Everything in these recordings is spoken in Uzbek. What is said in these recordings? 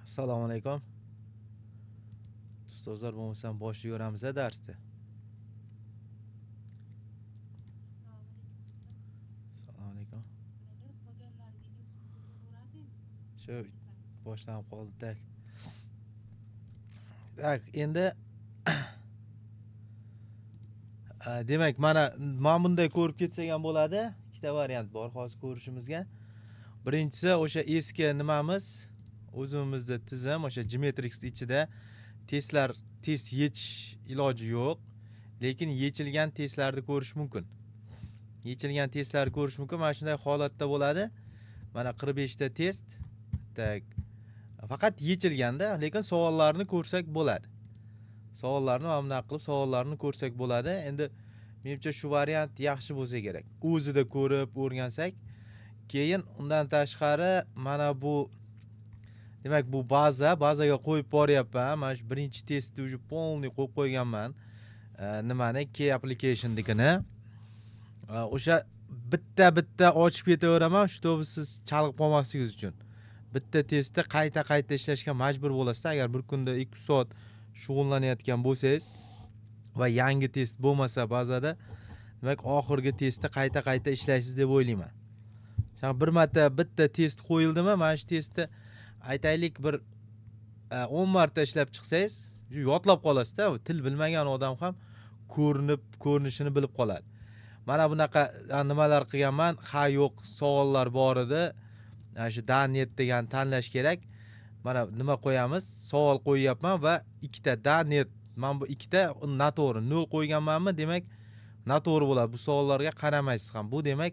Assalomu alaykum. Ustozlar bo'lmasam boshlayveramiz darsni. Assalomu alaykum. Shu boshlanib qoldi. Tak, endi demak mana bunday ko'rib ketsak ham bo'ladi. Ikkita variant bor hozir ko'rishimizga. Birinchisi o'sha eski nimamiz, o'zimizda tizim, o'sha Geometrix ichida test yechish iloji yo'q, lekin yechilgan testlarni ko'rish mumkin. Yechilgan testlarni ko'rish mumkin. Mana shunday holatda bo'ladi. Mana 45 ta test. Tak. Faqat yechilganda, lekin savollarni ko'rsak bo'ladi. Savollarni mana bunaqa qilib savollarni ko'rsak bo'ladi. Endi menimcha shu variant yaxshi bo'lsa kerak. O'zida ko'rib o'rgansak, keyin undan tashqari mana bu demak bu bazaga qo'yib boryapman. Mana shu birinchi testni уже полный qo'yib qo'yganman. Nimani key application'nikini. O'sha bitta ochib ketaveraman, чтобы siz chalg'ib qolmasligingiz uchun. Bitta testda qayta ishlashga majbur bo'lasiz agar bir kunda 2 soat shug'ullanayotgan bo'lsangiz va yangi test bo'lmasa bazada, demak oxirgi testda qayta ishlaysiz deb o'ylayman. Shunaqa bir marta bitta test qo'yildimi, mana shu testni aytaylik bir 10 marta ishlab chiqsangiz, yodlab qolasiz-da. Til bilmagan odam ham ko'rinishini bilib qoladi. Mana bunaqa nimalar qilganman. Ha yo'q savollar bor edi. Shu .NET degan tanlash kerak. Mana nima qo'yamiz? Savol qo'yyapman va ikkita .NET. Men bu ikkita noto'g'ri 0 qo'yganmanmi, demak noto'g'ri bo'ladi. Bu savollarga qaramaysiz ham. Bu demak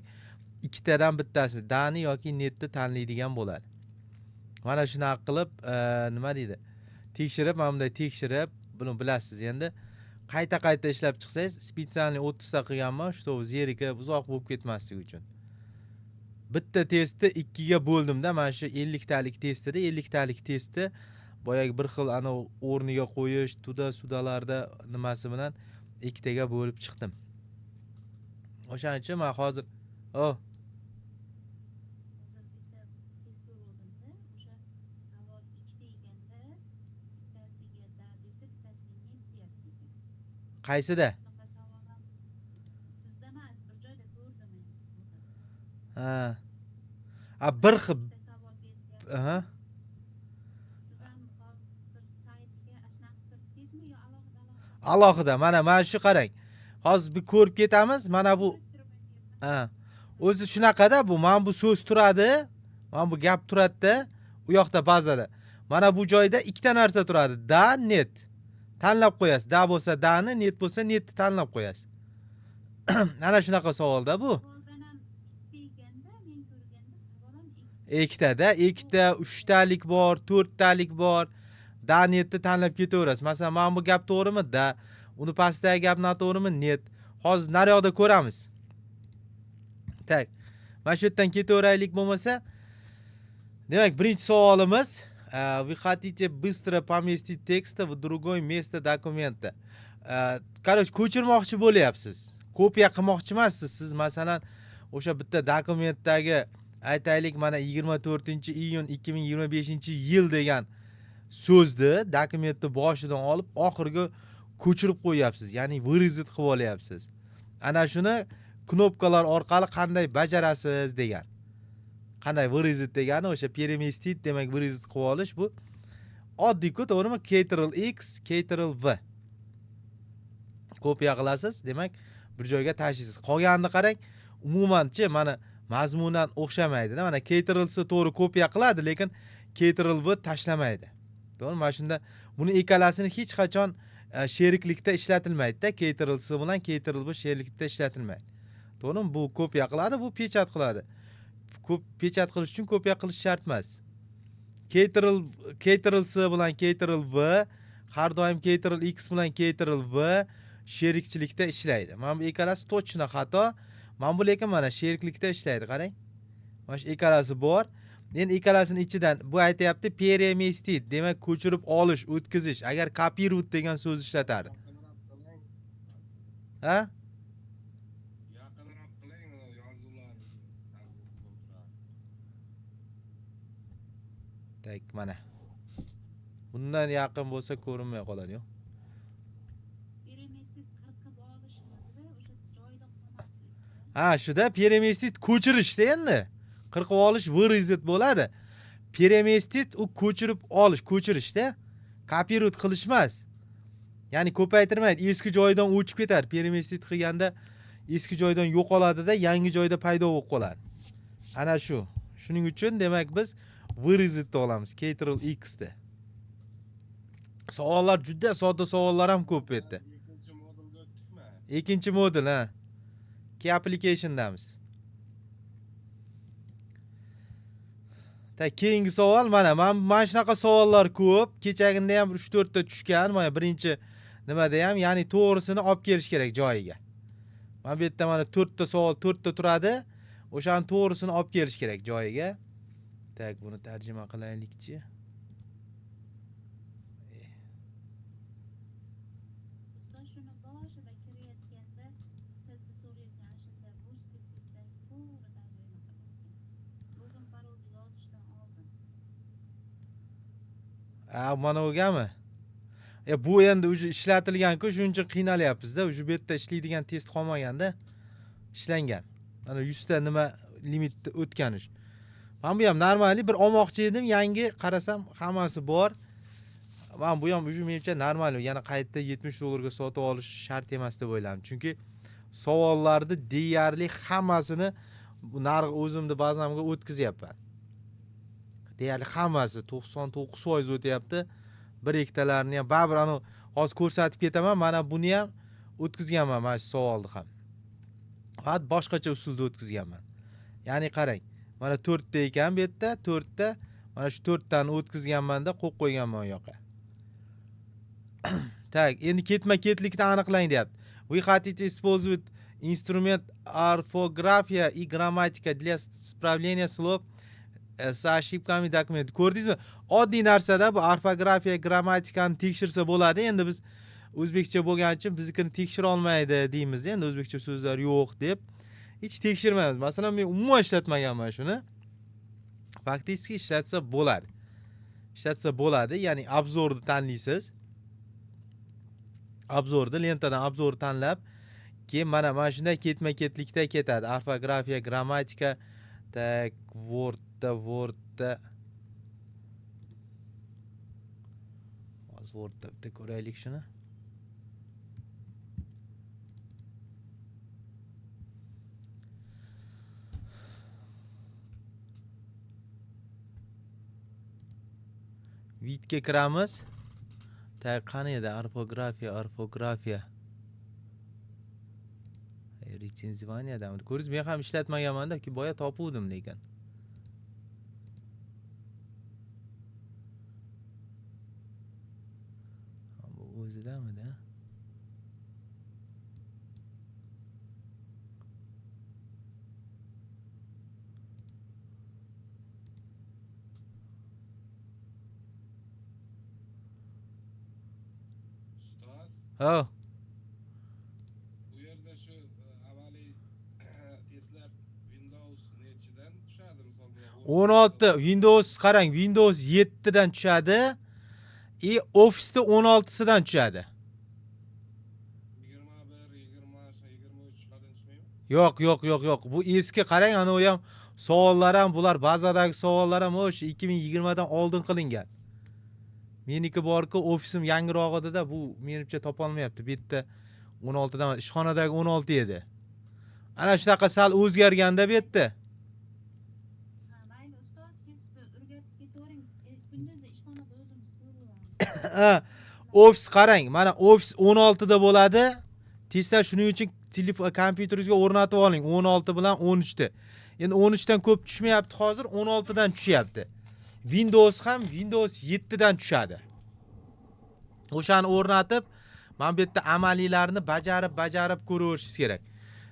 ikkitadan bittasi .NET yoki netni tanlaydigan bo'ladi. Mana shunaqa qilib, nima deydi? Tekshirib, mana bunday tekshirib, buni bilasiz endi. Qayta ishlab chiqsangiz, spesialni 30 ta qilganman, shu zerika uzoq bo'lib ketmasligi uchun. Bitta testni 2 ga bo'ldimda, mana shu 50 talik testida 50 talik testni boyagi bir xil ana o'rniga qo'yish, sudalarda nimasi bilan ikkitaga bo'lib chiqdim. O'shaning uchun men hozir qaysida? Ha. Bir xil. Aha. Alohida. Mana shu qarang. Hozir bir ko'rib ketamiz. Mana bu o'zi shunaqada bu. Mana bu so'z turadi. Mana bu gap turadi-da. U yoqda bazada. Mana bu joyda ikkita narsa turadi. .NET. Tanlab qo'yasiz. Da bo'lsa dani, net bo'lsa netni tanlab qo'yasiz. Ana shunaqa savolda bu. Ikkita, 3 talik bor, 4 talik bor. .NETni tanlab ketaverasiz. Masalan, men bu gap to'g'rimi? Da. Uni pastdagi gap noto'g'rimi? Net. Hozir naryoqda ko'ramiz. Tak. Mana shu yerdan ketaveraylik bo'lmasa. Demak, birinchi savolimiz: Вы хотите быстро поместить тексты в другое место документа. Короче, ko'chirmoqchi bo'lyapsiz. Kopiya qilmoqchi emassiz. Siz masalan, o'sha bitta dokumentdagi aytaylik mana 24-iyun 2025-yil degan so'zni dokumentni boshidan olib oxiriga ko'chirib qo'yapsiz. Ya'ni выразить qilib olyapsiz. Ana shuni knopkalar orqali qanday bajarasiz degan. Qanday выразить degani o'sha переместить demak выразить qilib olish bu. Oddiy-ku, to'g'rimi? Ctrl+X, Ctrl+V. Kopiya qilasiz, demak bir joyga tashlaysiz. Qolganini qarang, umuman-chi mana mazmunan o'xshamaydi-da. Mana Ctrl+C to'g'ri kopiya qiladi, lekin Ctrl+V tashlamaydi. To'g'ri? Mana shunda buni ikkalasini hech qachon sheriklikda ishlatilmaydi-da. Ctrl+C bilan Ctrl+V sheriklikda ishlatilmaydi. To'g'rimi? Bu kopiya qiladi, bu pechat qiladi. Pechat qilish uchun kopiya qilish shart emas. Ctrl+C bilan Ctrl+V, har doim Ctrl+X bilan Ctrl+V sherikchilikda ishlaydi. Mana bu ikkalasi точно xato. Mana bu lekin mana sheriklikda ishlaydi, qarang. Mana shu ikkalasi bor. Endi ikkalasining ichidan bu aytayapti переместить, demak ko'chirib olish, o'tkazish. Agar копировать degan so'z ishlatadi. Ha? Yaqinroq qiling yozuvlarni. Tak, mana. Bundan yaqin bo'lsa ko'rinmay qoladi. Переместить 40 ga olishmadi, o'sha joyida qolmaslik. Ha, shuda переместить ko'chirishda endi. 40 olish выразить bo'ladi. Peremestit u ko'chirib olish, ko'chirishda. Kopirut qilish emas. Ya'ni ko'paytirmaydi, eski joydan o'chib ketadi. Peremestit qilganda eski joydan yo'qoladi-da, yangi joyda paydo bo'lib qoladi. Ana shu. Shuning uchun demak biz выразить olamiz Ctrl X da. Savollar juda sodda savollar ham ko'p bu yerda. Ikkinchi modulga o'tdikmi? Ikkinchi modul, ha. Key applicationdamiz. Keyingi savol mana shunaqa savollar ko'p. Kechagunda ham 3-4 ta tushgan. Mana birinchi nimada ham, ya'ni to'g'risini olib kelish kerak joyiga. Mana bu yerda mana 4 ta savol, 4 ta turadi. O'shaning to'g'risini olib kelish kerak joyiga. Tak, buni tarjima qilaylikchi. Ustoz shuni boshida kirayotganda tilni so'rayotgan shunda rus deb bitsangiz to'g'ri tarjima qiling. Login parolni yozishdan oldin. Mana o'gami? Bu endi uje ishlatilgan-ku, shuning uchun qiynalyapmiz-da. Uje bu yerda ishlaydigan test qolmaganda ishlangan. Mana 100 ta nima limitni o'tgan ish. Men bu ham normali bir olmoqchi edim, yangi qarasam hammasi bor. Men bu ham uje menimcha normal, yana qaytda $70 ga sotib olish shart emas deb o'yladim. Chunki savollarni deyarli hammasini narx o'zimni bazamga o'tkazyapman. Deyarli hammasi 99% o'tyapti. Bir ikkitalarni ham baribir ana hozir ko'rsatib ketaman. Mana buni ham o'tkazganman, mana shu savolni ham. Faqat boshqacha usulda o'tkazganman. Ya'ni qarang, mana 4 ta ekan bu yerda, 4 ta. Mana shu 4 tani o'tkazganman-da, qo'yib qo'yganman u yoqqa. Tak, endi ketma-ketlikni aniqlang deyapti. Вы хотите использовать инструмент орфография и грамматика для исправления слов с ошибками документа. Ko'rdingizmi? Oddiy narsada bu orfografiya, grammatikani tekshirsa bo'ladi. Endi biz o'zbekcha bo'lgani uchun biznikini tekshira olmaydi deymiz-da. Endi o'zbekcha so'zlar yo'q deb hech tekshirmaymiz. Masalan, men umuman ishlatmaganman shuni. Faktiski ishlatsa bo'ladi. Ishlatsa bo'ladi, ya'ni obzorni tanlaysiz. Obzorni lentadan obzor tanlab, keyin mana shunday ketma-ketlikda ketadi. Orfografiya, grammatika, tak, Wordda hozir Wordda bitta ko'raylik shuni. Vidga kiramiz. Tak, qani edi orfografiya. Retsenzivaniyada. Ko'ringiz, men ham ishlatmaganman-da, ki boya topuvdim lekin. Bu o'zidami-da? Ustoz, Ha, bu yerda shu avvaliy testlar Windows nechidan tushadi misol 16 Windows qarang, Windows 7 dan tushadi. Office'da 16sidan tushadi. 21, 20, 23 lardan tushmaymi? Yo'q. Bu eski, qarang, ana u ham savollar ham, bular bazadagi savollar ham o'sha 2020 dan oldin qilingan. Meniki borku, ofisim yangirog'ida-da, bu menimcha topa olmayapti. Bu yerda 16 dan, ishxonadagi 16 edi. Ana shunaqa sal o'zgarganda bu yerda. Ha, mayli ustoz, testni o'rgatib ketavering. Kunduzda ishxonada o'zimiz ko'ramiz. Office qarang, mana Office 16 da bo'ladi. Testlar shuning uchun telefon kompyuteringizga o'rnatib oling 16 bilan 13 da. Endi 13 dan ko'p tushmayapti hozir, 16 dan tushyapti. Windows ham Windows 7 dan tushadi. O'shani o'rnatib, men bu yerda amaliylarni bajarib ko'rishingiz kerak.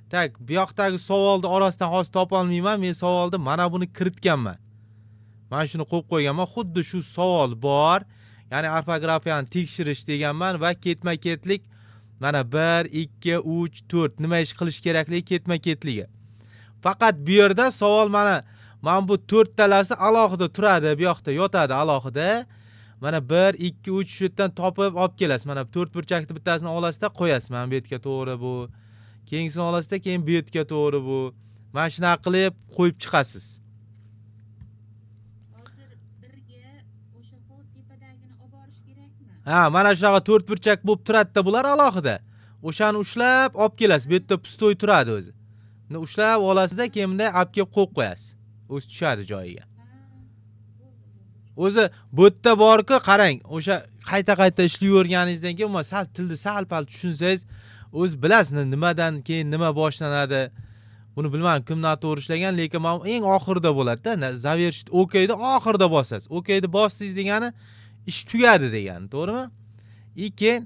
Tak, bu yoqdagi savolni orasidan hozir topa olmayman. Men savolni mana buni kiritganman. Men shuni qo'yib qo'yganman. Xuddi shu savol bor. Ya'ni orfografiyani tekshirish deganman va ketma-ketlik mana 1, 2, 3, 4 nima ish qilish kerakligi ketma-ketligi. Faqat bu yerda savol mana bu 4 talasi alohida turadi, bu yoqda yotadi alohida. mana 1 2 3 shu yerdan topib olib kelasiz. Mana 4 burchakni bittasini olasizda qo'yasiz. Mana bu yerga to'g'ri bu. Keyingisini olasizda, keyin bu yerga to'g'ri bu. Mana shunaqa qilib qo'yib chiqasiz. Hozir birga o'sha xo tepadagini olib borish kerakmi? Ha, mana shunaqa 4 burchak bo'lib turadi-da bular alohida. O'shani ushlab olib kelasiz. Bu yerda pustoy turadi o'zi. Uni ushlab olasizda, keyin bunday olib kelib qo'yib qo'yasiz. O'zi tushadi joyiga. O'zi bu yerda bor-ku, qarang, o'sha qayta ishlayverganingizdan keyin umuman sal tilni sal-pal tushunsangiz, o'zi bilasiz nimadan keyin nima boshlanadi. Buni bilmadim kim noto'g'ri ishlagan, lekin men eng oxirida bo'ladi-da. Zavershit OK'ni oxirida bosasiz. OK'ni bosdingiz degani ish tugadi degani, to'g'rimi? Keyin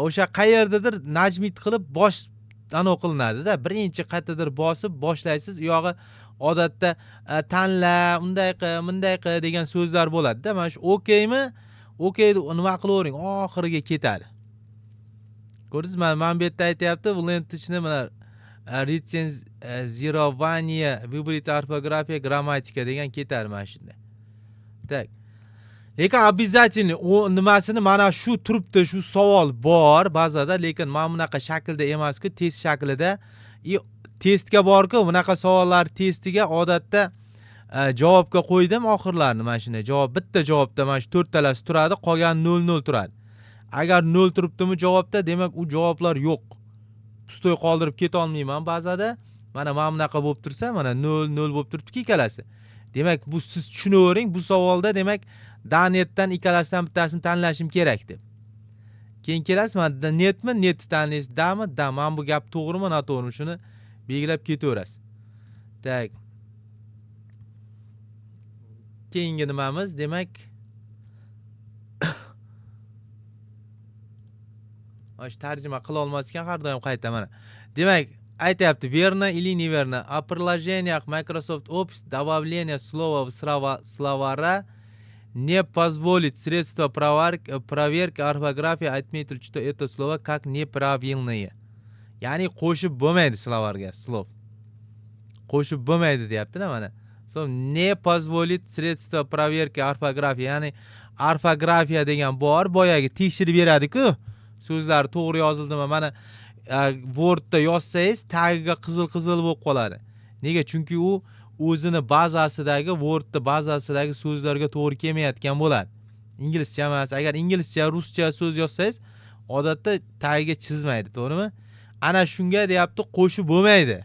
o'sha qayerdadir najmit qilib bosh qilinadi-da. Birinchi qayerdadir bosib boshlaysiz. U yog'i odatda tanla, unday qil, bunday qil degan so'zlar bo'ladi-da. Mana shu OK'mi? OK'ni nima qilavering, oxiriga ketadi. Ko'rdingizmi? Men bu yerda aytayapti, bu lentichni mana retsenzirovание, выбрать орфография, grammatika degan ketadi mana shunday. Tak. Lekin обязательно o nimasini mana shu turibdi, shu savol bor bazada, lekin mana bunaqa shaklda emas-ku, test shaklida. Testga bor-ku, bunaqa savollar testiga odatda javobga qo'ydim oxirlarini mana shunday. Javob bitta javobda mana shu 4 talasi turadi, qolgan 0 turadi. Agar 0 turibdimi javobda, demak u javoblar yo'q. Pustoy qoldirib keta olmayman ba'zida. Mana bunaqa bo'lib tursa, mana 0 bo'lib turibdi ikkalasi. Demak, bu siz tushunavering, bu savolda demak danetdan ikkalasidan bittasini tanlashim kerak deb. Keyin kelasiz, mana netmi, netni tanlaysiz, dami, da. Men bu gap to'g'rimi, noto'g'rimi, shuni belgilab ketaverasiz. Tak. Keyingi nimamiz, demak Osh tarjima qila olmas ekan har doim qayta mana. Demak, aytayapti, верно или неверно. О приложениях Microsoft Office добавление слова в словаря не позволит средства проверки орфографии отметить, что это слово как неправильное. Ya'ni qo'shib bo'lmaydi slovarga, slov. Qo'shib bo'lmaydi deyapti-da mana. So не позволит средства проверки орфографии, ya'ni orfografiya degan bor, boyagi tekshirib beradi-ku. So'zlar to'g'ri yozildimi? Mana Wordda yozsangiz, tagiga qizil-qizil bo'lib qoladi. Nega? Chunki u o'zini bazasidagi, Wordda bazasidagi so'zlarga to'g'ri kelmayotgan bo'ladi. Inglizcha emas. Agar inglizcha, ruscha so'z yozsangiz, odatda tagiga chizmaydi, to'g'rimi? Ana shunga deyapti, qo'shib bo'lmaydi.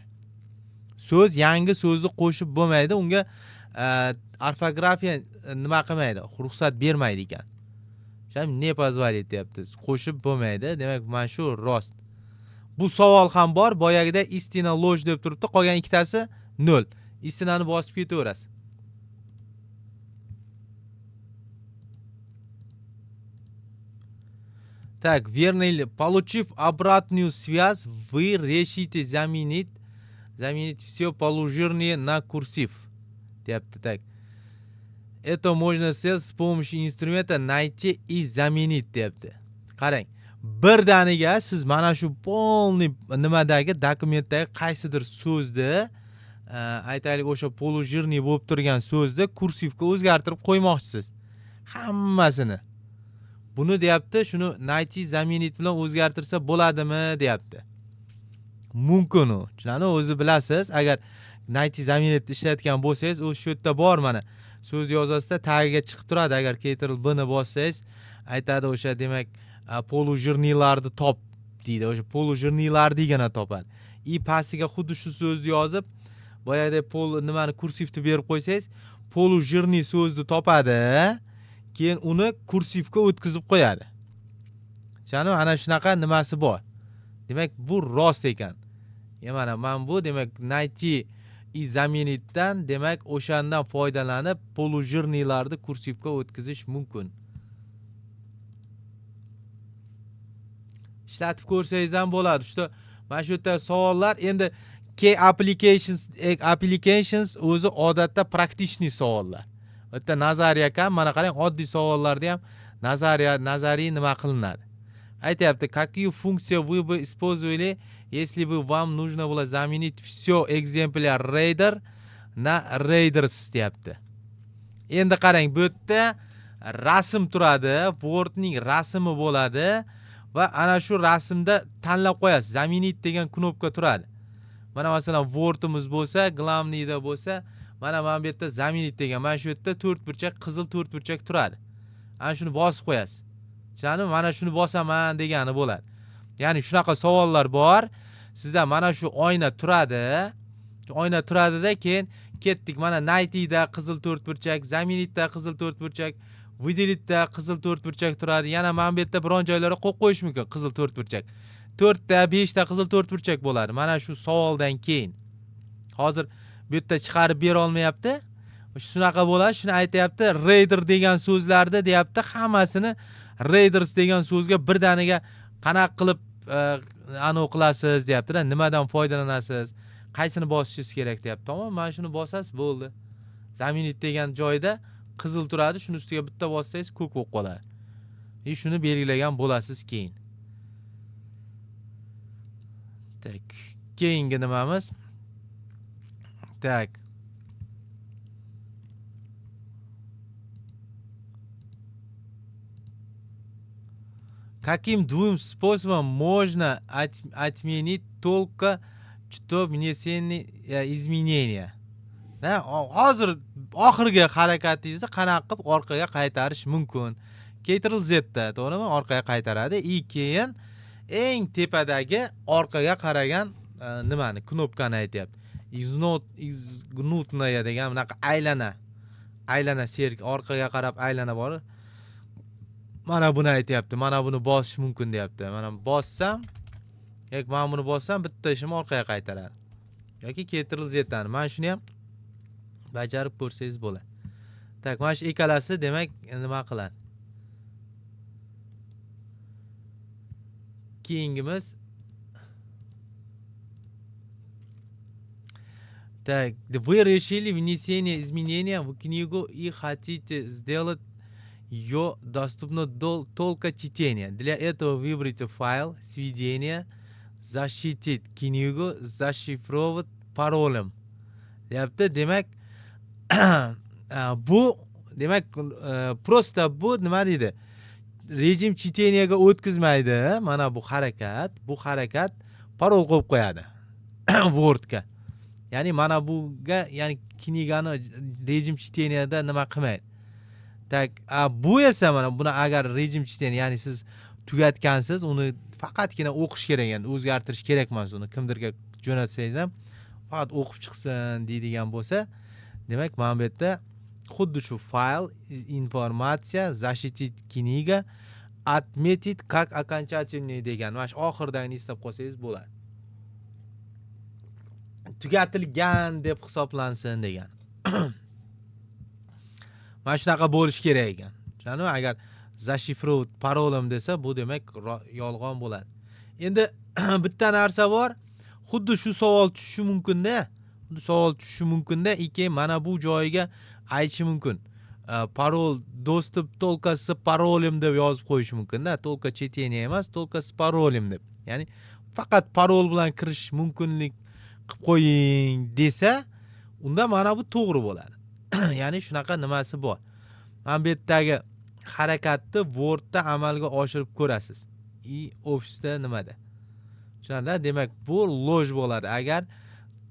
So'z yangi so'zni qo'shib bo'lmaydi, unga orfografiya nima qilmaydi, ruxsat bermaydi ekan. Ne позволит deyapti. Qo'shib bo'lmaydi. Demak, mana shu rost. Bu savol ham bor. Boyagida istina ложь deb turibdi. Qolgan ikkitasi 0. Istinani bosib ketaverasiz. Так, верно или получив обратную связь, вы решите заменить все полужирные на курсив. Deyapti, так. Это можно сделать с помощью инструмента найти и заменить deyapti. Qarang, birdaniga siz mana shu полный nimadagi dokumentdagi qaysidir so'zni, aytaylik o'sha polujirniy bo'lib turgan so'zni kursivga o'zgartirib qo'ymoqchisiz. Hammasini. Buni deyapti, shuni найти заменить bilan o'zgartirsa bo'ladimi deyapti. Mumkin u. Shuni o'zi bilasiz, agar найти заменить ishlatgan bo'lsangiz, u shu yerda bor mana. So'z yozasizda tagiga chiqib turadi. Agar Ctrl B ni bossangiz, aytadi o'sha, demak, polujirniylarni top deydi. O'sha polujirniylar degani topadi. Pastiga xuddi shu so'zni yozib, boyagidek nimani kursivni berib qo'ysangiz, polujirniy so'zni topadi. Keyin uni kursivga o'tkazib qo'yadi. Chani ana shunaqa nimasi bor. Demak, bu rost ekan. Mana men bu demak найти и заменитdan demak o'shandan foydalanib polujirniylarni kursivga o'tkazish mumkin. Ishlatib ko'rsangiz ham bo'ladi. Mana shu yerda savollar endi applications o'zi odatda praktichniy savollar. Bitta nazariya kam, mana qarang, oddiy savollarda ham nazariy nima qilinadi. Aytayapti, какие функции вы бы использовали, если бы вам нужно было заменить все экземпляр Raider на Raiders deyapti. Endi qarang, bu yerda rasm turadi, Wordning rasmi bo'ladi va ana shu rasmda tanlab qo'yasiz. Zaminit degan knopka turadi. Mana masalan Wordimiz bo'lsa, Glamniyda bo'lsa, mana bu yerda Zaminit degan, mana shu yerda 4 burchak, qizil 4 burchak turadi. Ana shuni bosib qo'yasiz. Tushunarlimi? Mana shuni bosaman degani bo'ladi. Ya'ni shunaqa savollar bor. Sizda mana shu oyna turadi. Oyna turadida keyin ketdik. Mana Night'da qizil 4 burchak, Zaminitda qizil 4 burchak, Выделitda qizil 4 burchak turadi. Yana mana bu yerda biron joylarga qo'yib qo'yish mumkin qizil 4 burchak. 4 ta, 5 ta qizil 4 burchak bo'ladi. Mana shu savoldan keyin. Hozir bu yerda chiqarib bera olmayapti. Shunaqa bo'ladi, shuni aytayapti. Raider degan so'zlarda deyapti, hammasini Raiders degan so'zga birdaniga qanaqa qilib aniq qilasiz deyapti-da. Nimadan foydalanasiz? Qaysini bosishingiz kerak deyapti. Tamom, mana shuni bosasiz, bo'ldi. Zaminit degan joyda qizil turadi, shuni ustiga bitta bossangiz ko'k bo'lib qoladi. Shuni belgilagan bo'lasiz keyin. Tak, keyingi nimamiz? Так. Каким двум способом можно отменить только что внесенные изменения? Da, hozir oxirgi harakatingizda qanaqa qilib orqaga qaytarish mumkin? Ctrl Z da, to'g'rimi? Orqaga qaytaradi. Keyin eng tepadagi orqaga qaragan nimani, knopkani aytyapti. Изгнутная degan bunaqa aylana serk orqaga qarab aylana bor. Mana buni aytyapti. Mana buni bosish mumkin deyapti. Mana bossam, yoki mana buni bossam bitta ishim orqaga qaytaradi. Yoki Ctrl Z dan. Mana shuni ham bajarib ko'rsangiz bo'ladi. Tak, mana shu ikkalasi demak nima qiladi? Keyingimiz Так, вы решили внесение изменения в книгу и хотите сделать ее доступно только чтение. Для этого выберите файл, сведения, защитить книгу, зашифровать паролем. Deyapti, demak bu demak просто bu nima deydi? Rejim chiteniyaga o'tkazmaydi. Mana bu harakat parol qo'yib qo'yadi Wordga. Ya'ni mana buga, ya'ni knigani rejim chiteniyada nima qilmaydi. Tak, bu esa mana buni agar rejim chiteniya, ya'ni siz tugatgansiz, uni faqatgina o'qish kerak, endi o'zgartirish kerak emas uni. Kimdirga jo'natsangiz ham faqat o'qib chiqsin deydigan bo'lsa, demak mana bu yerda xuddi shu fayl, informatsiya, защитить kniga, отметить как окончательный degan, mana shu oxirdagini eslab qolsangiz bo'ladi. Tugatilgan deb hisoblansin degan. Mana shunaqa bo'lish kerak ekan. Tushunarlimi? Agar zashifrovать parolim desa, bu demak yolg'on bo'ladi. Endi bitta narsa bor. Xuddi shu savol tushishi mumkin-da. Keyin mana bu joyiga aytishi mumkin. Parol доступ только с паролем deb yozib qo'yish mumkin-da. Только чтение emas, только с паролем deb. Ya'ni faqat parol bilan kirish mumkinlik qilib qo'ying desa, unda mana bu to'g'ri bo'ladi. Ya'ni shunaqa nimasi bor. Mana bu yerdagi harakatni Wordda amalga oshirib ko'rasiz. Ofisda nimada? Tushunarli? Demak, bu loj bo'ladi. Agar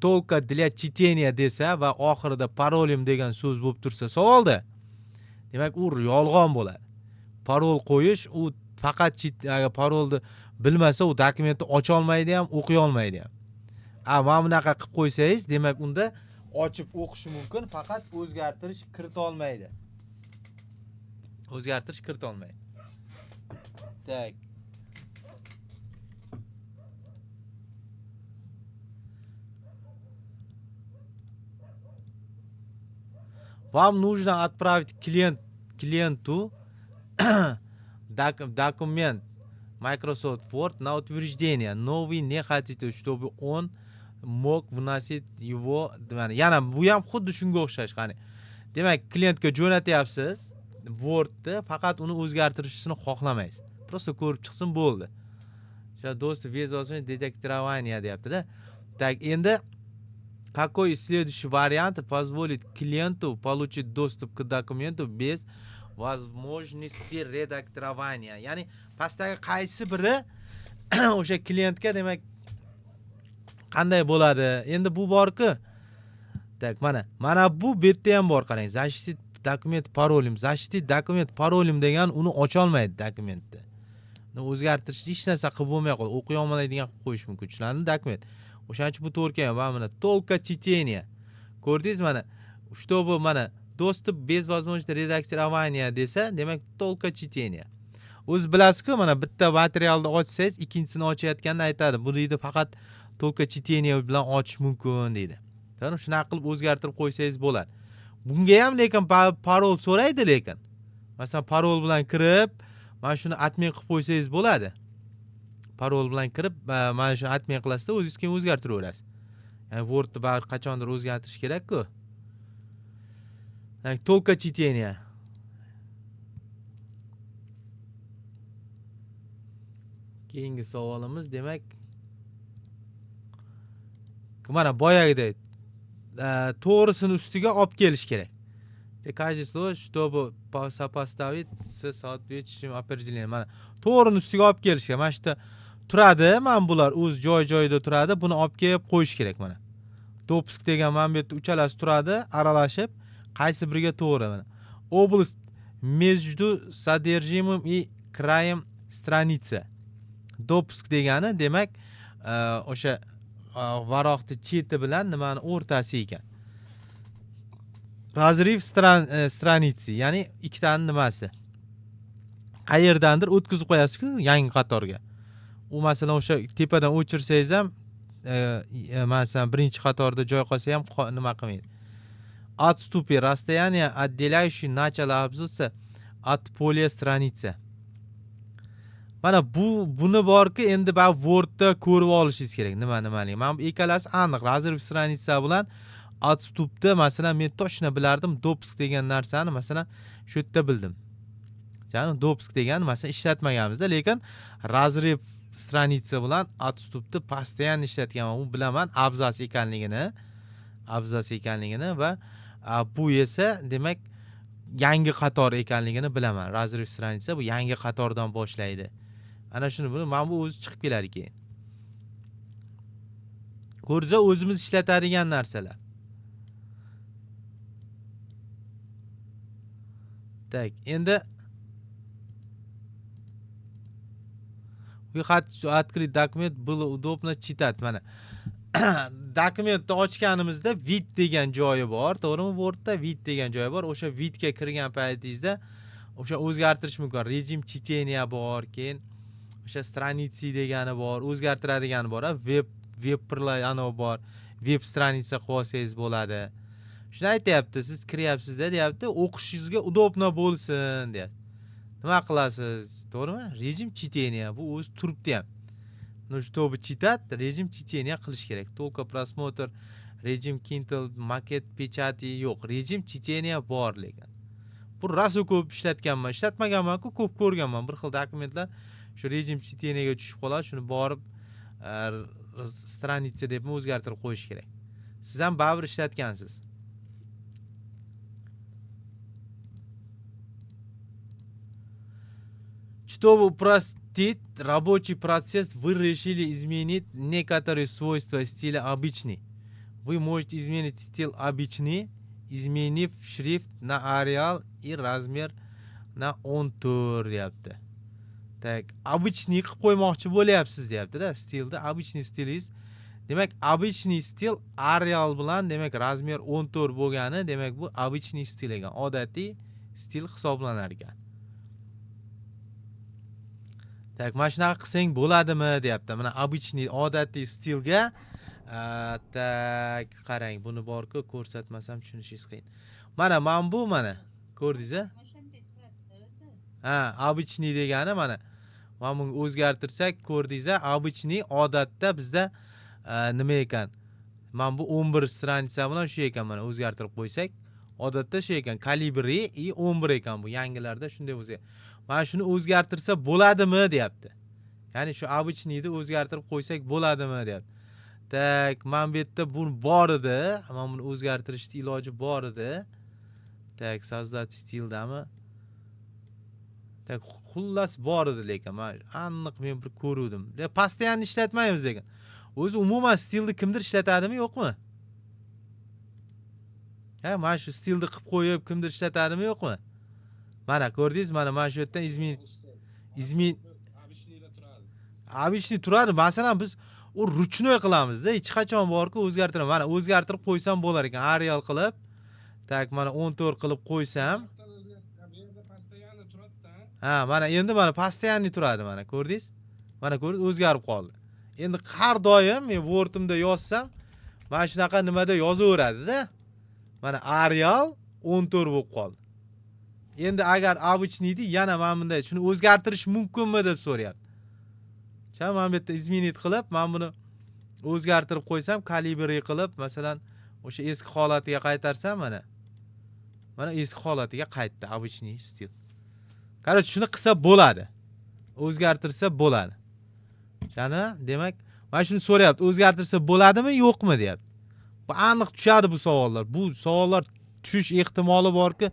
только для чтения desa va oxirida parolim degan so'z bo'lib tursa savolda, demak u yolg'on bo'ladi. Parol qo'yish, u faqat agar parolni bilmasa, u dokumentni ocha olmaydi ham, o'qiy olmaydi ham. Mana bunaqa qilib qo'ysangiz, demak unda ochib o'qishi mumkin, faqat o'zgartirish kirita olmaydi. Так. Вам нужно отправить клиенту документ Microsoft Word на утверждение, но вы не хотите, чтобы он mog вносить его. Yana bu ham xuddi shunga o'xshash, qani. Demak, klientga jo'natyapsiz Wordni, faqat uni o'zgartirishni xohlamaysiz. Просто ko'rib chiqsin bo'ldi. Shu do'st vezosini detektirovание deyapti-da. Так, endi какой следующий вариант позволит клиенту получить доступ к документу без возможности редактирования. Ya'ni pastdagi qaysi biri o'sha klientga demak qanday bo'ladi? Endi bu borku. Tak, mana bu yerda ham bor, qarang. Защитить dokument parolim. Защитить dokument parolim degan uni ocha olmaydi dokumentni. O'zgartirish hech narsa qilib bo'lmay qoldi. O'qiy olmaydigan qilib qo'yish mumkin. Shularni dokument. O'shaning uchun bu to'g'ri kelgan. Mana только чтение. Ko'rdingiz mana? Чтобы mana доступ без возможности редактирования desa, demak только чтение. O'z bilasiz-ku, mana bitta materialni ochsangiz, ikkinchisini ochayotganda aytadi. Bu deydi faqat только чтение bilan ochish mumkin deydi. To'g'rimi? Shunaqa qilib o'zgartirib qo'ysangiz bo'ladi. Bunga ham lekin parol so'raydi lekin. Masalan, parol bilan kirib, mana shuni admin qilib qo'ysangiz bo'ladi. Parol bilan kirib, mana shuni admin qilasizda, o'zingiz keyin o'zgartiraverasiz. Ya'ni Wordni baribir qachondir o'zgartirish kerak-ku. Yani только чтение. Keyingi savolimiz demak mana boyagidek to'g'risini ustiga olib kelish kerak. Качество, чтобы сопоставить с соответствующим определением. Mana to'g'rini ustiga olib kelish kerak. Mana shu turadi, mana bular o'z joy-joyida turadi. Buni olib kelib qo'yish kerak mana. Допуск degan mana bu yerda uchalasi turadi, aralashib, qaysi biriga to'g'ri mana. Область между содержимым и краем страницы. Допуск degani demak o'sha varoqni cheti bilan nimani o'rtasi ekan. Разрыв страницы, ya'ni ikkitaning nimasi. Qayerdandir o'tkazib qo'yasiz-ku yangi qatorga. U masalan o'sha tepadan o'chirsangiz ham masalan birinchi qatorda joy qolsa ham nima qilmaydi. Отступи расстояние, отделяющее начало абзаца от поля страницы. Mana buni borki endi ba Wordda ko'rib olishingiz kerak. Nimaligini. Mana bu ikkalasi aniq. Разрыв страница bilan отступda masalan men to'shna bilardim допуск degan narsani masalan shu yerda bildim. Ya'ni допуск degani masalan ishlatmaganmizda, lekin разрыв страница bilan отступni постоянно ishlatganman. U bilaman abzas ekanligini va bu esa demak yangi qator ekanligini bilaman. Разрыв страница bu yangi qatordan boshlaydi. Ana shuni bilib, mana bu o'zi chiqib keladi keyin. Ko'rsa o'zimiz ishlatadigan narsalar. Так, endi открыть документ было удобно читать. Mana dokumentni ochganimizda vid degan joyi bor, to'g'rimi? Wordda vid degan joyi bor. O'sha vidga kirgan paytingizda o'sha o'zgartirish mumkin. Rejim чтения bor, keyin o'sha straniцы degani bor, o'zgartiradigani bor, web play anov bor, web stranitsa qilib olsangiz bo'ladi. Shuni aytayapti, siz kiryapsiz-da, deyapti, o'qishingizga удобно bo'lsin, deyapti. Nima qilasiz? To'g'rimi? Rejim чтения bu o'zi turibdi ham. Ну, чтобы читать, rejim чтения qilish kerak. Только просмотр, rejim Kindle, maket, pechati yo'q. Rejim чтения bor lekin. Bu rasu ko'p ishlatganman, ishlatmaganman-ku, ko'p ko'rganman. Bir xil dokumentlar shu rejim чтениyaga tushib qoladi, shuni borib stranitsa deb o'zgartirib qo'yish kerak. Siz ham baribir ishlatgansiz. Чтобы упростить рабочий процесс, вы решили изменить некоторые свойства стиля обычный. Вы можете изменить стиль обычный, изменив шрифт на Arial и размер на 14 deyapti. Так, обычный qilib qo'ymoqchi bo'lyapsiz deyapti-da, stilda обычный stilingiz. Demak, обычный stil Arial bilan demak razmer 14 bo'lgani, demak bu обычный stil ekan, odatiy stil hisoblanar ekan. Tak, mana shunaqa qilsang bo'ladimi deyapti. Mana обычный odatiy stilga tak qarang, buni borku ko'rsatmasam tushunishingiz qiyin. Mana bu mana ko'rdingiz-a? Ha, обычный degani mana buni o'zgartirsak ko'rdingiz-a? Обычный odatda bizda nima ekan? Mana bu 11 stranitsa bilan shu ekan, mana o'zgartirib qo'ysak, odatda shu ekan, kalibri и 11 ekan bu. Yangilarda shunday bo'lsa. Mana shuni o'zgartirsa bo'ladimi deyapti. Ya'ni shu обычныйni o'zgartirib qo'ysak bo'ladimi deyapti. Tak, mana bu yerda bu bor edi, mana buni o'zgartirishning iloji bor edi. Tak, создать stildami? Tak xullas bor edi lekin men aniq men bir ko'ruvdim. Постоянно ishlatmaymiz lekin. O'zi umuman stilni kimdir ishlatadimi, yo'qmi? Ha, mana shu stilni qilib qo'yib kimdir ishlatadimi, yo'qmi? Mana ko'rdingiz, mana shu yerdan izmin Обычныйda turadi. Обычный turadi. Masalan biz u ruchnoy qilamiz-da, hech qachon borku o'zgartiramiz. Mana o'zgartirib qo'ysam bo'lar ekan, Arial qilib. Tak mana 14 qilib qo'ysam, Bu yerda постоянно turadi-da. ha, mana endi mana постоянный turadi, mana ko'rdingiz? Mana ko'rdingiz, o'zgarib qoldi. Endi har doim men Word'imda yozsam, mana shunaqa nimada yozaveradi-da. Mana Arial 14 bo'lib qoldi. Endi agar обычный edi, yana men bunday shuni o'zgartirish mumkinmi deb so'rayapti. Mana bu yerda izminit qilib, men buni o'zgartirib qo'ysam, kalibri qilib, masalan, o'sha eski holatiga qaytarsam, mana eski holatiga qaytdi, обычный stil. Qaror, shuni qilsa bo'ladi. O'zgartirsa bo'ladi. Qani, demak, men shuni so'rayapti, o'zgartirsa bo'ladimi, yo'qmi deyapti. Bu aniq tushadi bu savollar. Bu savollar tushish ehtimoli borki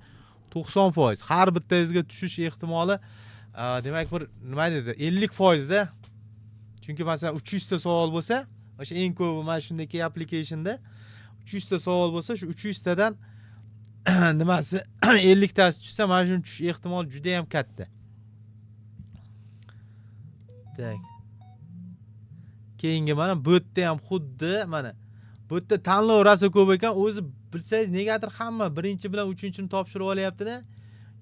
90%. Har bittangizga tushish ehtimoli demak bir nima deydi, 50% da. Chunki masalan 300 ta savol bo'lsa, o'sha eng ko'pi mana shundagi applicationda 300 ta savol bo'lsa, shu 300 tadan nimasi 50 tasi tushsa, mana shuni tushish ehtimoli juda ham katta. Tak. Keyingi mana bu yerda ham xuddi mana bu yerda tanlov rosa ko'p ekan, o'zi bilsangiz negadir hamma birinchi bilan 3-chini topshirib olyapti-da.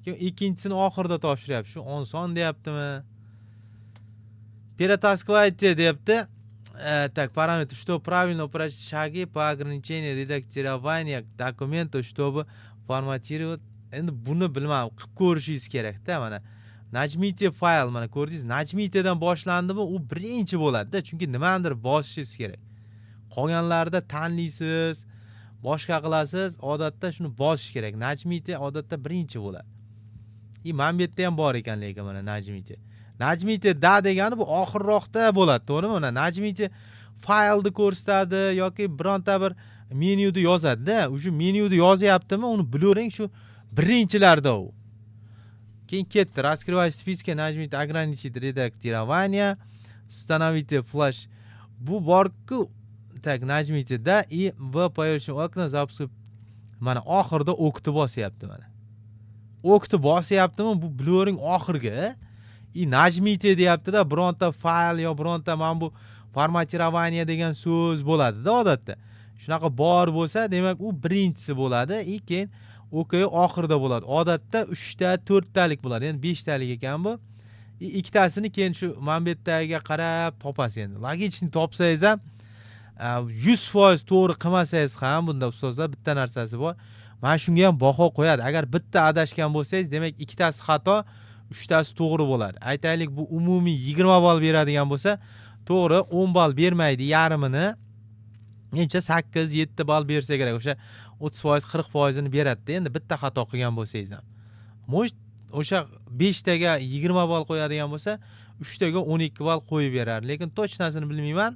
Keyin ikkinchisini oxirida topshiryapti. Shu oson deyaptimi? Перетаскивайте deyapti. Так, параметры, что правильно упростить шаги по ограничению редактирования документа, чтобы форматировать. Endi buni bilmam, qilib ko'rishingiz kerak-da mana. Najmite fayl, mana ko'rdingiz, Najmitedan boshlandimi, u birinchi bo'ladi-da, chunki nimadir bosishingiz kerak. Qolganlarda tanlaysiz, boshqa qilasiz, odatda shuni bosish kerak. Najmite odatda birinchi bo'ladi. Men bu yerda ham bor ekan lekin mana Najmite. Najmite da degani bu oxirroqda bo'ladi, to'g'rimi? Mana Najmite faylni ko'rsatadi yoki bironta bir menyuda yozadi-da. O'sha menyuda yozyaptimi, uni bilavering, shu birinchilarda u. Keyin ketdi. Раскрывать списки, нажмите ограничить редактирование, установите флеш. Bu borku, tak najmite da и в появившемся окна запуск. Mana oxirida o'qni bosyapti mana. O'qni bosyaptimi, bu bilavering oxirgi. Najmite deyapti-da, bironta fayl yo bironta mana bu formatирование degan so'z bo'ladi-da odatda. Shunaqa bor bo'lsa, demak u birinchisi bo'ladi, keyin o'qi oxirida bo'ladi. Odatda 3 ta, 4 talik bo'ladi. Endi 5 talik ekan bu. Ikkitasini keyin shu manbetdagiga qarab topasiz endi. Logichni topsangiz ham 100% to'g'ri qilmasangiz ham bunda ustozlar bitta narsasi bor. Mana shunga ham baho qo'yadi. Agar bitta adashgan bo'lsangiz, demak ikkitasi xato, 3tasi to'g'ri bo'ladi. Aytaylik, bu umumiy 20 ball beradigan bo'lsa, to'g'ri 10 ball bermaydi, yarmini. Menimcha 8-7 ball bersa kerak. O'sha 30%, 40%ni beradi-da, endi bitta xato qilgan bo'lsangiz ham. Может, o'sha 5 taga 20 ball qo'yadigan bo'lsa, 3 taga 12 ball qo'yib berar. Lekin точносini bilmayman.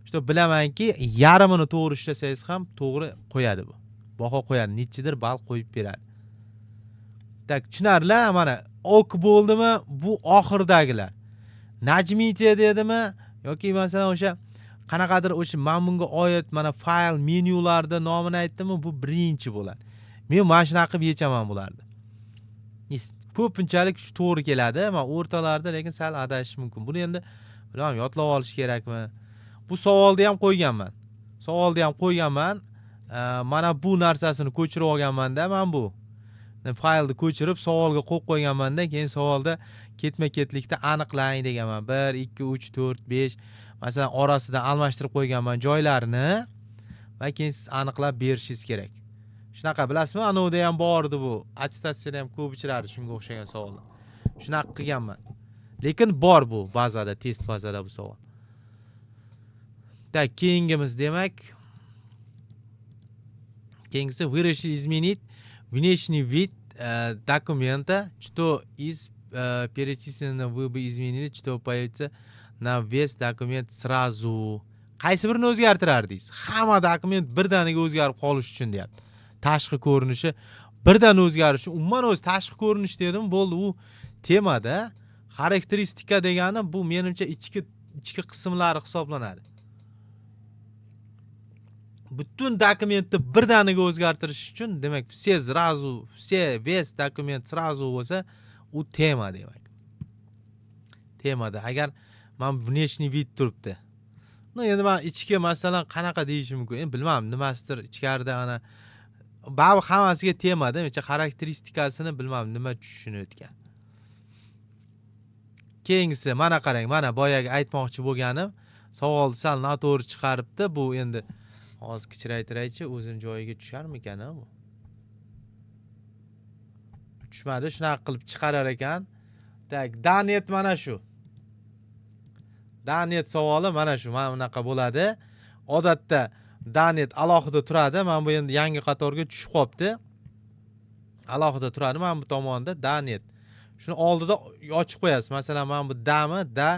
Işte bilamanki, yarmini to'g'ri ishlasangiz ham to'g'ri qo'yadi bu. Baho qo'yadi, nechidir ball qo'yib beradi. Tak, tushunarli, mana ok bo'ldimi, bu oxirdagilar. Najmite dedimi yoki masalan o'sha qanaqadir o'sha men bunga oid mana fayl menyularda nomini aytdimmi, bu birinchi bo'ladi. Men mana shunaqa qilib yechaman bularni. Ko'pinchalik shu to'g'ri keladi, men o'rtalarda lekin sal adashish mumkin. Buni endi bilmam, yodlab olish kerakmi? Bu savolni ham qo'yganman. Mana bu narsasini ko'chirib olganman-da, men bu faylni ko'chirib savolga qo'yib qo'yganman-da, keyin savolda ketma-ketlikda aniqlang deganman. 1 2 3 4 5 masalan orasidan almashtirib qo'yganman joylarini va keyin siz aniqlab berishingiz kerak. Shunaqa bilasizmi? Anovda ham bor edi bu. Attestatsiyada ham ko'p uchrardi shunga o'xshagan savollar. Shunaqa qilganman. Lekin bor bu bazada, test bazada bu savol. Так, keyingimiz demak. Keyingisi вырешить изменить внешний вид документа, что из перечисленного вы бы изменили, что появится на весь документ сразу. Qaysi birini o'zgartirardingiz? Hamma dokument birdaniga o'zgarib qolish uchun deyapti. Tashqi ko'rinishi birdan o'zgarishi, umuman o'z tashqi ko'rinish dedim, bo'ldi, u temada xarakteristika degani bu menimcha ichki qismlari hisoblanadi. Butun dokumentni birdaniga o'zgartirish uchun, demak, все весь dokument сразу bo'lsa, u tema demak. Temada agar men внешний вид turibdi. No, endi men ichki masalan qanaqa deyishim mumkin? Endi bilmadim, nimasidir ichkarida ana ba'zi hammasiga temada, menimcha xarakteristikasini bilmadim nima tushunayotgan. Keyingisi mana qarang, mana boyagi aytmoqchi bo'lganim, savolni sal noto'g'ri chiqaribdi. Bu endi hozir kichraytiraychi, o'zini joyiga tusharmikan bu? Tushmadi, shunaqa qilib chiqarar ekan. Tak, danet mana shu. Danet savoli mana shu, mana bunaqa bo'ladi. Odatda danet alohida turadi. Mana bu endi yangi qatorga tushib qopti. Alohida turadi mana bu tomonda danet. Shuni oldida ochib qo'yasiz. Masalan, mana bu dami, da,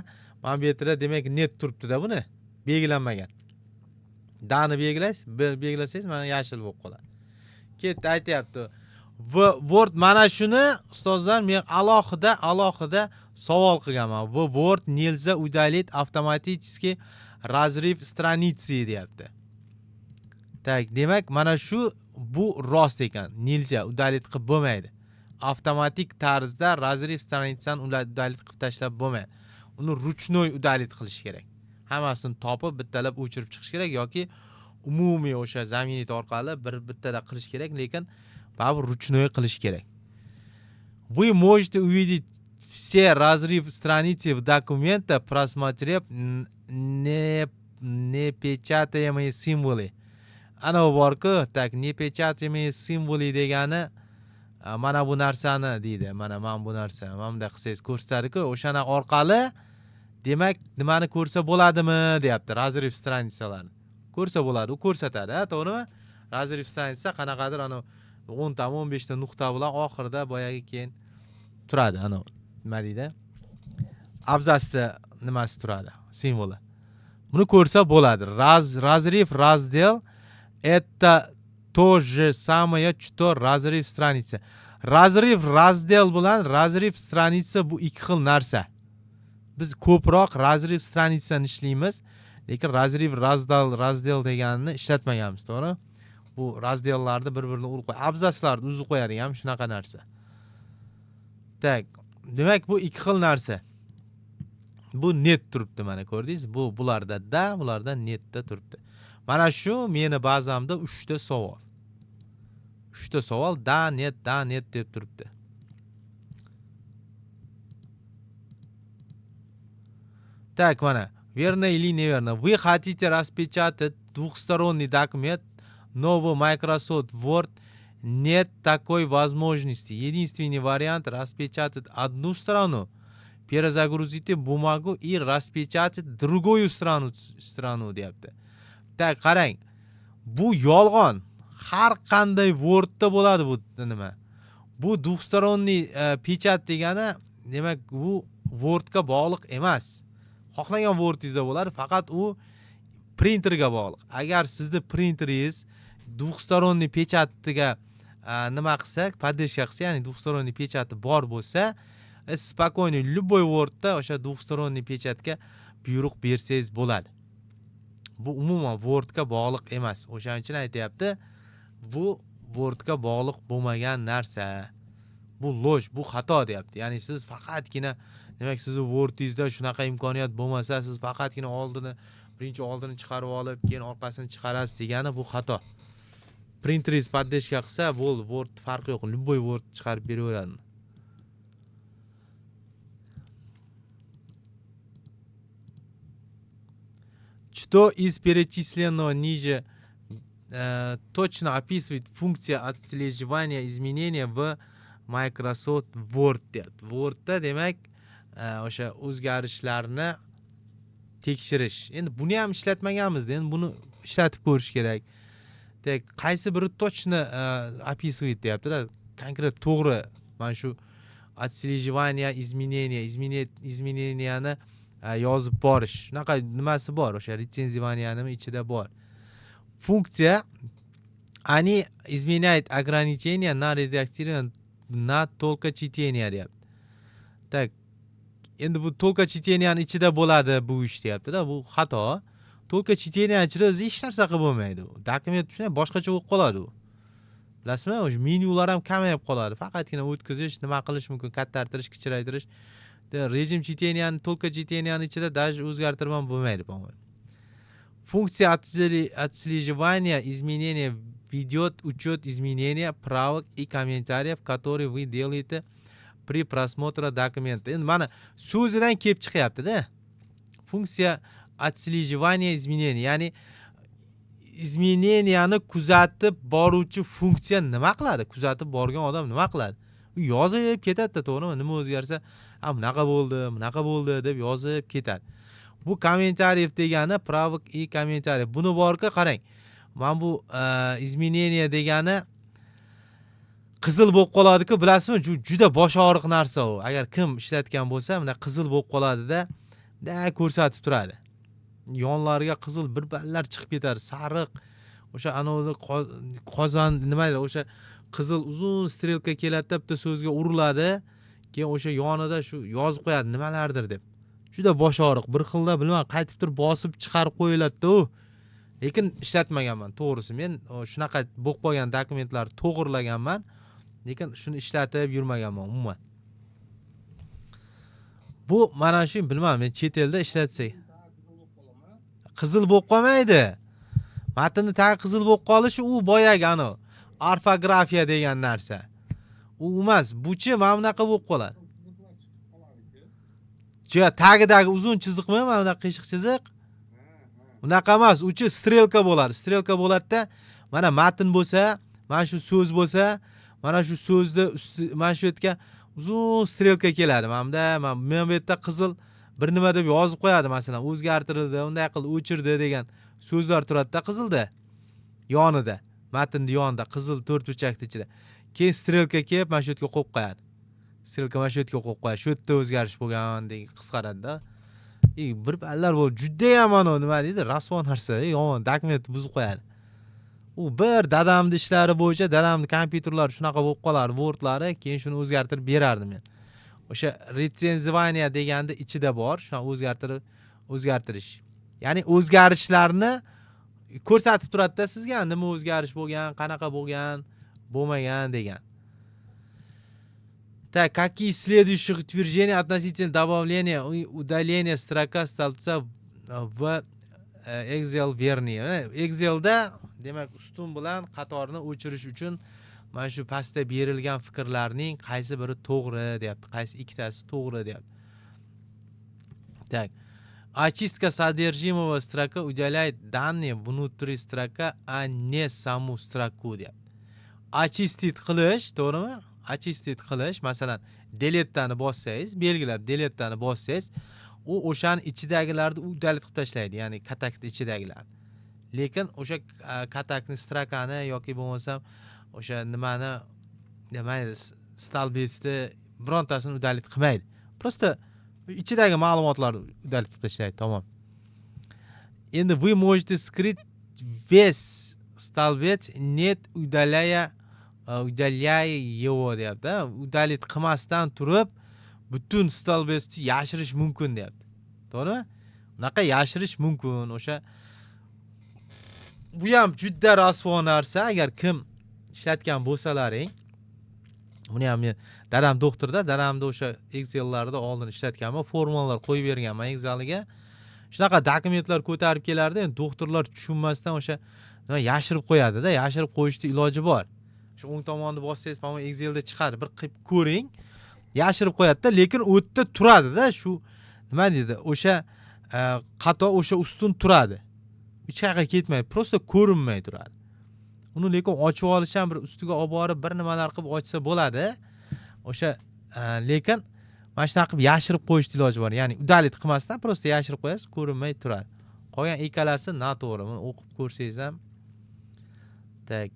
mana bu yerda demak net turibdi-da buni. Belgilanmagan. Dani belgilasangiz mana yashil bo'lib qoladi. Ketdi, aytayapti. Word mana shuni ustozlar men alohida savol qilganman. Bu Word nельзя удалить автоматически разрыв страницы deyapti. Tak, demak mana shu bu rost ekan. Nельзя удалить qilib bo'lmaydi. Avtomatik tarzda разрыв страницani удалить qilib tashlab bo'lmaydi. Uni ruchnoy удалить qilish kerak. Hammasini topib bittalab o'chirib chiqish kerak yoki umumiy o'sha zaminit orqali bittada qilish kerak, lekin baribir ruchnoy qilish kerak. Вы можете увидеть все разрывы страницы в документе, просмотрев непечатаемые символы. Ana bor-ku, tak, nepечатаемые символы degani mana bu narsani deydi. Mana bu narsa. Mana bunday qilsangiz ko'rsatadi-ku, o'shana orqali demak nimani ko'rsa bo'ladimi deyapti, razriv stranitsalarni. Ko'rsa bo'ladi, u ko'rsatadi, to'g'rimi? Razriv stranitsa qanaqadir ana 10 ta 15 ta nuqta bilan oxirida boyagi keyin turadi, ana nima deydi? Abzasda nimasi turadi, simvoli. Buni ko'rsa bo'ladi. Разрыв раздел это то же самое, что разрыв страницы. Разрыв раздел bilan разрыв страница bu ikki xil narsa. Biz ko'proq razriv stranitsani ishlaymiz, lekin razriv razdel deganini ishlatmaganmiz, to'g'ri? Bu razdellarni bir-birini urib qo'yadi, abzaslarni uzib qo'yadi ham shunaqa narsa. Tak, demak bu ikki xil narsa. Bu net turibdi, mana ko'rdingiz? Bularda da, bularda netda turibdi. Mana shu meni bazamda 3 ta savol. 3 ta savol da net deb turibdi. Так, mana, верно или неверно. Вы хотите распечатать двухсторонний документ, но в Microsoft Word нет такой возможности. Единственный вариант распечатать одну сторону, перезагрузите бумагу и распечатать другую сторону deyapti. Так, qarang. Bu yolg'on. Har qanday Wordda bo'ladi bu nima? Bu двухсторонний pechat degani, demak, bu Wordga bog'liq emas. Xohlagan Wordingizda bo'ladi, faqat u printerga bog'liq. Agar sizning printeringiz двухсторонний pechatiga nima qilsak, поддержка qilsa, ya'ni двухсторонний pechati bor bo'lsa, spokойно любой Wordda o'sha двухсторонний pechatga buyruq bersangiz bo'ladi. Bu umuman Wordga bog'liq emas. O'shaning uchun aytayapti, bu Wordga bog'liq bo'lmagan narsa. Bu loj, bu xato deyapti. Ya'ni siz faqatgina, demak, sizning Wordingizda shunaqa imkoniyat bo'lmasa, siz faqatgina birinchi oldini chiqarib olib, keyin orqasini chiqarasiz degani bu xato. Printeringiz поддержка qilsa, bo'ldi, Word farqi yo'q. Любой Word chiqarib beraveradi. Что из перечисленного ниже точно описывает функция отслеживания изменения в Microsoft Word deyapti. Wordda demak, o'sha o'zgarishlarni tekshirish. Endi buni ham ishlatmaganmiz, endi buni ishlatib ko'rish kerak. Так, qaysi biri точно описывает deyapti-da, konkret to'g'ri. Mana shu отслеживание измененияni yozib borish. Shunaqa nimasi bor, o'sha retsenziyaniyaning ichida bor. Funksiya они изменяют ограничения на редактирование на только чтение deyapti. Tak. Endi bu to'lka chiteniyani ichida bo'ladi bu ish deyapti-da. Bu xato. To'lka chiteniyani ichida o'zi hech narsa qilib bo'lmaydi. Dokument shunday boshqacha bo'lib qoladi u. Bilasizmi? O'sha menyular ham kamayib qoladi. Faqatgina o'tkazish, nima qilish mumkin, kattartirish, kichraytirish. Rejim chiteniyani, to'lka chiteniyani ichida даже o'zgartirib ham bo'lmaydi, по-моему. Функция отслеживания изменения ведет учет изменения правок и комментариев, которые вы делаете при просмотре документа. Endi mana so'zidan kelib chiqyapti-da. Funksiya отслеживания изменений, ya'ni izmeneniyani kuzatib boruvchi funksiya nima qiladi? Kuzatib borgan odam nima qiladi? U yozib ketadi-da, to'g'rimi? Nima o'zgarsa, bunaqa bo'ldi deb yozib ketadi. Bu kommentariyev degani pravok и kommentariyev. Buni borga qarang. Mana bu izmeneniya degani qizil bo'lib qoladi-ku, bilasizmi? Juda bosh og'riq narsa u. Agar kim ishlatgan bo'lsa, mana qizil bo'lib qoladi-da, ko'rsatib turadi. Yonlariga qizil bir ballar chiqib ketadi, sariq. O'sha anovni qozon nima deydi? O'sha qizil uzun strelka keladi, bitta so'zga uriladi, keyin o'sha yonida shu yozib qo'yadi nimalardir deb. Juda bosh og'riq, bir xilda bilmam, qaytib turib bosib chiqarib qo'yiladi-da u. Lekin ishlatmaganman, to'g'risi. Men shunaqa bo'lib qolgan dokumentlarni to'g'rilaganman, lekin shuni ishlatib yurmaganman umuman. Bu mana shu bilmam, men chet elda ishlatsak qizil bo'lib qolmaydi. Matnni tagi qizil bo'lib qolishi u boyagi ano orfografiya degan narsa. U emas, buchi mana bunaqa bo'lib qoladi. Tagidagi uzun chiziqmi? Mana bunaqa qiyshiq chiziq. Unaqa emas, uchi strelka bo'ladi. Strelka bo'ladi-da, mana matn bo'lsa, mana shu so'z bo'lsa, mana shu so'zni mana shu yerga uzun strelka keladi. Mana bu yerda qizil bir nima deb yozib qo'yadi, masalan, o'zgartirildi, unday qildi, o'chirdi degan so'zlar turadi-da qizilda. Yonida, matnning yonida qizil to'rt burchakning ichida. Keyin strelka kelib, mana shu yerga qo'yib qo'yadi. Strelka mana shu yerga qo'yib qo'yadi. Shu yerda o'zgarish bo'lgan degan qisqaradi-da. Bir ballar bo'lib, juda ham nima deydi, rasvo narsa, yomon dokumentni buzib qo'yadi. U bir dadamning ishlari bo'yicha, dadamning kompyuterlari shunaqa bo'lib qolar, Wordlari, keyin shuni o'zgartirib berardim men. O'sha retsenzivaniya deganda ichida bor, shuni o'zgartirish. Ya'ni o'zgarishlarni ko'rsatib turadi-da sizga, nima o'zgarish bo'lgan, qanaqa bo'lgan, bo'lmagan degan. Так, какие следующие утверждения относительно добавления и удаления строка столбца в Excel вернее. Excelda, demak, ustun bilan qatorni o'chirish uchun mana shu pastda berilgan fikrlarning qaysi biri to'g'ri deyapti, qaysi ikkitasi to'g'ri deyapti. Так. Очистка содержимого строка удаляет данные внутри строка, а не саму строку deyapti. Очистить qilish, to'g'rimi? Очистить qilish, masalan, delete'ni bossangiz, belgilab delete'ni bossangiz, u o'shaning ichidagilarni udalib tashlaydi, ya'ni katakning ichidagilarni. Lekin o'sha katakni strokani yoki bo'lmasam o'sha nimani demaydi, stolbetsni birontasini udalib qilmaydi. Просто ichidagi ma'lumotlarni udalib tashlaydi, tamom. Endi вы можете скрыть весь столбец, не удаляя его deyapti. Udalit qilmasdan turib butun stolbetsni yashirish mumkin deyapti. To'g'rimi? Unaqa yashirish mumkin. O'sha bu ham juda rasvo narsa. Agar kim ishlatgan bo'lsalaring, buni ham men dadam doktorda, dadamda o'sha Excel'larda oldin ishlatganman, formulalar qo'yib berganman Excel'ga. Shunaqa dokumentlar ko'tarib kelardi, endi doktorlar tushunmasdan o'sha yashirib qo'yadi-da, yashirib qo'yishning iloji bor. Shu o'ng tomonni bossangiz, mana Excel'da chiqadi, bir qilib ko'ring. Yashirib qo'yadi-da, lekin o'tda turadi-da, shu nima deydi? O'sha xato o'sha ustun turadi. Hech qayerga ketmaydi, просто ko'rinmay turadi. Uni lekin ochib olish ham bir ustiga olib borib bir nimalar qilib ochsa bo'ladi. O'sha lekin mana shunaqa qilib yashirib qo'yishning iloji bor. Ya'ni udalit qilmasdan просто yashirib qo'yasiz, ko'rinmay turadi. Qolgan ikkalasi noto'g'ri. Buni o'qib ko'rsangiz ham. Tak.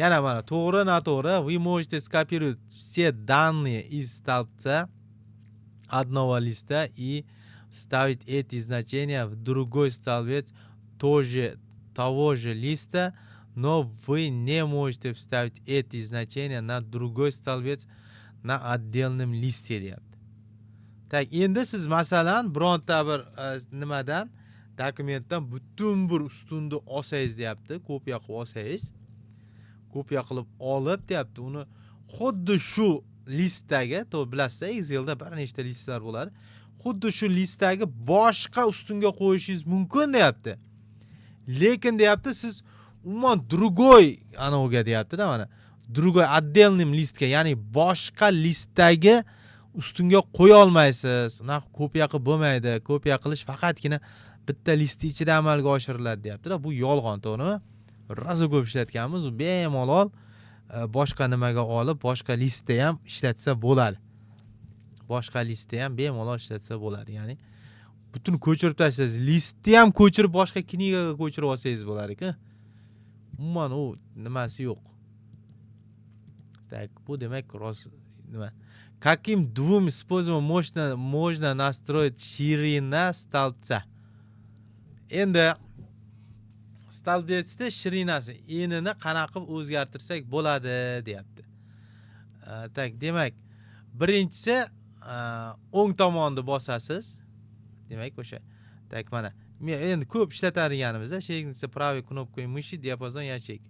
Yana mana to'g'ri, noto'g'ri. Вы можете скопировать все данные из столбца одного листа и вставить эти значения в другой столбец того же листа, но вы не можете вставить эти значения на другой столбец на отдельном листе deyapti. Tak, endi siz masalan bironta bir nimadan dokumentdan butun bir ustunda olsangiz deyapti, kopiya qilib olsangiz, kopiya qilib olib deyapti, uni xuddi shu listdagi, to'g'ri bilasizlar, Excelda bir nechta listlar bo'ladi. Xuddi shu listdagi boshqa ustunga qo'yishingiz mumkin deyapti. Lekin deyapti siz umuman другой anavga deyapti-da mana. Другой отдельным listga, ya'ni boshqa listdagi ustunga qo'ya olmaysiz. Unaqa kopiya qilib bo'lmaydi. Kopiya qilish faqatgina bitta list ichida amalga oshiriladi deyapti-da. Bu yolg'on, to'g'rimi? Rosa ko'p ishlatganmiz, u bemalol boshqa nimaga olib, boshqa listda ham ishlatsa bo'ladi. Boshqa listda ham bemalol ishlatsa bo'ladi. Ya'ni butun ko'chirib tashlaysiz. Listni ham ko'chirib boshqa knigaga ko'chirib olsangiz bo'lar-ku. Umuman u nimasi yo'q. Так, bu demak nima? Каким двум способом можно настроить ширина столбца? Endi stolbetsda shirinasi, enini qanaqa qilib o'zgartirsak bo'ladi deyapti. Tak, demak, birinchisi o'ng tomonni bosasiz. Demak, o'sha tak mana. Men endi ko'p ishlatadiganimizda shegnicha правой кнопкой мыши диапазон ячейка.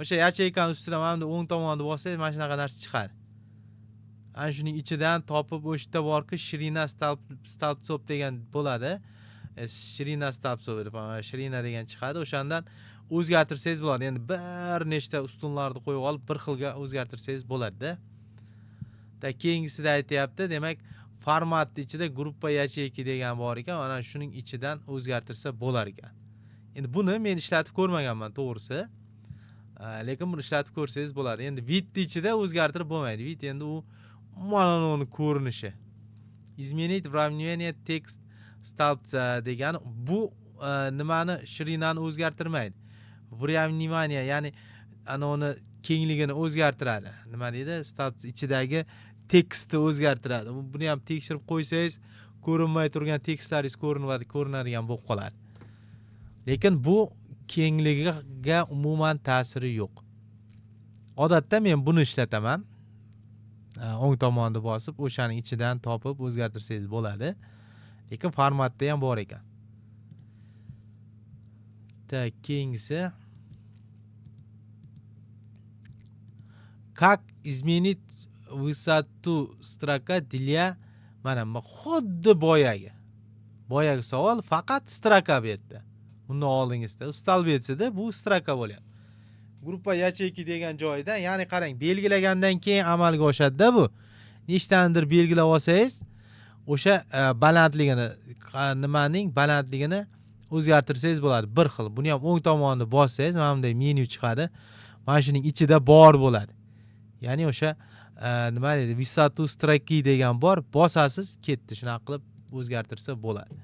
O'sha yacheykani ustidan mana o'ng tomonni bossangiz mana shunaqa narsa chiqadi. Ana shuning ichidan topib o'shda borki shirina stolbtsov degan bo'ladi. Shirina stolbtsov deb, shirina degan chiqadi. O'shandan o'zgartirsangiz bo'ladi. Endi bir nechta ustunlarni qo'yib olib bir xilga o'zgartirsangiz bo'ladi-da. Keyingisida aytayapti, demak, formatni ichida gruppa yacheyki degan bor ekan, ana shuning ichidan o'zgartirsa bo'lar ekan. Endi buni men ishlatib ko'rmaganman, to'g'risi. Lekin buni ishlatib ko'rsangiz bo'ladi. Endi width ichida o'zgartirib bo'lmaydi. Width endi u mana uni ko'rinishi. Изменить вравнение text stolbца degan bu nimani shirinani o'zgartirmaydi. Вравнение, ya'ni ana uni kengligini o'zgartiradi. Nima deydi? Stolbts ichidagi tekstni o'zgartiradi. Buni ham tekshirib qo'ysangiz, ko'rinmay turgan tekstlaringiz ko'rinadigan bo'lib qoladi. Lekin bu kengligiga umuman ta'siri yo'q. Odatda men buni ishlataman. O'ng tomonni bosib, o'shaning ichidan topib o'zgartirsangiz bo'ladi. Lekin formatda ham bor ekan. Так, keyingisi. Как изменить высоту строка для mana xuddi boyagi savol faqat stroka bu yerda. Uni oldingizda stolbetsida bu stroka bo'ladi. Gruppa yacheyki degan joyda, ya'ni qarang, belgilagandan keyin amalga oshadi-da bu. Nechtadir belgilab olsangiz, o'sha balandligini, nimaning balandligini o'zgartirsangiz bo'ladi. Bir xil. Buni ham o'ng tomonni bossangiz, mana bunday menu chiqadi. Mana shuning ichida bor bo'ladi. Ya'ni o'sha nima deydi? Высоту строки degan bor, bosasiz, ketdi. Shuna qilib o'zgartirsa bo'ladi.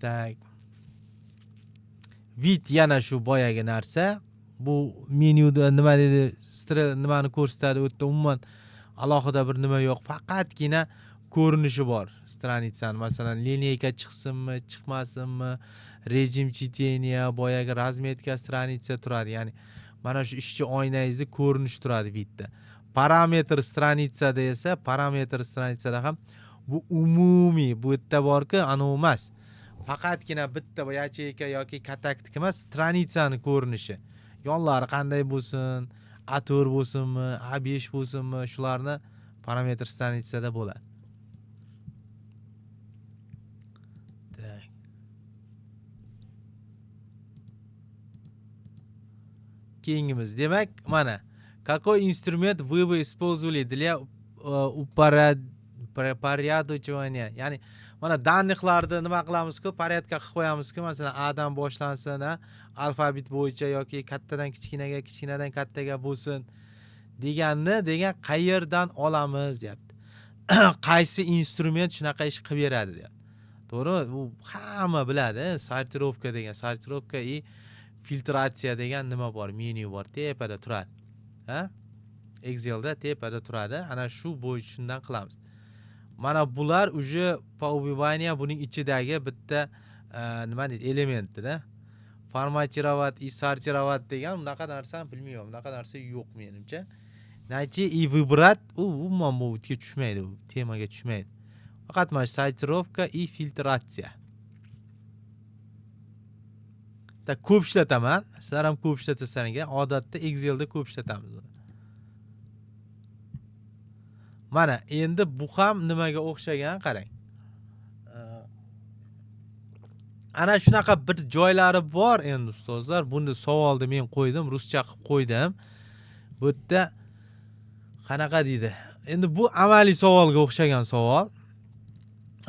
Tak. Width yana shu boyagi narsa. Bu menyuda nima deydi? Nimani ko'rsatadi? O'tda umuman alohida bir nima yo'q. Faqatgina ko'rinishi bor stranitsani. Masalan, lineyka chiqsinmi, chiqmasinmi, rejim chiteniya, boyagi razmetka stranitsa turadi. Ya'ni mana shu ishchi oynangizda ko'rinish turadi widthda. Parametr stranitsada esa, parametr stranitsada ham bu umumiy, bu yerda borki, anavi emas. Faqatgina bitta yacheyka yoki kataktik emas, stranitsani ko'rinishi. Yonlari qanday bo'lsin, A4 bo'lsinmi, A5 bo'lsinmi, shularni parametr stranitsada bo'ladi. Keyingimiz, demak, mana какой инструмент вы бы использовали для упорядочивания? Ya'ni mana данныхlarni nima qilamiz-ku, porядка qilib qo'yamiz-ku, masalan, A dan boshlansin, alfabet bo'yicha yoki kattadan kichkinaga, kichkinadan kattaga bo'lsin degan qayerdan olamiz deyapti. Qaysi instrument shunaqa ish qilib beradi deyapti. To'g'ri? Bu hamma biladi, sortirovka degan, sortirovka и filtratsiya degan nima bor, menu bor, tepada turadi. Excelda tepada turadi. Ana shu bo'yicha shundan qilamiz. Mana bular уже по убиванию buning ichidagi bitta nima deydi, elementda. formatirovat и sortirovat degan unaqa narsani bilmayman. Unaqa narsa yo'q menimcha. Найти и выбрать umuman bu bitga tushmaydi, bu temaga tushmaydi. Faqat mana sortirovka и filtratsiya. Ta ko'p ishlataman. Sizlar ham ko'p ishlatasizlar, odatda Excelda ko'p ishlatamiz buni. Mana endi bu ham nimaga o'xshagan qarang. Ana shunaqa bir joylari bor endi ustozlar. Buni savolni men qo'ydim, ruscha qilib qo'ydim. Bu yerda qanaqa deydi? Endi bu amaliy savolga o'xshagan savol.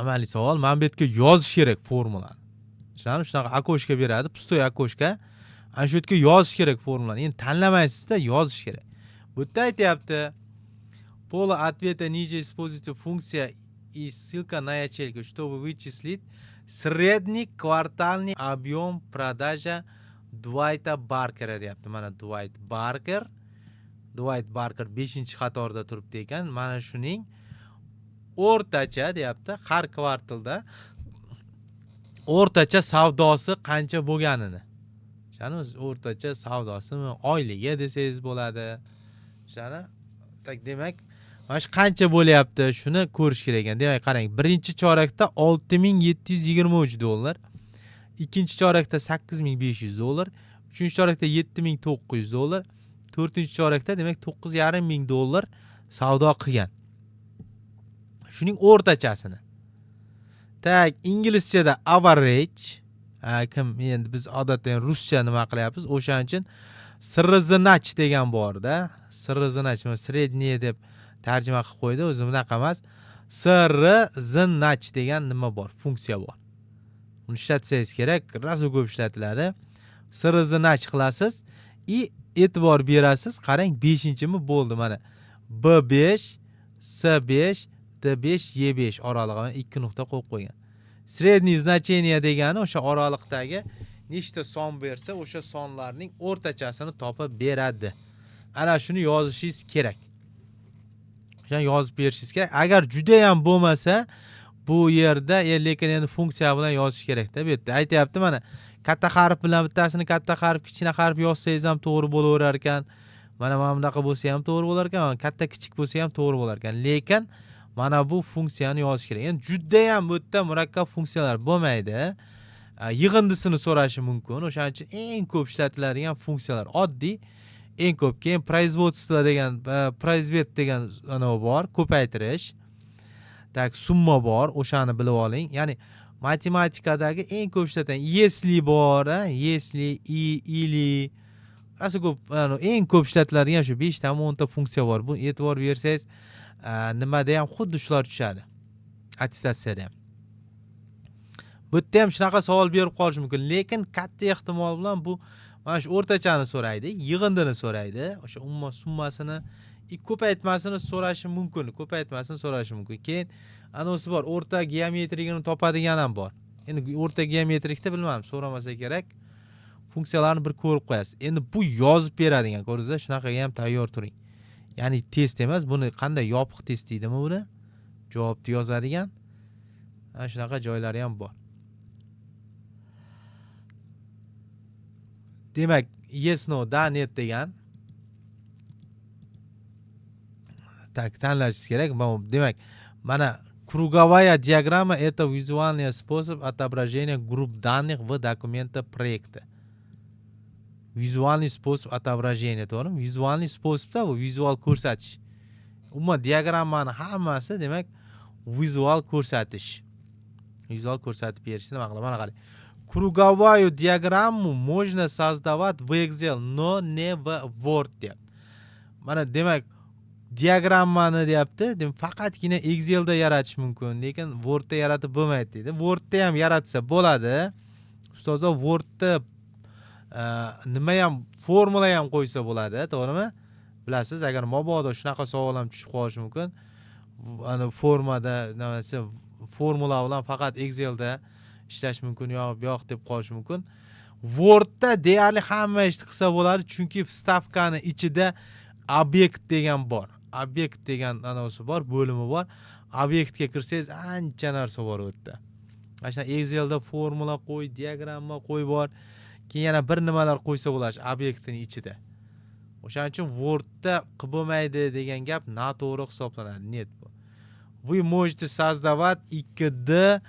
Amaliy savol. Men bu yerga yozish kerak formulani. Shunaqa akoshka beradi, pustoy akoshka. Ana shu yerga yozish kerak formulani. Endi tanlamaysiz-da, yozish kerak. Bu yerda aytayapti. Поле ответа ниже используется функция и ссылка на ячейку, чтобы вычислить средний квартальный объем продажи Дуайта Баркера deyapti. Mana Dwight Barker 5-qatorda turibdi ekan. Mana shuning o'rtacha deyapti, har kvartalda o'rtacha savdosi qancha bo'lganini. O'shani o'rtacha savdosimi oyliga desangiz bo'ladi. O'shani demak mana shu qancha bo'lyapti, shuni ko'rish kerak ekan. Demak, qarang, birinchi chorakda 6723 dollar, ikkinchi chorakda 8500 dollar, uchinchi chorakda 7900 dollar, to'rtinchi chorakda demak 9500 dollar savdo qilgan. Shuning o'rtachasini. Tak, inglizchada average, kim endi biz odatda ruscha nima qilyapmiz, o'shaning uchun sirriznach degan bor-da. Sirriznach, sredniy deb tarjima qilib qo'ydi, o'zi bunaqa emas. Sirriznach degan nima bor, funksiya bor. Uni ishlatsangiz kerak, razu ko'p ishlatiladi. Sirriznach qilasiz и e'tibor berasiz. Qarang, 5-mi bo'ldi mana. B5, S5, D5, E5 oralig'iga 2 nuqta qo'yib qo'ygan. Sredniy значение degani o'sha oraliqdagi nechta son bersa, o'sha sonlarning o'rtachasini topib beradi. Ana shuni yozishingiz kerak. O'shani yozib berishingiz kerak. Agar juda ham bo'lmasa, bu yerda lekin endi funksiya bilan yozish kerak-da. Bu yerda aytayapti mana katta harf bilan bittasini katta harf, kichkina harf yozsangiz ham to'g'ri bo'laverar ekan. Mana bunaqa bo'lsa ham to'g'ri bo'lar ekan, katta kichik bo'lsa ham to'g'ri bo'lar ekan. Lekin mana bu funksiyani yozish kerak. Endi juda ham bu yerda murakkab funksiyalar bo'lmaydi. Yig'indisini so'rashi mumkin. O'shaning uchun eng ko'p ishlatiladigan funksiyalar oddiy, eng ko'p. Keyin производство degan, произвет degan ana bor, ko'paytirish. Tak, summa bor, o'shani bilib oling. Ya'ni matematikadagi eng ko'p ishlatilgan если bor, если, или rasu ko'p, eng ko'p ishlatiladigan shu 5 ta 10 ta funksiya bor. Bu e'tibor bersangiz, nimada ham xuddi shular tushadi. Attestatsiyada ham. Bu yerda ham shunaqa savol berib qolish mumkin, lekin katta ehtimol bilan bu mana shu o'rtachani so'raydi, yig'indini so'raydi, o'sha umuman summasini, ko'paytmasini so'rashi mumkin, Keyin anosi bor, o'rta geometrigini topadigan ham bor. Endi o'rta geometrikda bilmadim, so'ramasa kerak. Funksiyalarni bir ko'rib qo'yasiz. Endi bu yozib beradigan, ko'rdingizlar, shunaqaga ham tayyor turing. Ya'ni test emas, buni qanday yopiq test deydimi buni? Javobni yozadigan. Ana shunaqa joylari ham bor. Demak, yes no da net degan. Tak, tanlashingiz kerak. Demak, mana круговая диаграмма это визуальный способ отображения групп данных в документе проекта. Vizualniy spособ отображения, to'g'rimi? Vizualniy способda bu vizual ko'rsatish. Umuman diagrammani hammasi demak vizual ko'rsatish. Vizual ko'rsatib berishni nima qiladi? Mana qarang. Круговую диаграмму можно создавать в Excel, но не в Word deyapti. Mana demak diagrammani deyapti, faqatgina Excelda yaratish mumkin, lekin Wordda yaratib bo'lmaydi deydi. Wordda ham yaratsa bo'ladi. Ustozlar Wordda nima ham formula ham qo'ysa bo'ladi, to'g'rimi? Bilasiz, agar mabodo shunaqa savol ham tushib qolishi mumkin. Ana formada nimasi formula bilan faqat Excelda ishlash mumkin yo'q deb qolish mumkin. Wordda deyarli hamma ishni qilsa bo'ladi, chunki vstavkani ichida obyekt degan bor. Obyekt degan anosi bor, bo'limi bor. Obyektga kirsangiz ancha narsa bor u yerda. Mana Excelda formula qo'y, diagramma qo'y bor. keyin yana bir nimalar qo'ysa bo'ladi obyektning ichida. O'shaning uchun Wordda qilib bo'lmaydi degan gap noto'g'ri hisoblanadi. Net bu. Вы можете создавать 2D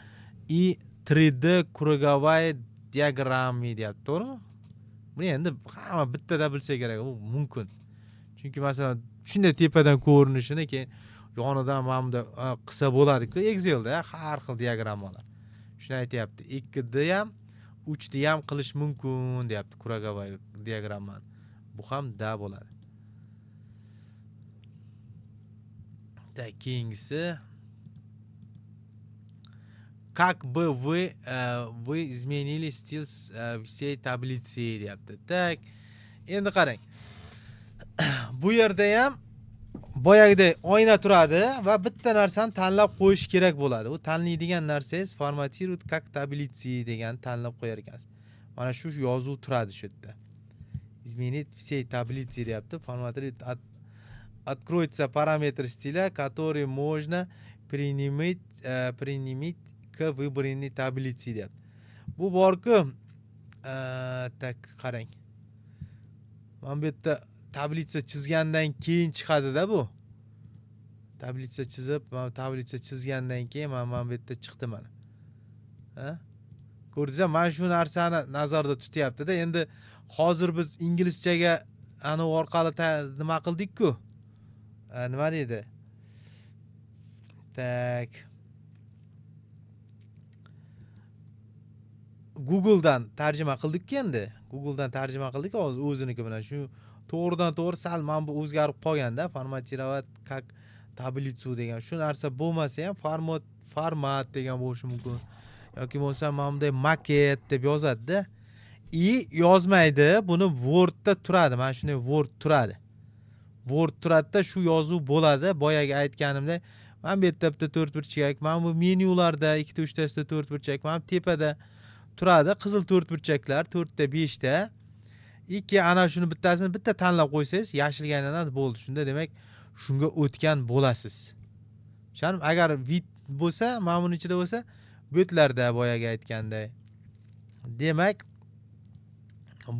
и 3D круговые diagrammi deyapti, to'g'rimi? Buni endi hamma bittada bilsa kerak, u mumkin. Chunki masalan, shunday tepadan ko'rinishini keyin yonidan mana bunda qilsa bo'ladi-ku Excelda har xil diagrammalar. Shuni aytayapti. 2D ham, 3D ham qilish mumkin deyapti kruговой diagrammani. Bu ham da bo'ladi. Keyingisi как бы вы изменили стиль всей таблицы deyapti. Так, endi qarang. Bu yerda ham boyagidek oyna turadi va bitta narsani tanlab qo'yish kerak bo'ladi. U tanlaydigan narsangiz formatировать как таблицы degan tanlab qo'yar ekansiz. Mana shu yozuv turadi shu yerda. Изменить все таблицы deyapti. Formatировать откроется параметр стиля, который можно принимать к выбранной таблице deyapti. Bu borku tak qarang. Mana bu yerda tablitsa chizgandan keyin chiqadi-da bu. Tablitsa chizib, mana tablitsa chizgandan keyin mana bu yerda chiqdi mana. Ha? Ko'rdingizmi? Mana shu narsani nazarda tutyapti-da. Endi hozir biz inglizchaga ani orqali nima qildik-ku? Nima deydi? Tak. Google'dan tarjima qildik endi. Google'dan tarjima qildik o'ziniki bilan. Shu to'g'ridan to'g'ri sal mana bu o'zgarib qolganda, formatировать как таблицу degan. Shu narsa bo'lmasa ham format degan bo'lishi mumkin. Yoki bo'lsa mana bunday maket deb yozadi-da. Yozmaydi, buni Wordda turadi. Mana shunday Word turadi. Word turadida shu yozuv bo'ladi. Boyaga aytganimdek, mana bu yerda bitta to'rtburchak, mana bu menyularda ikkita uchtasida to'rtburchak, mana tepada turadi. Qizil to'rtburchaklar 4 ta 5 ta. Ana shuni bittasini bitta tanlab qo'ysangiz, yashilga aylanadi bo'ldi. Shunda demak, shunga o'tgan bo'lasiz. Tushundim? Agar vid bo'lsa, mana buning ichida bo'lsa, betlarda boyaga aytganday. Demak,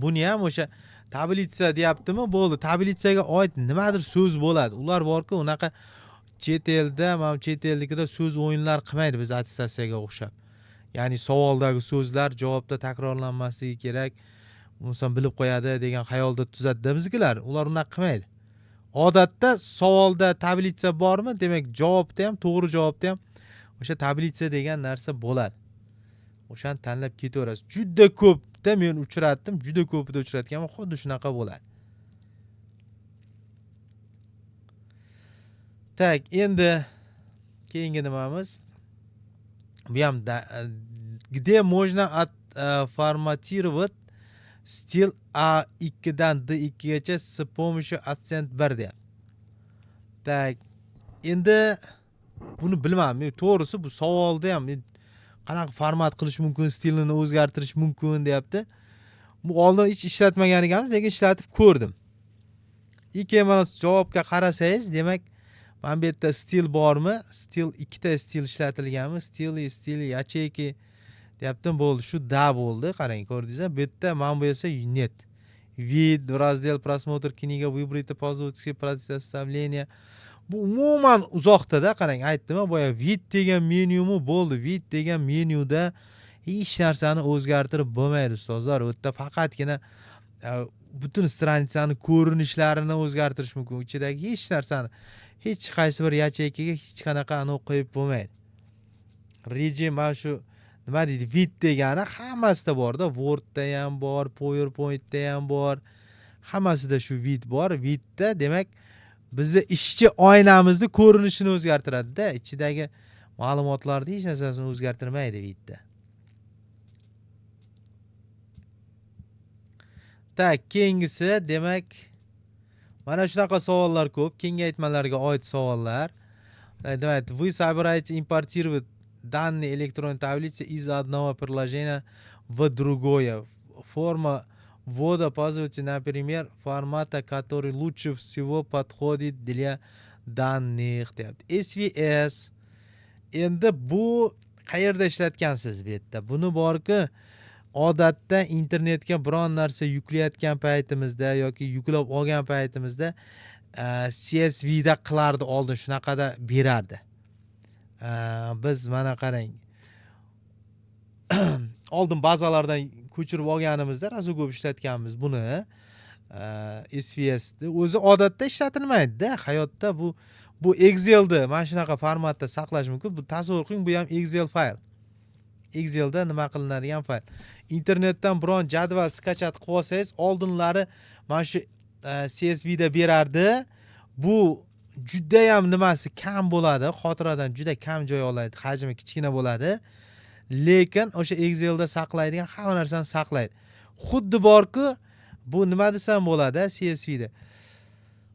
buni ham o'sha tablitsa deyaptimi? Bo'ldi. Tablitsaga oid nimadir so'z bo'ladi. Ular borku, unaqa chet elda, mana chet ellikida so'z o'yinlar qilmaydi biz attestatsiyaga o'xshab. Ya'ni savoldagi so'zlar javobda takrorlanmasligi kerak. Inson bilib qo'yadi degan xayolda tuzatdi bizgilar. Ular unaqa qilmaydi. Odatda savolda tablitsa bormi? Demak, javobda ham, to'g'ri javobda ham o'sha tablitsa degan narsa bo'ladi. O'shani tanlab ketaverasiz. Juda ko'pda men uchratdim, juda ko'pida uchratganman, xuddi shunaqa bo'ladi. Tak, endi keyingi nimamiz? Bu ham где можно форматировать стиль A2 dan D2 gacha с помощью Accent 1 deyapti. Tak, endi buni bilmadim. Men to'g'risi bu savolda ham qanaqa format qilish mumkin, stilini o'zgartirish mumkin deyapti. Bu oldin hech ishlatmagan ekanmiz, lekin ishlatib ko'rdim. Keyin mana javobga qarasangiz, demak, mana bu yerda stil bormi? Stil ikkita stil ishlatilganmi? Stil yacheyki deyaptim, bo'ldi. Shu da bo'ldi. Qarang, ko'rdingizmi? Bu yerda mana bu esa net. Вид, раздел просмотр книга, выбрать пользовательский процесс составления. Bu umuman uzoqda-da, qarang, aytdim-a, boya vid degan menyumi bo'ldi. Vid degan menyuda hech narsani o'zgartirib bo'lmaydi, ustozlar. U yerda faqatgina butun stranitsani ko'rinishlarini o'zgartirish mumkin. Ichidagi hech narsani, hech qaysi bir yacheykaga hech qanaqa qo'yib bo'lmaydi. Rejim mana shu nima deydi? Vid degani hammasida bor-da, Wordda ham bor, PowerPointda ham bor. Hammasida shu vid bor. Vidda demak bizda ishchi oynamizni ko'rinishini o'zgartiradi-da, ichidagi ma'lumotlarni hech narsasini o'zgartirmaydi vidda. Tak, keyingisi demak mana shunaqa savollar ko'p, kengaytmalarga oid savollar. Demak, вы собираете импортировать данные электронной таблицы из одного приложения в другое. Форма ввода пользователя, например, формата, который лучше всего подходит для данных. SVS. Endi bu qayerda ishlatgansiz bu yerda? Buni borki, odatda internetga biron narsa yuklayotgan paytimizda yoki yuklab olgan paytimizda CSVda qilardi, oldin shunaqada berardi. Biz mana qarang, oldin bazalardan ko'chirib olganimizda rosa ko'p ishlatganmiz buni. SVS o'zi odatda ishlatilmaydi-da hayotda. Bu Excel'da mana shunaqa formatda saqlash mumkin. Bu tasavvur qiling, bu ham Excel fayl. Excel'da nima qilinadigan fayl. Internetdan biron jadval skachat qilib olsangiz, oldinlari mana shu CSVda berardi. Bu juda ham nimasi kam bo'ladi, xotiradan juda kam joy oladi, hajmi kichkina bo'ladi. Lekin o'sha Excel'da saqlaydigan hamma narsani saqlaydi. Xuddi borku, bu nima desam bo'ladi CSVda.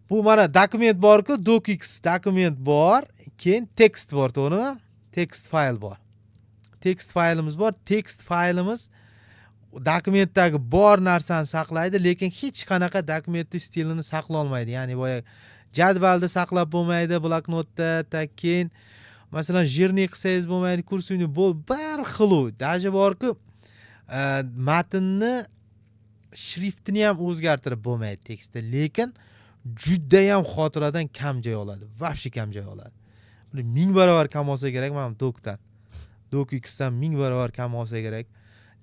Bu mana dokument borku, docx dokument bor, keyin text bor, to'g'rimi? Text fayl bor. Text faylimiz bor. Text faylimiz dokumentdagi bor narsani saqlaydi, lekin hech qanaqa dokumentning stilini saqlay olmaydi. Ya'ni boya jadvalda saqlab bo'lmaydi, bloknotda, keyin masalan jирный qilsangiz bo'lmaydi, kursivni bir xilu. Даже borku, matnni shriftini ham o'zgartirib bo'lmaydi tekstda, lekin juda ham xotiradan kam joy oladi. Vobshe kam joy oladi. 1000 barobar kam olsa kerak mana dokdan. docxdan 1000 barobar kam olsa kerak.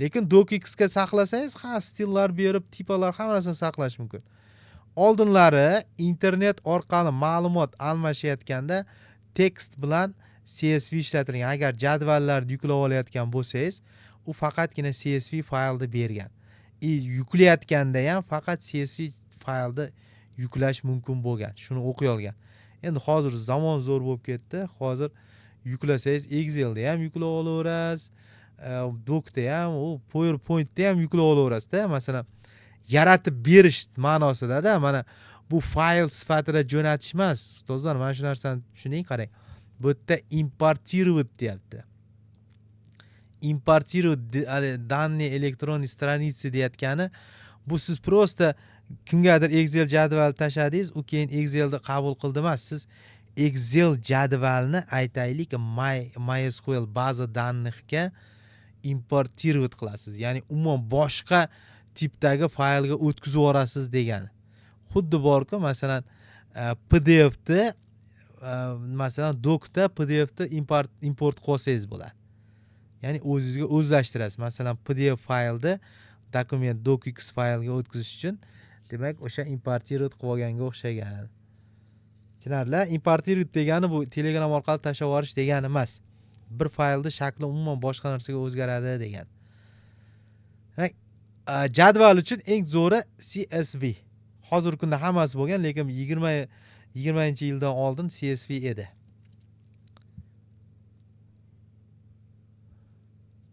Lekin docxga saqlasangiz, stillar berib, tipalar hamma narsani saqlash mumkin. Oldinlari internet orqali ma'lumot almashayotganda text bilan CSV ishlatilgan. Agar jadvallarni yuklab olayotgan bo'lsangiz, u faqatgina CSV faylda bergan. Yuklayotganda ham faqat CSV faylda yuklash mumkin bo'lgan. Shuni o'qiy olgan. Endi hozir zamon zo'r bo'lib ketdi. Hozir yuklasangiz Excel'da ham yuklab olaverasiz, Doc'da ham, PowerPoint'da ham yuklab olaverasiz-da. Masalan, yaratib berish ma'nosida-da, mana bu fayl sifatida jo'natish emas. Ustozlar, mana shu narsani tushuning, qarang. Bu yerda importirovat deyapti. Importirovat данные электронной страницы deyotgani, bu siz prosta kimgadir Excel jadval tashladingiz, u keyin Excelda qabul qildi emas. Siz Excel jadvalni aytaylik MySQL baza данныхga importirovat qilasiz. Ya'ni umuman boshqa tipdagi faylga o'tkazib yuborasiz degani. Xuddi borku, masalan, PDF'ni masalan Doc'da PDF'ni import qilsangiz bo'ladi. Ya'ni o'zingizga o'zlashtirasiz. Masalan, PDF faylni dokument docx faylga o'tkazish uchun, demak, o'sha importirovat qilib olganga o'xshagan. Tushunarlar? Importirovat degani bu Telegram orqali tashlab yuborish degani emas. Bir faylni shakli umuman boshqa narsaga o'zgaradi degan. Jadval uchun eng zo'ri CSV. Hozirgi kunda hammasi bo'lgan, lekin 20-yildan oldin CSV edi.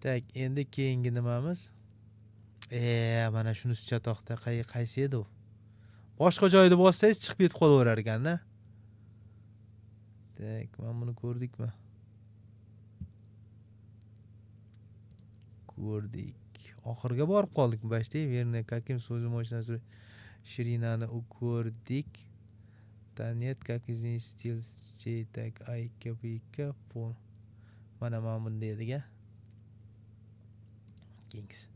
Tak, endi keyingi nimamiz? Mana shunisi chatoqda qaysi edi u? Boshqa joyda bossangiz chiqib ketib qolaverar ekan-da. Tak, mana buni ko'rdikmi? Ko'rdik. Oxirga borib qoldik bashti. Verni каким so'zim mashinasi Shirinani ko'rdik. Tanet как изменить стиль так IKP for. Mana bunday ediga. Kings.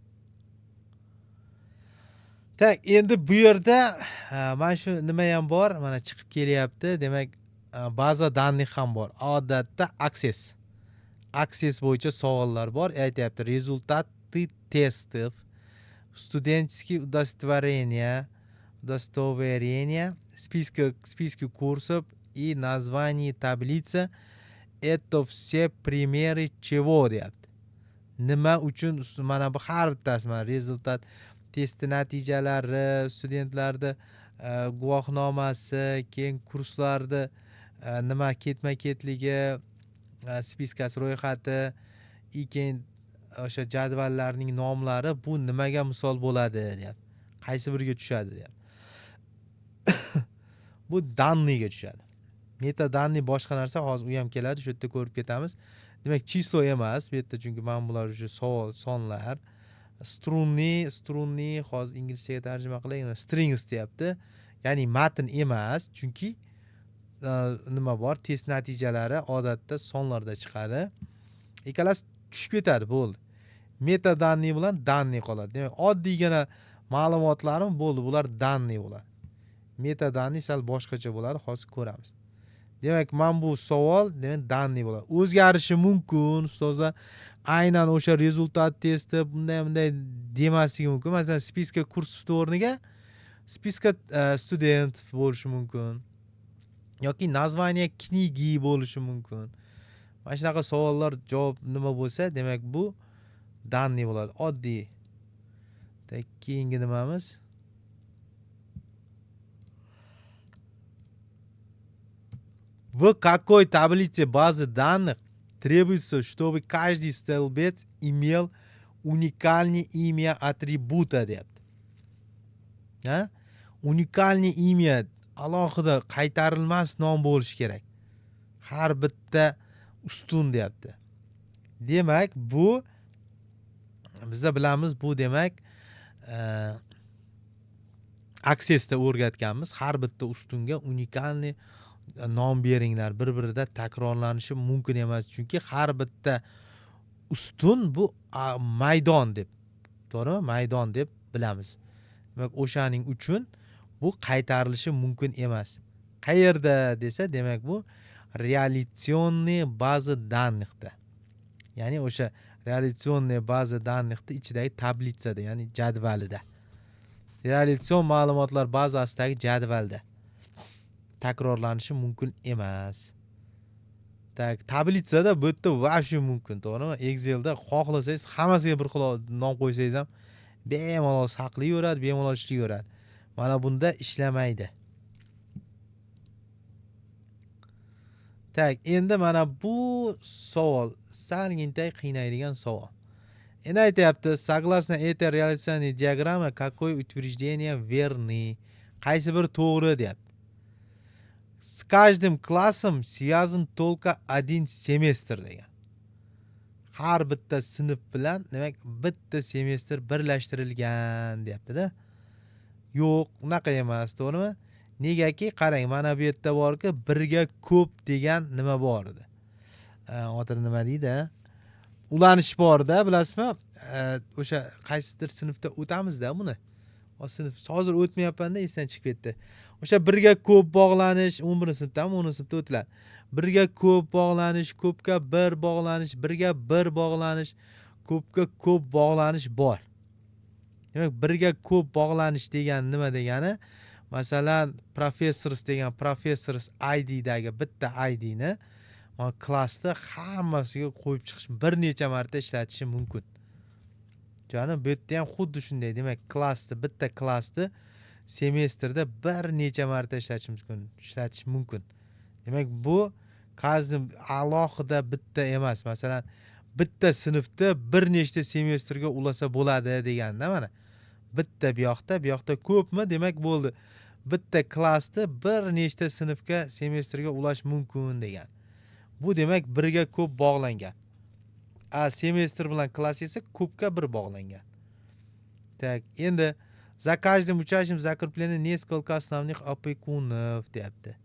Tak, endi bu yerda mana shu nima ham bor, mana chiqib kelyapti. Demak, baza данных ham bor. Odatda Access bo'yicha savollar bor. Aytyapti, rezultaty testов, студенческие удостоверения, списки курсов и название таблицы. Это все примеры чего deyapti. Nima uchun mana bu har bittasi mana rezultat testi natijalari, studentlarda guvohnomasi, keyin kurslarda nima ketma-ketligi, spiskasi ro'yxati, keyin o'sha jadvallarning nomlari bu nimaga misol bo'ladi deyapti. Qaysi biriga tushadi deyapti. Bu данныйga tushadi. Meta данный boshqa narsa, hozir u ham keladi, shu yerda ko'rib ketamiz. Demak, число emas, bu yerda chunki mana bular уже savol, sonlar. Strunni hozir inglizchaga tarjima qilaylik, strings deyapti. Ya'ni matn emas, chunki nima bor? Test natijalari odatda sonlarda chiqadi. Ikkalasi tushib ketadi, bo'ldi. meta danniy bilan danniy qoladi. Demak, oddiygina ma'lumotlarim bo'ldi, bular danniy bo'ladi. Meta danniy sal boshqacha bo'ladi, hozir ko'ramiz. Demak, men bu savol, demak, danniy bo'ladi. O'zgarishi mumkin, ustozlar. Aynan o'sha rezultat testi bunday demasligi mumkin. Masalan, spiska kursov o'rniga spiska student bo'lishi mumkin. Yoki naзвание kniги bo'lishi mumkin. Mana shunaqa savollar javob nima bo'lsa, demak bu danniy bo'ladi. Oddiy. Keyingi nimamiz? В какой таблице базы данных требуется, чтобы каждый столбец имел уникальное имя атрибута, deyapti. Ha? Уникальное имя alohida qaytarilmas nom bo'lishi kerak. Har bitta ustun deyapti. Demak, bu biz bilamiz, bu demak Access'da o'rgatganmiz. Har bitta ustunga unikalniy nom beringlar. Bir-birida takrorlanishi mumkin emas, chunki har bitta ustun bu maydon deb, to'g'rimi? Maydon deb bilamiz. Demak, o'shaning uchun bu qaytarilishi mumkin emas. Qayerda desa, demak bu realitsionniy baza данныхda. Ya'ni o'sha realitsionniy baza данныхda ichidagi tablitsada, ya'ni jadvalida. Realitsion ma'lumotlar bazasidagi jadvalda takrorlanishi mumkin emas. Tablitsada bu yerda вообще mumkin, to'g'rimi? Excelda xohlasangiz hammasiga bir xil nom qo'ysangiz ham bemalol saqlayveradi, bemalol ishlayveradi. Mana bunda ishlamaydi. Endi mana bu savol salgintay qiynaydigan savol. Endi aytayapti, согласно этой реляционной диаграмме какое утверждение верны? Qaysi bir to'g'ri deyapti. С каждым классом связан только один семестр degan. Har bitta sinf bilan, demak, bitta semestr birlashtirilgan deyapti-da. Yo'q, unaqa emas, to'g'rimi? Negaki, qarang, mana bu yerda borki, birga ko'p degan nima bor edi. Otini nima deydi? Ulanish bor-da, bilasizmi? O'sha qaysidir sinfda o'tamiz-da buni. O sinf hozir o'tmayapman-da, esdan chiqib ketdi. O'sha birga ko'p bog'lanish 11-sinfdami, 10-sinfda o'tiladi. Birga ko'p bog'lanish, ko'pga bir bog'lanish, birga bir bog'lanish, ko'pga ko'p bog'lanish bor. Demak, birga ko'p bog'lanish degan nima degani? Masalan, professors degan professors ID dagi bitta ID ni klassda hammasiga qo'yib chiqish, bir necha marta ishlatishi mumkin. Jani, bu yerda ham xuddi shunday. Demak, klassda, bitta klassda semestrda bir necha marta ishlatish mumkin. Demak, bu qazni alohida bitta emas. Masalan, bitta sinfda bir nechta semestrga ulasa bo'ladi deganda, mana. Bitta bu yoqda ko'pmi? Demak, bo'ldi. Bitta klassda bir nechta sinfga semestrga ulash mumkin degan. Bu demak birga ko'p bog'langan. Semestr bilan klass esa ko'pga bir bog'langan. Endi за каждым учащим закреплено несколько основных опекунов deyapti.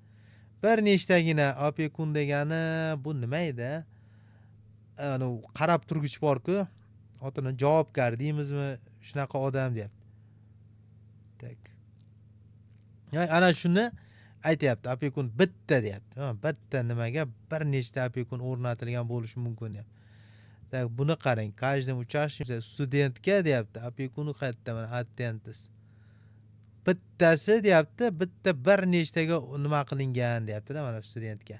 Bir nechtagina opekun degani bu nima edi? Ana qarab turgich bor-ku, otini javobgar deymizmi? Shunaqa odam deyapti. Ya'ni ana shuni aytayapti. Opekun bitta deyapti. Bitta nimaga bir nechta opekun o'rnatilgan bo'lishi mumkin deyapti. Buni qarang. Каждым учащим studentga deyapti. Opekunu qayerda? Mana attendance. Bittasi deyapti, bitta bir nechtaga nima qilingan deyapti-da, mana studentga.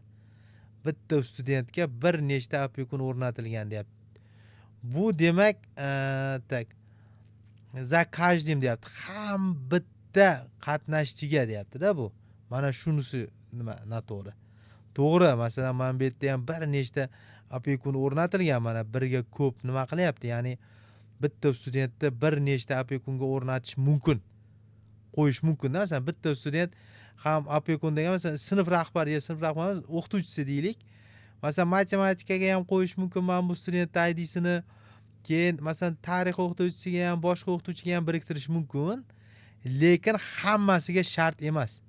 Bitta studentga bir nechta opekun o'rnatilgan deyapti. Bu demak, za каждым deyapti. Ham bitta qatnashchiga deyapti-da bu. Mana shunisi nima noto'g'ri. To'g'ri, masalan, mana bu yerda ham bir nechta opekun o'rnatilgan, mana birga ko'p nima qilyapti? Ya'ni bitta studentda bir nechta opekunga o'rnatish mumkin. Qo'yish mumkin. Masalan, bitta student ham opekun degan, masalan, sinf rahbari, o'qituvchisi deylik. Masalan, matematikaga ham qo'yish mumkin mana bu student ID'sini. Keyin masalan, tarix o'qituvchisiga ham, boshqa o'qituvchiga ham biriktirish mumkin. Lekin hammasiga shart emas.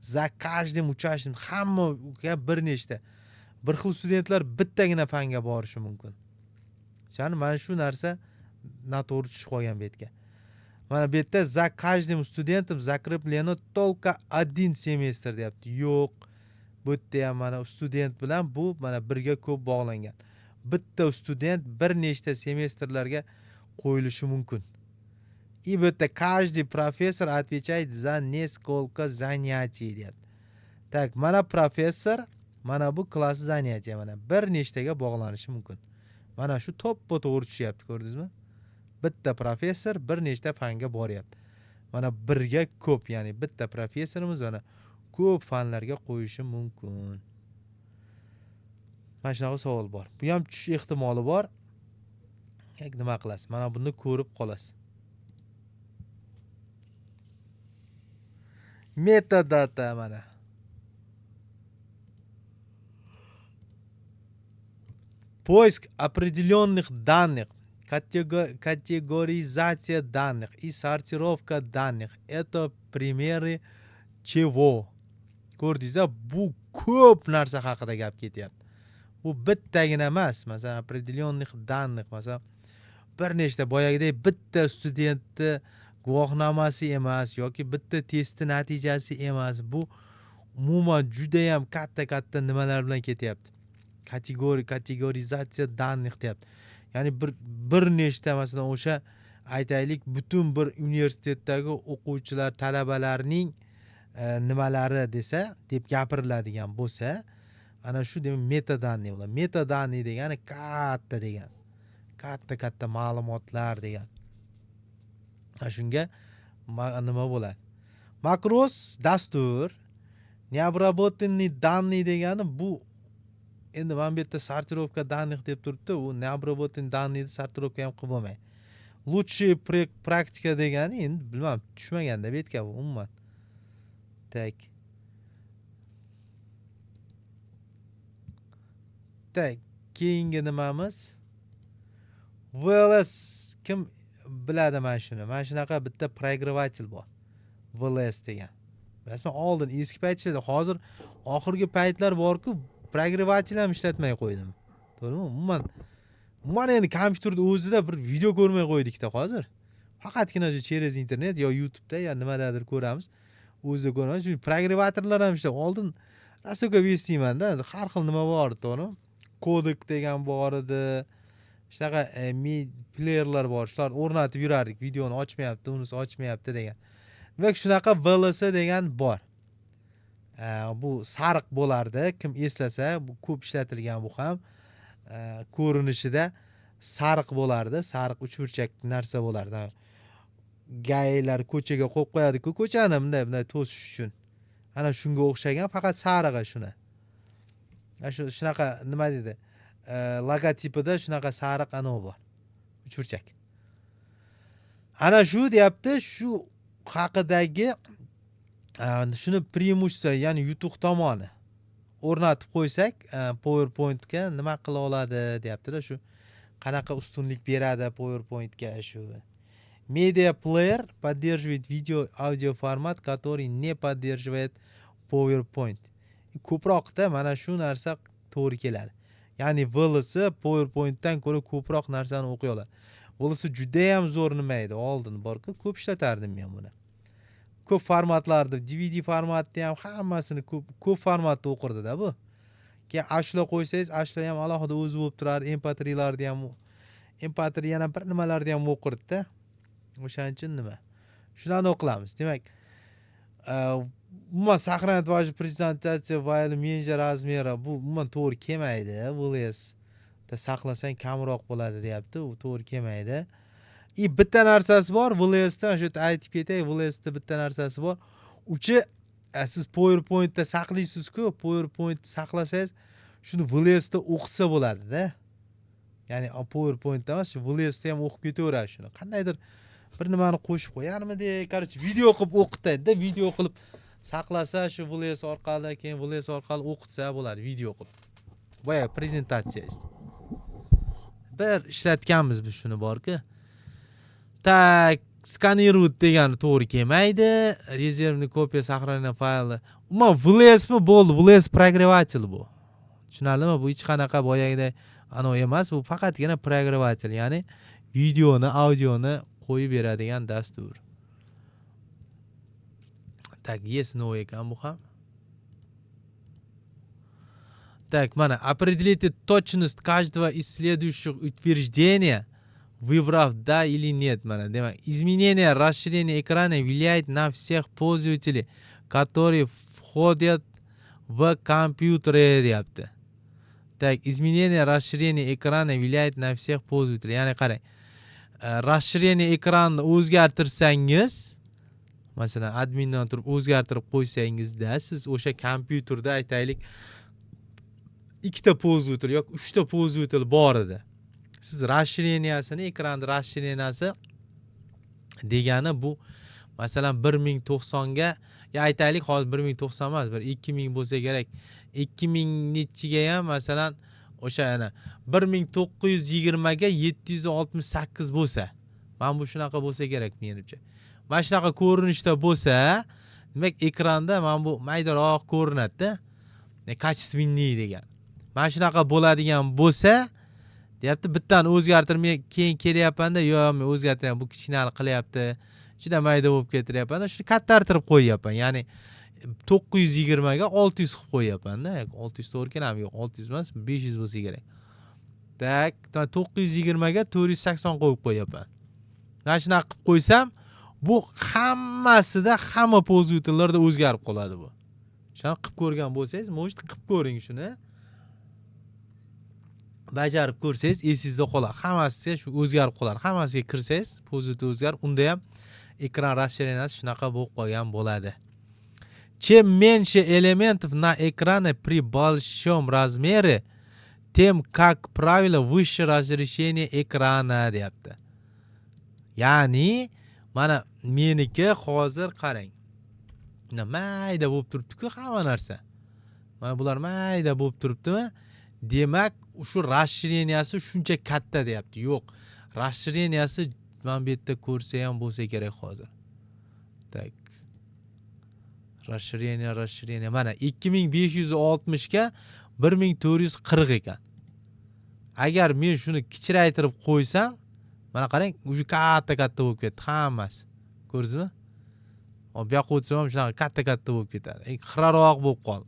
За каждым учащим hammaga bir nechta. Bir xil studentlar bittagina fanga borishi mumkin. Ya'ni mana shu narsa noto'g'ri tushib qolgan bu yerga. Mana bu yerda за каждым студентом закреплено только один semestr deyapti. Yo'q. Bu yerda ham mana student bilan bu mana birga ko'p bog'langan. Bitta student bir nechta semestrlarga qo'yilishi mumkin. И bu yerda каждый professor отвечает за несколько занятий deyapti. Так, mana professor, mana bu klass занятия mana bir nechtaga bog'lanishi mumkin. Mana shu to'g'ri tushyapti, ko'rdingizmi? Bitta professor bir nechta fanga boryapti. Mana birga ko'p, ya'ni bitta professorimiz mana ko'p fanlarga qo'yishi mumkin. Mana shunaqa savol bor. Bu ham tushish ehtimoli bor. Nima qilasiz? Mana buni ko'rib qolasiz. Metadata mana. Поиск определенных данных, категоризация данных и сортировка данных. Это примеры чего? Ko'rdingiz-a, bu ko'p narsa haqida gap ketyapti. Bu bittagina emas. Masalan, определенных данных, masalan, bir nechta boyagidek bitta studentni guvohnomasi emas yoki bitta testi natijasi emas. Bu umuman juda ham katta nimalar bilan ketyapti. Kategorizatsiya данных deyapti. Ya'ni bir nechta masalan o'sha aytaylik butun bir universitetdagi o'quvchilar, talabalarning nimalari desa, deb gapiriladigan bo'lsa, ana shu demak metadanniy bo'ladi. Metadanniy degani katta degan. Katta ma'lumotlar degan. Shunga nima bo'ladi? Makros dastur, необработанные данные degani bu endi mana bu yerda sortirovka данных deb turibdi. U необработанные данные sortirovka ham qilib bo'lmaydi. Лучшая практика degani endi bilmadim, tushmaganda bu yerga bu umuman. Tak. Keyingi nimamiz? VLS kim biladi mana shuni? Mana shunaqa bitta проигрыватель bor. VLS degan. Bilasizmi, oldin eski paytlarda, hozir oxirgi paytlar bor-ku, проигрыватель ham ishlatmay qo'ydim. To'g'rimi? Umuman endi kompyuterda o'zida bir video ko'rmay qo'ydik-da hozir. Faqatgina shu через internet yo YouTube'da yo nimalardir ko'ramiz. O'zida ko'ramiz. Shu проигрывательlar ham ishlar. Oldin rasoka eshitdimanda, har xil nima bor edi, to'g'rimi? Kodek degan bor edi. Shunaqa playerlar bor. Shular o'rnatib yurardik. Videoni ochmayapti, unisi ochmayapti degan. Demak, shunaqa VLS degan bor. Bu sariq bo'lardi. Kim eslasa, bu ko'p ishlatilgan bu ham. Ko'rinishida sariq bo'lardi. Sariq uchburchak narsa bo'lardi. Gaylar ko'chaga qo'yib qo'yadi-ku, ko'chani bunday to'sish uchun. Ana shunga o'xshagan, faqat sarig'i shuni. Shunaqa nima dedi? Logotipida shunaqa sariq anov bor. Uchburchak. Ana shu deyapti, shu haqidagi shuni преимущество, ya'ni yutuq tomoni o'rnatib qo'ysak, PowerPointga nima qila oladi deyapti-da, shu qanaqa ustunlik beradi PowerPointga shu. Media Player поддерживает видео-аудио формат, который не поддерживает PowerPoint. Ko'proqda mana shu narsa to'g'ri keladi. Ya'ni VLS PowerPointdan ko'ra ko'proq narsani o'qiy oladi. VLS juda ham zo'r nima edi, oldin bor-ku, ko'p ishlatardim men buni. Ko'p formatlarda, DVD formatda ham hammasini ko'p formatda o'qirdi-da bu. Keyin ashula qo'ysangiz, ashula ham alohida o'zi bo'lib turar, MP3larni ham, MP3 yana bir nimalarni ham o'qirdi-da. O'shaning uchun nima? Shularni o'qilamiz. Demak, umuman сохранять вашу презентацию fayli menja razmeri bu umuman to'g'ri kelmaydi. VLS da saqlasang kamroq bo'ladi deyapti. U to'g'ri kelmaydi. Bitta narsasi bor, VLS dan shu yerda aytib ketay, VLS da bitta narsasi bor. Uchi siz PowerPointda saqlaysiz-ku, PowerPoint saqlasangiz, shuni VLS da o'qitsa bo'ladi-da. Ya'ni PowerPointda emas, shu VLS da ham o'qib ketaveradi shuni. Qandaydir bir nimani qo'shib qo'yarmidek, короче, video qilib o'qitadi-da, video qilib saqlasa, shu VLS orqali, keyin VLS orqali o'qitsa bo'ladi, video qilib. Boya prezentatsiya. Bir ishlatganmiz biz shuni bor-ku. Tak, skaniruет degani to'g'ri kelmaydi. Rezervniy kopiya сохраненный faylni. Umuman VLSmi bo'ldi, VLS проигрыватель bu. Tushunarlimi? Bu hech qanaqa boyagidek anov emas, bu faqatgina проигрыватель, ya'ni videoni, audioni qo'yib beradigan dastur. Так, yes no ekan bu ham. Так, mana определите точность каждого из следующих утверждений, выбрав да или нет. Mana demak, изменение расширения экрана влияет на всех пользователей, которые входят в компьютере, deyapti. Так, изменение расширения экрана влияет на всех пользователей. Ya'ni qarang, расширение ekranni o'zgartirsangiz, masalan, admindan turib o'zgartirib qo'ysangizda, siz o'sha kompyuterda aytaylik ikkita pользователь yoki 3 ta pользователь bor edi. Siz расширениясini, ekranni расширенияsi degani bu masalan 1090 ga, ya aytaylik hozir 1090 emas, bir 2000 bo'lsa kerak. 2000 nechiga ham masalan o'sha yana 1920 ga 768 bo'lsa, mana bu shunaqa bo'lsa kerak menimcha. Mana shunaqa ko'rinishda bo'lsa, demak ekranda mana bu maydaroq ko'rinadi-da. Качественный degan. Mana shunaqa bo'ladigan bo'lsa, deyapti, bittani o'zgartirmay keyin kelyapman-da, yo'q, men o'zgartiraman, bu kichkinani qilyapti. Juda mayda bo'lib ketiryapman. Shuni kattartirib qo'yyapman. Ya'ni 920 ga 600 qilib qo'yyapman-da. 600 to'g'ri keladimi? Yo'q, 600 emas, 500 bo'lsa kerak. Tak, 920 ga 480 qo'yib qo'yyapman. Mana shunaqa qilib qo'ysam, bu hammasida, hamma pользовательlarda o'zgarib qoladi bu. Shuni qilib ko'rgan bo'lsangiz, может qilib ko'ring shuni. Bajarib ko'rsangiz, esingizda qoladi. Hammasiga shu o'zgarib qoladi. Hammasiga kirsangiz, pользователь o'zgarib, unda ham ekran расширенияsi shunaqa bo'lib qolgan bo'ladi. Чем меньше элементов на экране при большом размере, тем, как правило, выше разрешение экрана, deyapti. Ya'ni, mana meniki hozir qarang. Mayda bo'lib turibdi-ku hamma narsa. Mana bular mayda bo'lib turibdimi? Demak, shu расширенияsi shuncha katta deyapti. Yo'q, расширенияsi mana bu yerda ko'rsa ham bo'lsa kerak hozir. Tak. Расширение. Mana 2560 ga 1440 ekan. Agar men shuni kichraytirib qo'ysam, mana qarang, uje katta bo'lib ketdi hammasi. Ko'rdingizmi? O bu yoqqa o'tsam ham shunaqa katta bo'lib ketadi. Xiraroq bo'lib qoldi.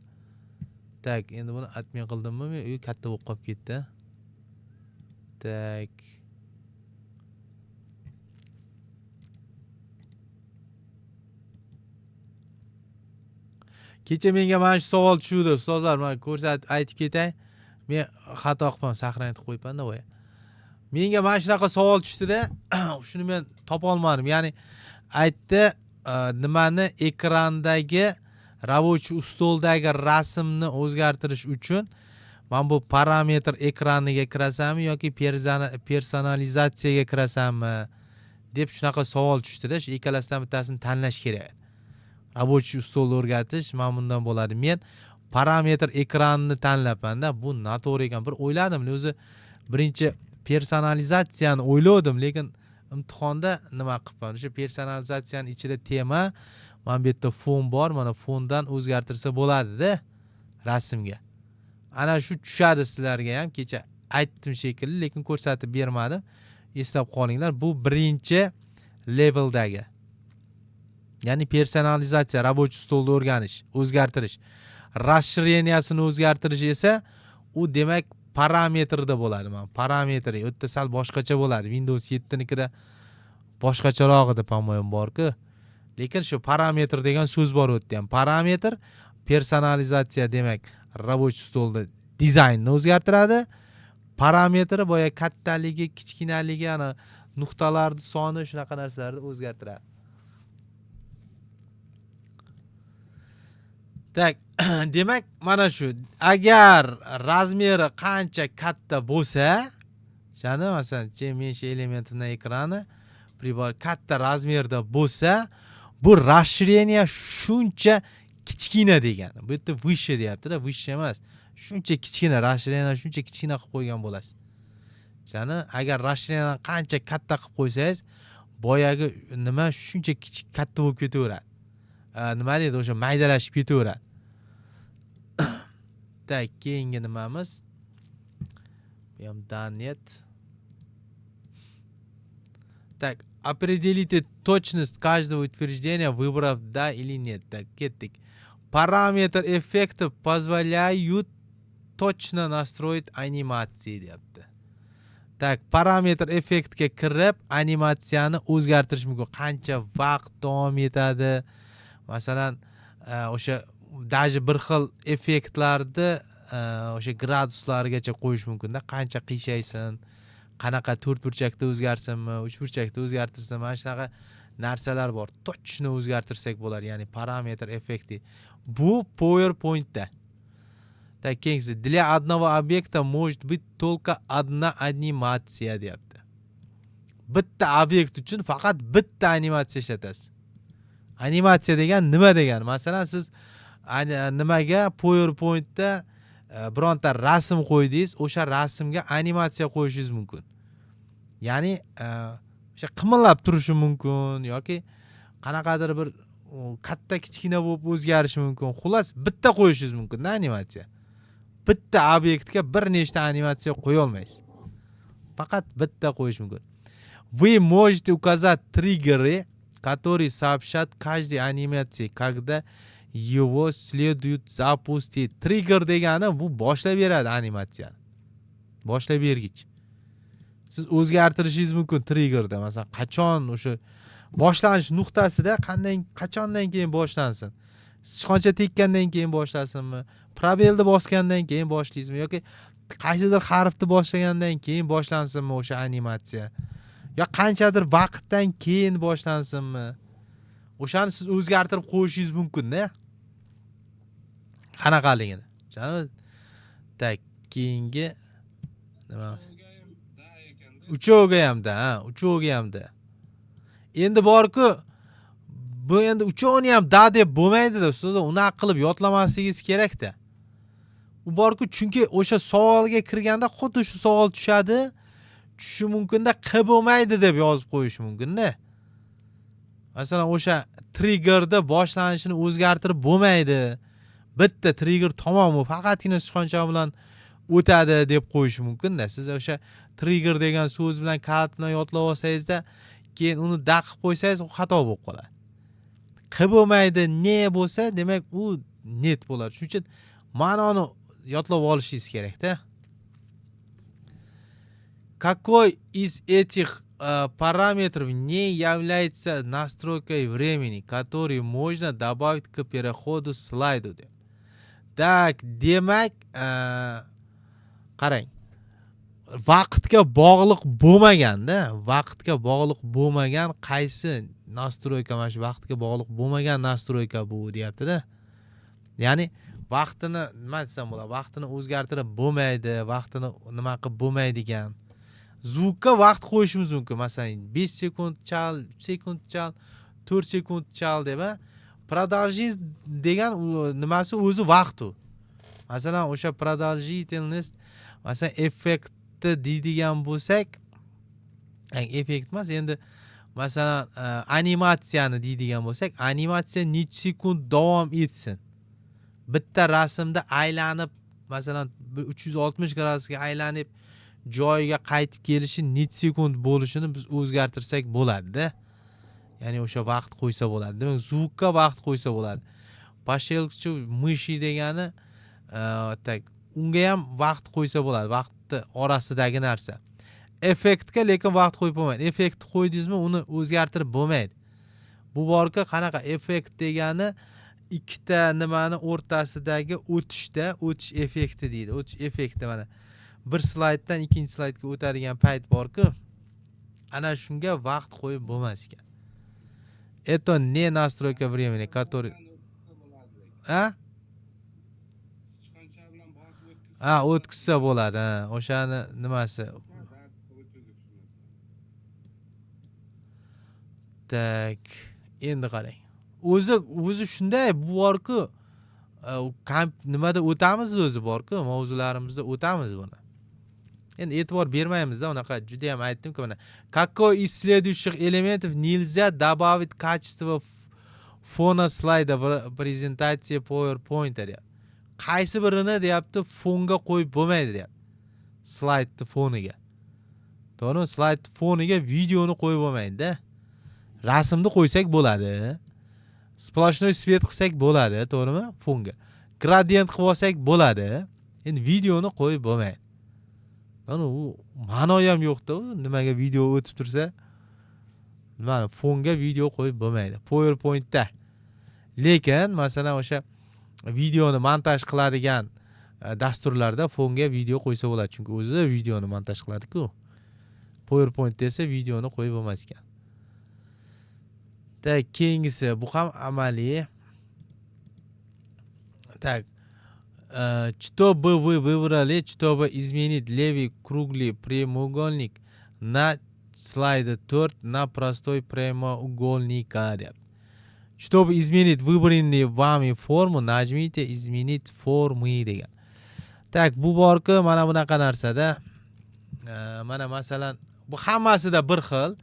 Tak, endi buni admin qildimmi men? Katta bo'lib qolib ketdi. Tak. Kecha menga mana shu savol tushdi, ustozlar, men ko'rsatib aytib ketay. Men xato qilib saqlanib qo'yibman-da voy. Menga mana shunaqa savol tushdi-da, shuni men topa olmadim. Ya'ni aytdi, nimani ekrandagi рабочий ustoldagi rasmni o'zgartirish uchun men bu parametr ekraniga kirasammi yoki personalizatsiyaga kirasammi deb shunaqa savol tushdi-da. Shu ikkalasidan bittasini tanlash kerak. Рабочий ustolni o'rgatish mana bundan bo'ladi. Men parametr ekranni tanlabman-da. Bu noto'g'ri ekan. Bir o'yladim, o'zi birinchi personalizatsiyani o'yladim, lekin imtihonda nima qilibman? O'sha personalizatsiyaning ichida tema, mana bu yerda fon bor, mana fondan o'zgartirsa bo'ladi-da rasmga. Ana shu tushadi sizlarga ham. Kecha aytdim shekilli, lekin ko'rsatib bermadim. Eslab qolinglar. Bu birinchi leveldagi. Ya'ni personalizatsiya, рабочий stolni o'rganish, o'zgartirish. Расширениясini o'zgartirish esa u demak parametrda bo'ladi. Mana parametri u yerda sal boshqacha bo'ladi. Windows 7nikida boshqacharoq edi, по-моему, bor-ku. Lekin shu parametr degan so'z bor u yerda ham. Parametr personalizatsiya demak рабочий stolni dizaynni o'zgartiradi. Parametri boya kattaligi, kichkinaligi, ana nuqtalarning soni, shunaqa narsalarni o'zgartiradi. Tak, demak mana shu. Agar razmeri qancha katta bo'lsa, shani masalan, menshi elementini ekrani katta razmerda bo'lsa, bu расширение shuncha kichkina degani. Bu yerda выше deyapti-da, выше emas. Shuncha kichkina, расширение shuncha kichkina qilib qo'ygan bo'lasiz. Shani agar расширение qancha katta qilib qo'ysangiz, boyagi nima shuncha katta bo'lib ketaveradi. Nima deydi, o'sha maydalashib ketaveradi. Tak, keyingi nimamiz? Bu ham danet. Так, определите точность каждого утверждения, выбрав да или нет. Так, ketdik. Параметр эффекта позволяют точно настроить анимации deyapti. Так, parametr effektga kirib animatsiyani o'zgartirish mumkin. Qancha vaqt davom etadi? Masalan, o'sha даже bir xil effektlarni o'sha graduslargacha qo'yish mumkin-da. Qancha qiyshaysin, qanaqa to'rtburchakda o'zgarsinmi, uchburchakda o'zgartirsinmi, mana shunaqa narsalar bor. Точно o'zgartirsak bo'ladi, ya'ni parametr effekti. Bu PowerPoint'da. Так, keyingisi, для одного объекта может быть только одна анимация deyapti. Bitta obyekt uchun faqat bitta animatsiya ishlatasiz. Animatsiya degan nima degani? Masalan, siz nimaga PowerPoint'da bironta rasm qo'ydingiz, o'sha rasmga animatsiya qo'yishingiz mumkin. Ya'ni o'sha qimillab turishi mumkin yoki qanaqadir bir katta kichkina bo'lib o'zgarishi mumkin. Xullas, bitta qo'yishingiz mumkin-da animatsiya. Bitta obyektga bir nechta animatsiya qo'ya olmaysiz. Faqat bitta qo'yish mumkin. Вы можете указать триггеры, которые сообщат каждой анимации, когда его следует запустить. Trigger degani bu boshlab beradi animatsiyani. Boshlab bergich. Siz o'zgartirishingiz mumkin triggerda. Masalan, qachon o'sha boshlanish nuqtasida qachondan keyin boshlansin? Sichqoncha tekkandan keyin boshlasinmi? Probelni bosgandan keyin boshlaysizmi yoki qaysidir harfni boshlagandan keyin boshlansinmi o'sha animatsiya? Yo qanchadir vaqtdan keyin boshlansinmi? O'shani siz o'zgartirib qo'yishingiz mumkin-da. Qanaqaligini. Tushunarmi? Tak, keyingi nima? Uchovga ham da, uchovga ham da. Endi borku, bu endi uchovni ham da deb bo'lmaydi-da, siz unaqa qilib yodlamasligingiz kerak-da. U borku, chunki o'sha savolga kirganda xuddi shu savol tushadi. Tushishi mumkin-da, qilib bo'lmaydi deb yozib qo'yish mumkin-da. Masalan, o'sha triggerda boshlanishini o'zgartirib bo'lmaydi. Bitta trigger tamom, faqatgina sichqoncha bilan o'tadi deb qo'yish mumkin-da. Siz o'sha trigger degan so'z bilan kalit bilan yodlab olsangiz-da, keyin uni da qilib qo'ysangiz, u xato bo'lib qoladi. Qilib bo'lmaydi ne bo'lsa, demak u net bo'ladi. Shuning uchun ma'noni yodlab olishingiz kerak-da. Какой из этих параметров не является настройкой времени, который можно добавить к переходу слайду? Так, demak, qarang. Vaqtga bog'liq bo'lmagan-da, vaqtga bog'liq bo'lmagan qaysi nastroyka, mana shu vaqtga bog'liq bo'lmagan nastroyka bu deyapti-da. Ya'ni vaqtini nima desam bo'ladi? Vaqtini o'zgartirib bo'lmaydi, vaqtini nima qilib bo'lmaydigan. Zvukka vaqt qo'yishimiz mumkin. Masalan, 5 sekund chal, 3 sekund chal, 4 sekund chal deb. Продолжить degan nimasi o'zi vaqt u. Masalan, o'sha продолжительность, masalan, effektni deydigan bo'lsak, effekt emas, endi masalan, animatsiyani deydigan bo'lsak, animatsiya necha sekund davom etsin. Bitta rasmda aylanib, masalan, 360 gradusga aylanib joyiga qaytib kelishi necha sekund bo'lishini biz o'zgartirsak bo'ladi-da. Ya'ni o'sha vaqt qo'ysa bo'ladi. Demak, zvukka vaqt qo'ysa bo'ladi. Pashelchi myshi degani tak, unga ham vaqt qo'ysa bo'ladi. Vaqtni orasidagi narsa. Effektga lekin vaqt qo'yib bo'lmaydi. Effektni qo'ydingizmi, uni o'zgartirib bo'lmaydi. Bu borga qanaqa effekt degani ikkita nimani o'rtasidagi o'tishda, o'tish effekti deydi. O'tish effekti mana bir slayddan ikkinchi slaydga o'tadigan payt borku, ana shunga vaqt qo'yib bo'lmas ekan. Это не настройка времени, который... o'tkizsa bo'ladi. O'shani nimasi? Tak, endi qarang. O'zi shunday borku, nimada o'tamiz o'zi borku, mavzularimizda o'tamiz buni. Endi e'tibor bermaymiz-da, unaqa juda ham aytdim-ku mana. Какой из следующих элементов нельзя добавить качество фона слайда в презентации PowerPoint deyapti. Qaysi birini deyapti fonga qo'yib bo'lmaydi deyapti. Slaydni foniga. To'g'rimi? Slayd foniga videoni qo'yib bo'lmaydi-da. Rasmni qo'ysak bo'ladi. Splashnoy svet qilsak bo'ladi, to'g'rimi? Fonga. Gradient qilib olsak bo'ladi. Endi videoni qo'yib bo'lmaydi. Mana u ma'no ham yo'q-da, nimaga video o'tib tursa, mana fonga video qo'yib bo'lmaydi. PowerPointda. Lekin, masalan, o'sha videoni montaj qiladigan dasturlarda fonga video qo'ysa bo'ladi, chunki o'zi videoni montaj qiladi-ku. PowerPointda esa videoni qo'yib bo'lmas ekan. Так, keyingisi bu ham amaliy. Так. Чтобы вы выбрали, чтобы изменить левый круглый прямоугольник на слайде 4 на простой прямоугольник. Чтобы изменить выбранную вами форму, нажмите изменить формы degan. Так, bu borku mana bunaqa narsada. Mana masalan, bu hammasida bir xil.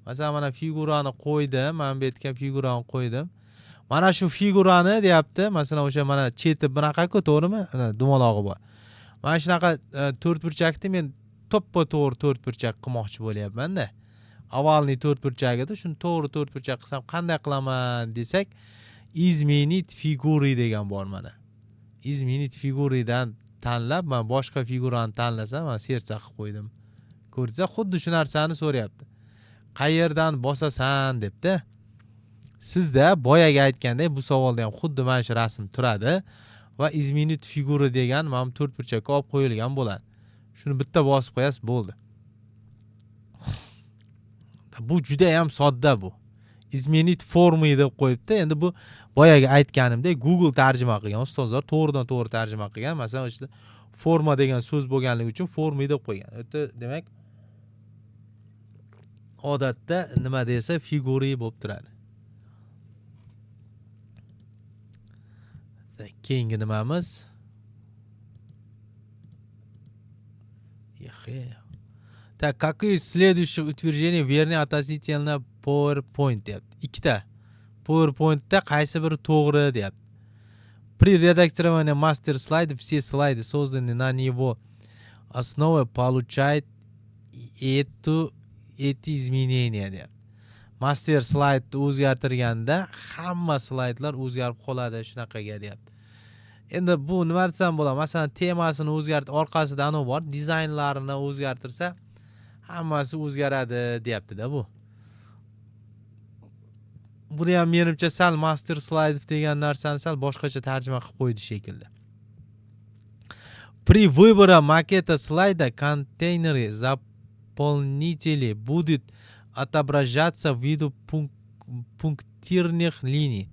Masalan, mana figurani qo'ydim, men bu yerga figurani qo'ydim. Mana shu figurani deyapti. Masalan, o'sha mana cheti bunaqa-ku, to'g'rimi? Dumalog'i bor. Mana shunaqa to'rtburchakni men to'ppa-to'g'ri to'rtburchak qilmoqchi bo'lyapman-da. Avvalni to'rtburchagida shuni to'g'ri to'rtburchak qilsam qanday qilaman desak, izmenit figuri degan bor mana. Izmenit figuridan tanlab, men boshqa figurani tanlasam, men sersa qilib qo'ydim. Ko'rsa, xuddi shu narsani so'rayapti. Qayerdan bosasan debdi. Sizda boyaga aytgandek bu savolda ham xuddi mana shu rasm turadi va izmenit figura degan mana to'rtburchakka olib qo'yilgan bo'ladi. Shuni bitta bosib qo'yasiz, bo'ldi. Bu juda ham sodda bu. Izmenit formi deb qo'yibdi. Endi bu boyaga aytganimdek Google tarjima qilgan, ustozlar to'g'ridan to'g'ri tarjima qilgan. Masalan, o'sha forma degan so'z bo'lganligi uchun formi deb qo'ygan. Demak, odatda nima desa figuri bo'lib turadi. Keyingi nimamiz? Так, какое следующее утверждение верно относительно PowerPoint deyapti. Ikkita. PowerPointda qaysi biri to'g'ri deyapti. При редактировании мастер слайда все слайды, созданные на него основой, получают эти изменения deyapti. Master slaydni o'zgartirganda hamma slaydlar o'zgarib qoladi shunaqaga deyapti. Endi bu nima desam bo'ladi? Masalan, temasini o'zgartirib, orqasida anavi bor, dizaynlarini o'zgartirsa, hammasi o'zgaradi deyapti-da bu. Buni ham menimcha sal master slayd degan narsani sal boshqacha tarjima qilib qo'ydi shekilli. При выборе макета слайда контейнеры заполнителей будет отображаться в виду пунктирных линий,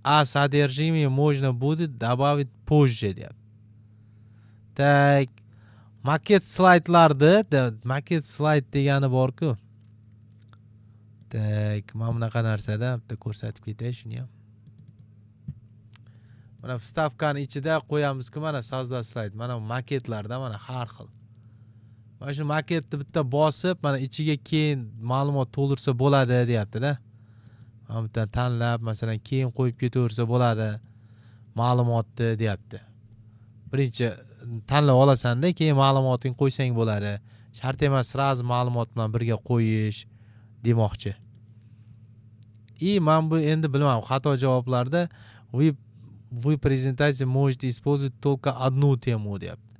а содержимое можно будет добавить позже deyapti. Так, maket slaydlarda, maket slayd degani bor-ku. Tak, mana bunaqa narsada bitta ko'rsatib ketay shuni ham. Mana vstavkani ichida qo'yamiz-ku, mana sozda slayd, mana maketlarda mana har xil. Mana shu maketni bitta bosib, mana ichiga keyin ma'lumot to'ldirsa bo'ladi deyapti-da. Mana bitta tanlab, masalan, keyin qo'yib ketaversa bo'ladi ma'lumotni deyapti. Birinchi tanlab olasan-da, keyin ma'lumotingni qo'ysang bo'ladi. Shart emas sразу ma'lumot bilan birga qo'yish demoqchi. Men bu endi bilmadim, xato javoblarda вы презентации можете использовать только одну тему deyapti.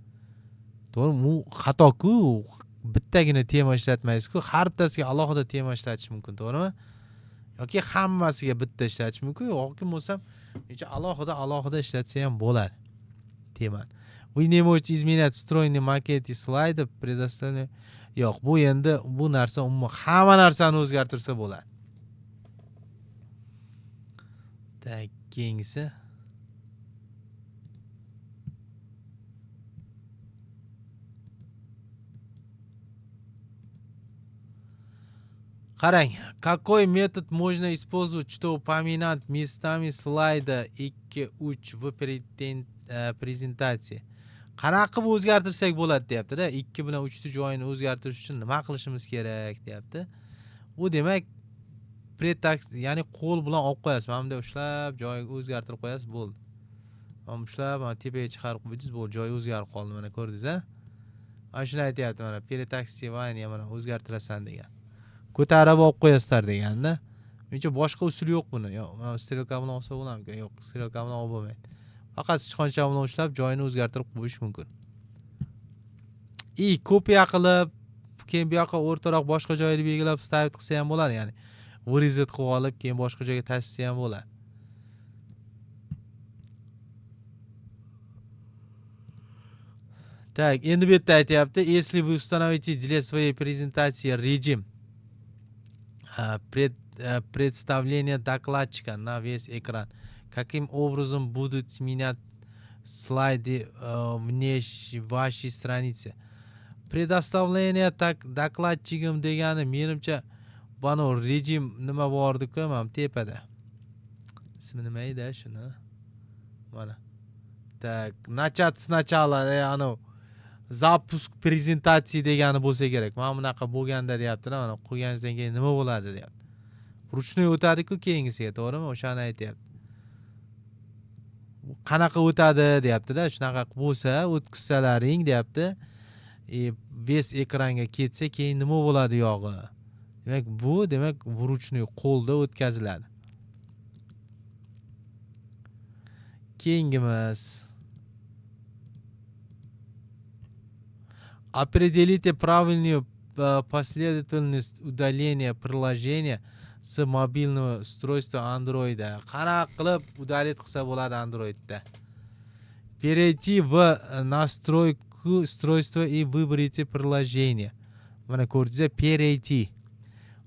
To'g'ri, bu xato-ku, bittagina tema ishlatmaysiz-ku, har bittasiga alohida tema ishlatish mumkin, to'g'rimi? Yoki hammasiga bitta ishlatish mumkin, yoki bo'lsam, alohida ishlatsa ham bo'ladi temani. Вы не можете изменять встроенный макеты слайдов предоставлены. Yo'q, bu endi bu narsa umuman hamma narsani o'zgartirsa bo'ladi. Tak, keyingisi. Qarang, какой метод можно использовать, чтобы поменять местами слайда 2-3 в презентации? Qanaqa qilib o'zgartirsak bo'ladi deyapti-da. 2 bilan 3 joyini o'zgartirish uchun nima qilishimiz kerak deyapti. Bu demak pretekst, ya'ni qo'l bilan olib qo'yasiz. Mana bunday ushlab, joyiga o'zgartirib qo'yasiz, bo'ldi. Mana ushlab, mana tepaga chiqarib qo'ydingiz, bo'ldi, joyi o'zgarib qoldi, mana ko'rdingiz-a? Mana shuni aytyapti mana перетаксирование mana o'zgartirasan degan. Ko'tarib olib qo'yasizlar deganda. Menimcha boshqa usul yo'q buni. Yo'q, mana strelka bilan olsa bo'larmikan? Yo'q, strelka bilan olib bo'lmaydi. Faqat sichqoncha bilan ushlab joyini o'zgartirib qo'yish mumkin. Kopiya qilib, keyin bu yoqqa o'rtaroq boshqa joyni belgilab stavit qilsa ham bo'ladi, ya'ni vырезать qilib olib, keyin boshqa joyga tashlasa ham bo'ladi. Так, endi bu yerda aytyapti, если вы установите для своей презентации режим представления докладчика на весь экран, каким образом будут менять слайды внешней вашей страницы. Предоставление докладчигim degani menimcha bana rejim nima bordi-ku, mana tepada. Ismi nima edi shuni? Mana. Так, начать сначала, anu запуск презентации degani bo'lsa kerak. Mana bunaqa bo'lganda deyapti-da, mana qo'yganingizdan keyin nima bo'ladi deyapti. Ruchnoy o'tadi-ku keyingisiga, to'g'rimi? O'shani aytyapti. Qanaqa o'tadi deyapti-da, shunaqa bo'lsa, o'tkazsalaring deyapti. Ves ekranga ketsa, keyin nima bo'ladi yog'i? Demak, ruchnoy qo'lda o'tkaziladi. Keyingimiz определите правильную последовательность удаления приложения с мобильного устройства Android. Qanaqa qilib удалить qilsa bo'ladi Androidda? Перейти в настройку устройства и выберите приложение. Mana ko'rdingizlar, перейти.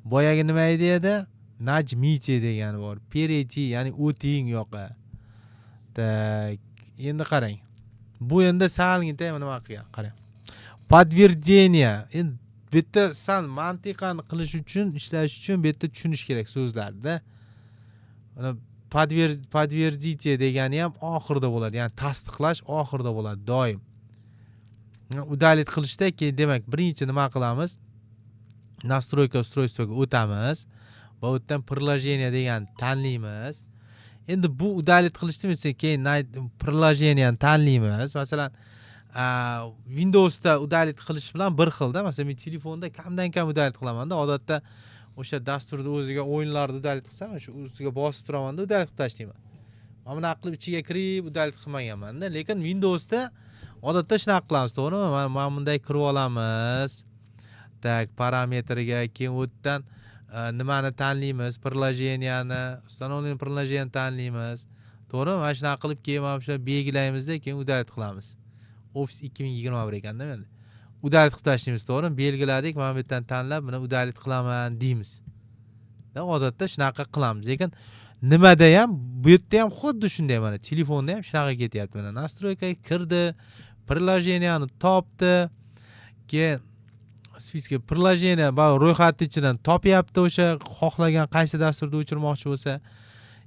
Boyagi nima edi? Najmite degani bor. Перейти, ya'ni o'ting yo'qa. Так, endi qarang. Bu endi salgina nima qilgan? Qarang. Подтверждение. Endi bu yerda san mantiqan qilish uchun, ishlash uchun bu yerda tushunish kerak so'zlarni. Mana подтвердите degani ham oxirida bo'ladi. Ya'ni tasdiqlash oxirida bo'ladi doim. Удалить qilishda keyin demak, birinchi nima qilamiz? Настройка устройствоga o'tamiz va u yerdan приложение degan tanlaymiz. Endi bu удалить qilishdan keyin приложениeni tanlaymiz. Masalan, Windowsda удалить qilish bilan bir xilda. Masalan, men telefonda kamdan-kam удалить qilaman-da. Odatda o'sha dasturda o'ziga o'yinlarni udalить qilsam, shu ustiga bosib turaman-da, udalить qilib tashlayman. Mana bunaqa qilib ichiga kirib udalить qilmaganman-da. Lekin Windowsda odatda shunaqa qilamiz, to'g'rimi? Mana bunday kirib olamiz. Tak, parametriga, keyin o'tdan nimani tanlaymiz? Приложениeni, установленный приложение tanlaymiz. To'g'rimi? Mana shunaqa qilib keyin mana shu belgilaymizda, keyin udalить qilamiz. Office 2021 ekanda endi. Udalить qilib tashlaymiz, to'g'rimi? Belgiladik, mana bu yerdan tanlab, buni udalить qilaman deymiz. Odatda shunaqa qilamiz. Lekin nimada ham, bu yerda ham xuddi shunday, mana telefonda ham shunaqa ketyapti. Mana настройкаga kirdi, приложениeni topdi, keyin spiska приложение ro'yxatning ichidan topyapti o'sha xohlagan qaysi dasturda o'chirmoqchi bo'lsa.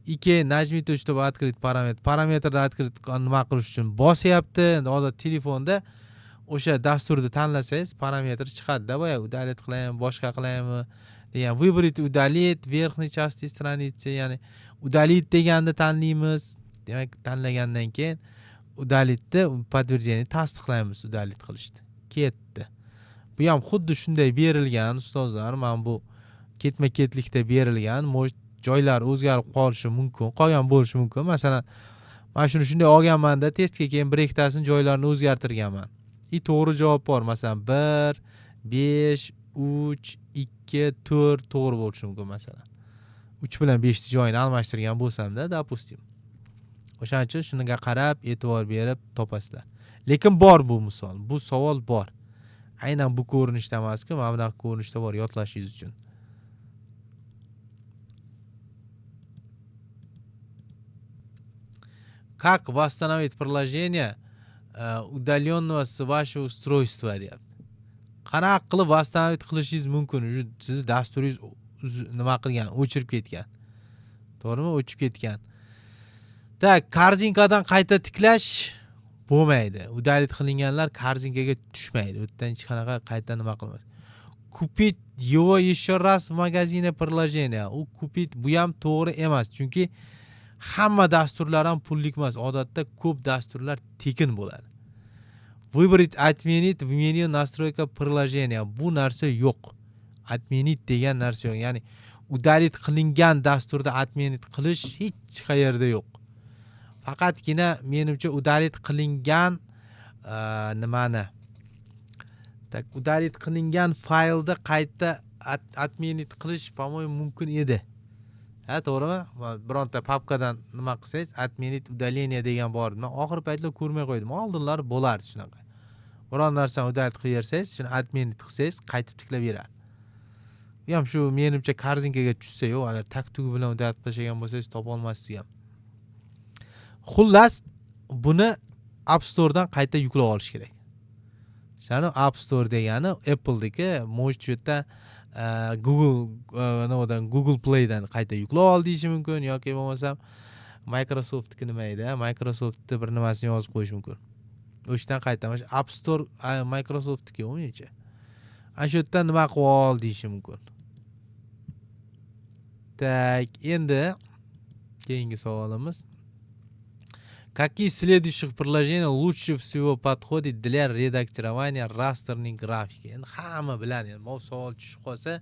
Najmite чтобы открыть parametr. Parametrda открыть nima qilish uchun bosyapti. Odat telefonda o'sha dasturni tanlasangiz, parametr chiqadi-da, boya удалить qilaymi, boshqa qilaymi degan. Выбрать удалить верхней части страницы, ya'ni удалить deganni tanlaymiz. Demak, tanlagandan keyin удалитni подтверждение tasdiqlaymiz, удалить qilishdi. Ketdi. Bu ham xuddi shunday berilgan ustozlar. Mana bu ketma-ketlikda berilgan. Joylar o'zgarib qolishi mumkin, qolgan bo'lishi mumkin. Masalan, men shunday olganman-da, testga keyin bir ikkitasini joylarini o'zgartirganman. To'g'ri javob bor. Masalan, 1, 5, 3, 2, 4 to'g'ri bo'lishi mumkin masalan. 3 bilan 5 ni joyini almashtirgan bo'lsam-da, допустим. O'shaning uchun shunga qarab, e'tibor berib topasizlar. Lekin bor bu misol. Bu savol bor. Aynan bu ko'rinishda emas-ku, mana bunaqa ko'rinishda bor yodlashingiz uchun. Как восстановить приложение удаленного с вашего устройства deyapti. Qanaqa qilib восстановить qilishingiz mumkin? Siz dasturingiz nima qilgan? O'chirib ketgan. To'g'rimi? O'chib ketgan. Tak, korzinkadan qayta tiklash bo'lmaydi. Удалить qilinganlar korzinkaga tushmaydi. U yerdan hech qanaqa qayta nima qilmaydi. Купить его еще раз в магазине приложения. U купить bu ham to'g'ri emas, chunki hamma dasturlar ham pullik emas. Odatda ko'p dasturlar tekin bo'ladi. Выбрать отменить в меню настройка приложения. Bu narsa yo'q. Отменить degan narsa yo'q. Ya'ni удалить qilingan dasturda отменить qilish hech qayerda yo'q. Faqatgina menimcha удалить qilingan nimani tak удалить qilingan faylda qayta отменить qilish по-моему mumkin edi. Ha, to'g'rimi? Bironta papkadan nima qilsangiz, отменить удаление degan bor. Men oxir paytlar ko'rmay qo'ydim. Oldinlar bo'lardi shunaqa. Biron narsani удалить qilaversangiz, shuni отменить qilsangiz, qaytib tiklab beradi. Bu ham shu menimcha korzinkaga tushsa-yu, agar taktugi bilan удалить qilgan bo'lsangiz, topa olmassiz ham. Xullas, buni App Store'dan qayta yuklab olish kerak. Shani App Store degani Apple'diki, может shu yerda Google Play'dan qayta yuklab ol deyishi mumkin yoki bo'lmasam Microsoft'niki nima edi? Microsoft'ni bir nimasini yozib qo'yish mumkin. O'shdan qayta App Store Microsoft'niki o'yincha. Ana shu yerdan nima qilib ol deyishi mumkin. Tak, endi keyingi savolimiz. Какие следующих приложений лучше всего подходит для редактирования растерной графики? Endi hamma biladi, endi bu savol tushib qolsa,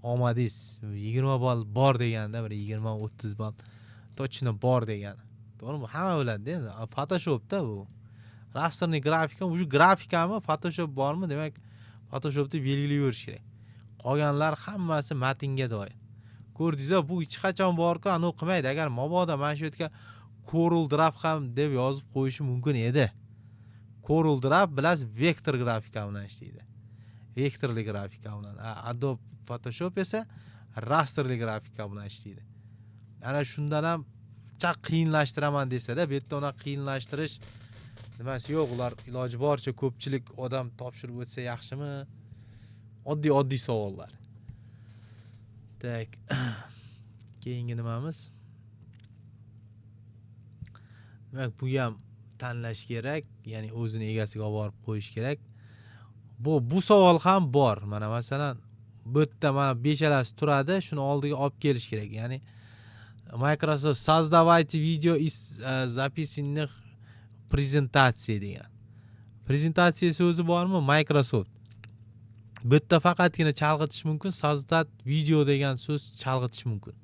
omadingiz 20 ball bor deganda, bir 20-30 ball точно bor degani. To'g'rimi? Hamma biladi endi. Photoshopda bu. Rasterning grafika, bu grafikami, Photoshop bormi? Demak, Photoshopda belgilayverish kerak. Qolganlar hammasi matnga doir. Ko'rdingiz-a, bu hech qachon bor-ku, aniq qilmaydi. Agar mabodo mana shu yerga Corel Draw ham deb yozib qo'yishi mumkin edi. Corel Draw bilasiz, vektor grafika bilan ishlaydi. Vektorli grafika bilan. Adobe Photoshop esa rasterli grafika bilan ishlaydi. Ana shundan ham cha qiyinlashtiraman desa-da, bu yerda uni qiyinlashtirish nimasi yo'q. Ular iloji boricha ko'pchilik odam topshirib o'tsa yaxshimi? Oddiy savollar. Tak. Keyingi nimamiz? Demak, bu ham tanlash kerak, ya'ni o'zini egasiga olib borib qo'yish kerak. Bu savol ham bor. Mana masalan, bu yerda mana beshalasi turadi, shuni oldiga olib kelish kerak. Ya'ni Microsoft создавайте видео из записанных презентаций degan. Prezentatsiya so'zi bormi? Microsoft. Bu yerda faqatgina chalg'itish mumkin, создать video degan so'z chalg'itish mumkin.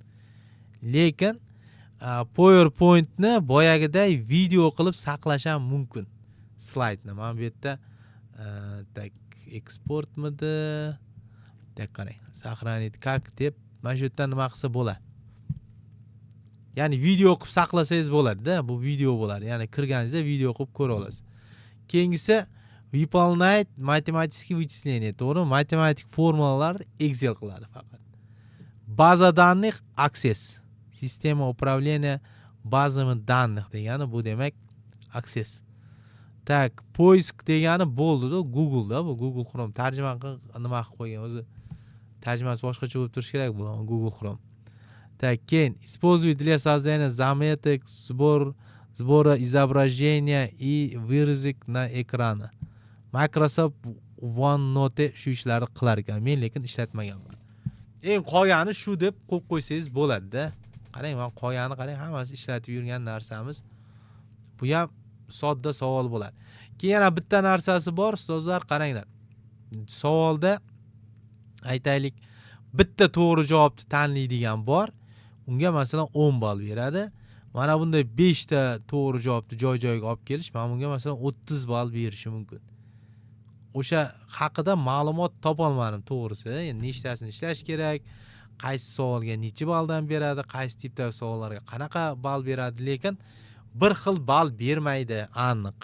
Lekin PowerPoint'ni boyagiday video qilib saqlash ham mumkin. Slaydni. Mana bu yerda tak eksportmidi? Tak qarang. Сохранить как deb mana shu yerdan nima qilsa bo'ladi. Ya'ni video qilib saqlasangiz bo'ladi-da, bu video bo'ladi. Ya'ni kirganingizda video qilib ko'ra olasiz. Keyingisi выполнять математические вычисления. To'g'ri, matematik formulalarni Excel qiladi faqat. Baza данных access. Sistema управления базами данных degani bu demak access. Tak, poisk degani bo'ldi-da, Google-da, bu Google Chrome tarjima qilib nima qilib qo'ygan o'zi. Tarjimasi boshqacha bo'lib turishi kerak bu Google Chrome. Так, keyin использует для создания заметок, сбора изображения и вырезок на экраны. Microsoft OneNote shu ishlarni qilar ekan. Men lekin ishlatmaganman. Eng qolgani shu deb qo'yib qo'ysangiz bo'ladi-da. Qarang, men qolgani qarang, hammasi ishlatib yurgan narsamiz. Bu ham sodda savol bo'ladi. Keyin yana bitta narsasi bor, ustozlar, qaranglar. Savolda aytaylik, bitta to'g'ri javobni tanlaydigan bor. Unga masalan 10 ball beradi. Mana bunday 5 ta to'g'ri javobni joy-joyiga olib kelish, men bunga masalan 30 ball berishi mumkin. O'sha haqida ma'lumot topolmadim to'g'risi. Endi nechtasini ishlash kerak, qaysi savolga necha balldan beradi, qaysi tipdagi savollarga qanaqa ball beradi, lekin bir xil ball bermaydi, aniq.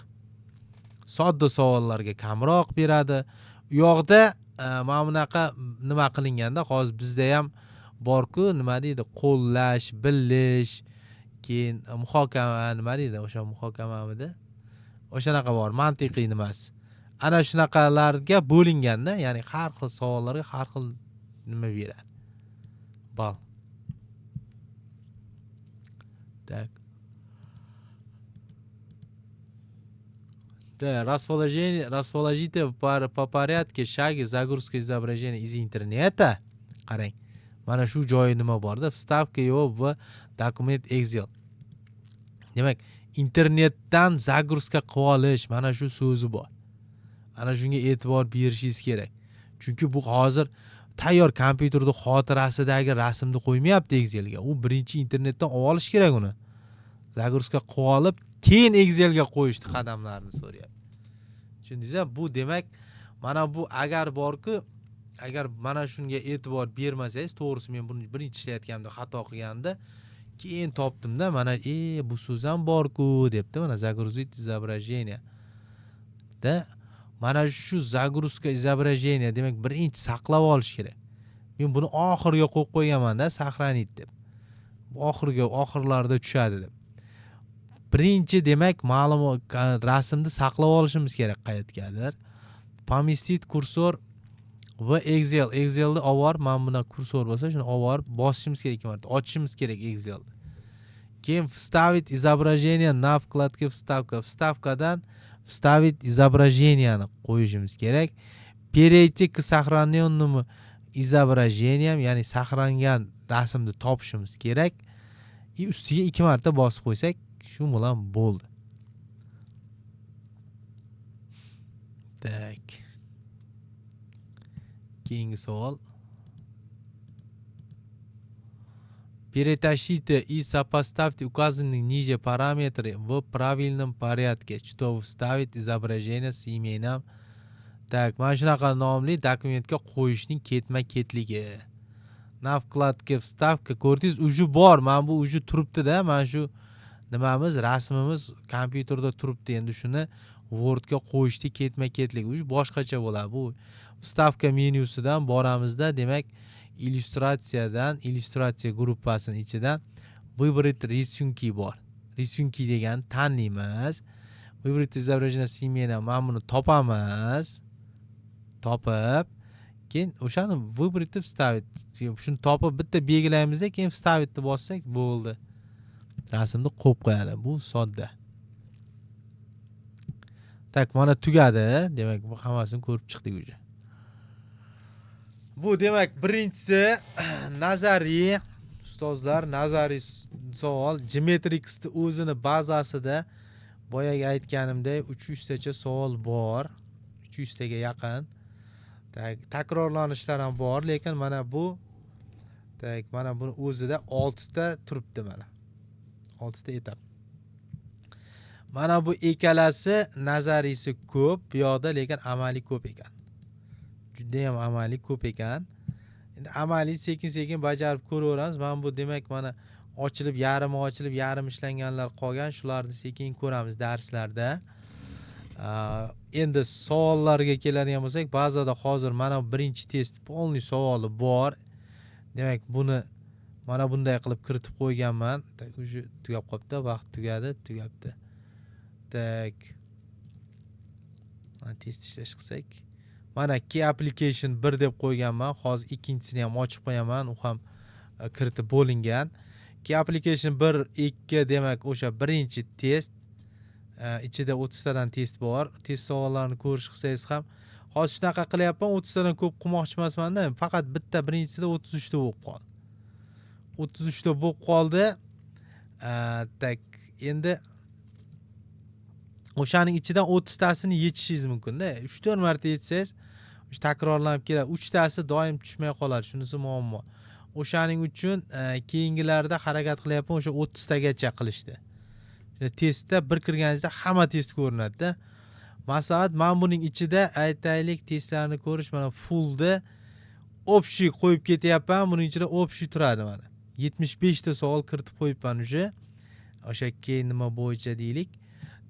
Sodda savollarga kamroq beradi. U yoqda mana bunaqa nima qilinganda, hozir bizda ham bor-ku, nima deydi, qo'llash, bilish, keyin muhokama, nima deydi, o'sha muhokamamidi? O'shanaqa bor, mantiqiy nimasi. Ana shunaqalarga bo'linganda, ya'ni har xil savollarga har xil nima beradi. Ball. Так. Да, расположите по порядке шаги загрузки изображения из интернета. Qarang. Mana shu joyi nima borda? Вставка его в документ Excel. Demak, internetdan загрузка qilib olish, mana shu so'zi bor. ana shunga e'tibor berishingiz kerak. Chunki bu hozir tayyor kompyuterda xotirasidagi rasmni qo'ymayapti Excelga. U birinchi internetdan olib olish kerak uni. Zagruska qilib olib, keyin Excelga qo'yishni qadamlarini so'rayapti. Tushundingizmi? Bu demak, mana bu agar borku, agar mana shunga e'tibor bermasangiz, to'g'risi men buni birinchi ishlayotganimda xato qilganda, keyin topdimda, mana bu so'z ham borku debdi, mana загрузить изображение. Da mana shu загрузка изображение demak birinchi saqlab olish kerak. Men buni oxirga qo'yib qo'yganman-da, сохранить deb. Oxirlarda tushadi deb. Birinchi demak ma'lumot rasmni saqlab olishimiz kerak qayergadir. Поместить kursor va Excelni olib, men buna kursor bo'lsa, shuni olib bosishimiz kerak ikki marta, ochishimiz kerak Excelni. Keyin вставить изображение на вкладке вставка. Вставкаdan вставить изображениeni qo'yishimiz kerak. Перейти к сохраненному изображениям, ya'ni saqlangan rasmni topishimiz kerak. Ustiga ikki marta bosib qo'ysak, shu bilan bo'ldi. Так. Keyingi savol. Перетащите и сопоставьте указанные ниже параметры в правильном порядке, чтобы вставить изображение с именем. Так, mana shunaqa nomli dokumentga qo'yishning ketma-ketligi. Na vkladka vstavka ko'rdingiz, uji bor. Mana bu uji turibdi-da, mana shu nimamiz, rasmimiz kompyuterda turibdi. Endi shuni Wordga qo'yishni ketma-ketligi uji boshqacha bo'ladi. Bu vstavka menyusidan boramizda, demak, illyustratsiya gruppasining ichidan выбрать рисунки bor. Рисунки degani tanlaymiz. Выбрать изображение с именем, mana buni topamiz. Topib, keyin o'shani выбрать deb вставить. Shuni topib bitta belgilaymizda, keyin вставить deb bossak bo'ldi. Rasmni qo'yib qo'yadi. Bu sodda. Tak, mana tugadi. Demak, bu hammasini ko'rib chiqdik o'zi. Bu demak birinchisi nazariy, ustozlar, nazariy savol. Geometrix'ni o'zini bazasida boyaga aytganimdek 300 tacha savol bor. 300 taga yaqin. Takrorlanishlar ham bor, lekin mana bu mana buni o'zida 6 ta turibdi mana. 6 ta etap. Mana bu ikkalasi nazariysi ko'p, bu yoqda lekin amaliy ko'p ekan. Juda ham amaliy ko'p ekan. Endi amaliy sekin-sekin bajarib ko'raveramiz. Mana bu demak mana ochilib, yarim ishlanganlar qolgan, shularni sekin ko'ramiz darslarda. Endi savollarga keladigan bo'lsak, ba'zida hozir mana birinchi test polni savoli bor. Demak, buni mana bunday qilib kiritib qo'yganman. Уже tugab qopti, vaqt tugabdi. Tak. Mana test ishlash qilsak. Mana key application 1 deb qo'yganman. Hozir ikkinchisini ham ochib qo'yaman. U ham kiritib bo'lingan. Key application 1, 2 demak o'sha birinchi test. Ichida 30 tadan test bor. Test savollarini ko'rish qilsangiz ham hozir shunaqa qilyapman, 30 tadan ko'p qilmoqchi emasman-da. Faqat bitta birinchisida 33 ta bo'lib qoldi. 33 ta bo'lib qoldi. Tak, endi o'shaning ichidan 30 tasini yechishingiz mumkin-da. 3-4 marta yechsangiz, o'sha takrorlanib keladi. 3 tasi doim tushmay qoladi. Shunisi muammo. O'shaning uchun keyingilarda harakat qilyapman, o'sha 30 tagacha qilishdi. Testda bir kirganingizda hamma test ko'rinadi-da. Masalan, men buning ichida aytaylik testlarni ko'rish mana fullda общий qo'yib ketyapman. Buning ichida общий turadi mana. 75 ta savol kiritib qo'yibman o'sha. O'sha keyin nima bo'yicha deylik.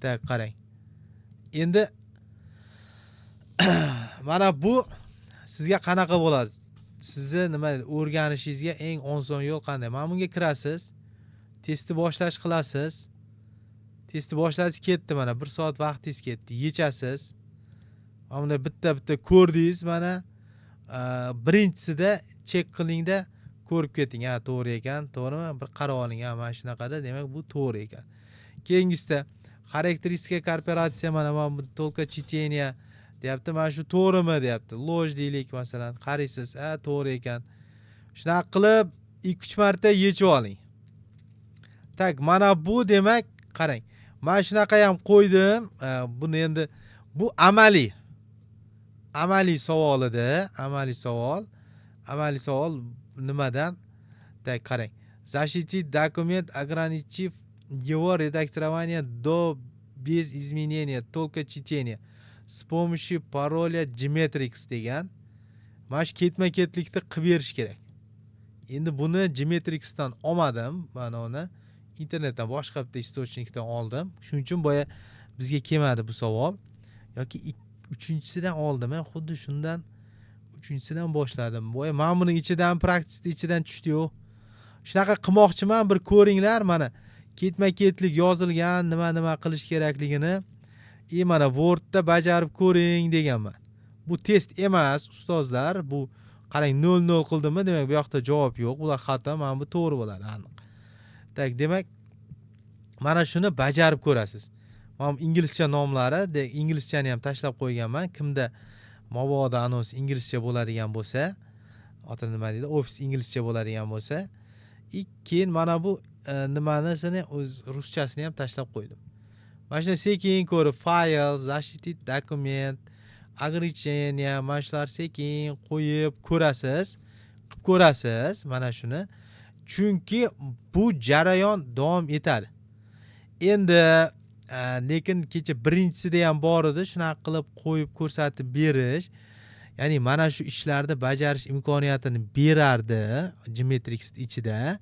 Tak, qarang. Endi mana bu sizga qanaqa bo'ladi? Sizni nima o'rganishingizga eng oson yo'l qanday? Mana bunga kirasiz. Testni boshlash qilasiz. Testni boshlash ketdi mana. 1 soat vaqtingiz ketdi. Yechasiz. Mana bunda bitta ko'rdingiz mana. Birinchisida chek qilingda ko'rib keting. Ha, to'g'ri ekan. To'g'rimi? Bir qarab oling. Ha, mana shunaqada, demak bu to'g'ri ekan. Keyingisida xarakteristika korporatsiya mana bu только чтение deyapti. Mana shu to'g'rimi deyapti. Ложь deylik masalan. Qaraysiz, ha, to'g'ri ekan. Shunaqa qilib 2-3 marta yechib oling. Tak, mana bu demak, qarang. Mana shunaqa ham qo'ydim. Buni endi bu amaliy. amaliy savol edi. Amaliy savol nimadan? Tak qarang. Защитить документ, ограничив его редактирование без изменения, только чтение. С помощью пароля Gmetrix degan. Mana shu ketma-ketlikda qilib berish kerak. Endi buni Gmetrixdan olmadim. Mana uni internetdan boshqa bitta istochnikdan oldim. Shuning uchun boya bizga kelmadi bu savol. Yoki uchinchisidan oldim. Men xuddi shundan uchinchisidan boshladim. Boya mana buning ichidan praktikada ichidan tushdi-yu. Shunaqa qilmoqchiman, bir ko'ringlar mana ketma-ketlik yozilgan, nima qilish kerakligini. Mana Wordda bajarib ko'ring deganman. Bu test emas, ustozlar. Bu qarang 0 qildimmi, demak bu yoqda javob yo'q. Ular xato, mana bu to'g'ri bo'ladi, aniq. Tak, demak mana shuni bajarib ko'rasiz. Mana inglizcha nomlari, inglizchani ham tashlab qo'yganman. Kimda mabodo anons inglizcha bo'ladigan bo'lsa, oti nima deydi? Ofis inglizcha bo'ladigan bo'lsa, keyin mana bu nimanisini o'z ruschasini ham tashlab qo'ydim. Mana shuni sekin ko'rib, fayl, защитить документ, ограничение, mana shular sekin qo'yib ko'rasiz, qilib ko'rasiz mana shuni. Chunki bu jarayon davom etadi. Endi lekin kecha birinchisida ham bor edi, shunaqa qilib qo'yib ko'rsatib berish. Ya'ni mana shu ishlarni bajarish imkoniyatini berardi Gmetrix ichida.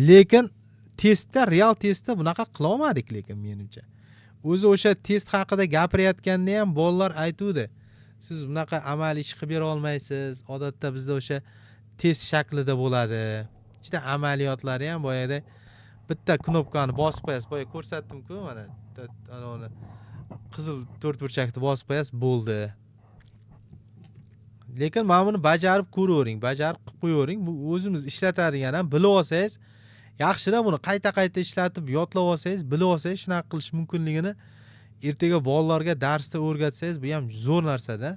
Lekin testda, real testda bunaqa qila olmadik lekin menimcha. O'zi o'sha test haqida gapirayotganda ham bolalar aytuvdi. Siz bunaqa amaliy ish qilib bera olmaysiz. Odatda bizda o'sha test shaklida bo'ladi. Juda amaliyotlari ham boyada bitta knopkani bosib qo'yasiz. Boya ko'rsatdim-ku, mana uni qizil to'rtburchakni bosib qo'yasiz, bo'ldi. Lekin mana buni bajarib ko'ravering, bajarib qilib qo'yavering. Bu o'zimiz ishlatadigan ham bilib olsangiz, yaxshira buni qayta ishlatib, yodlab olsangiz, bilib olsangiz, shunaqa qilish mumkinligini ertaga bolalarga darsda o'rgatsangiz, bu ham zo'r narsa-da.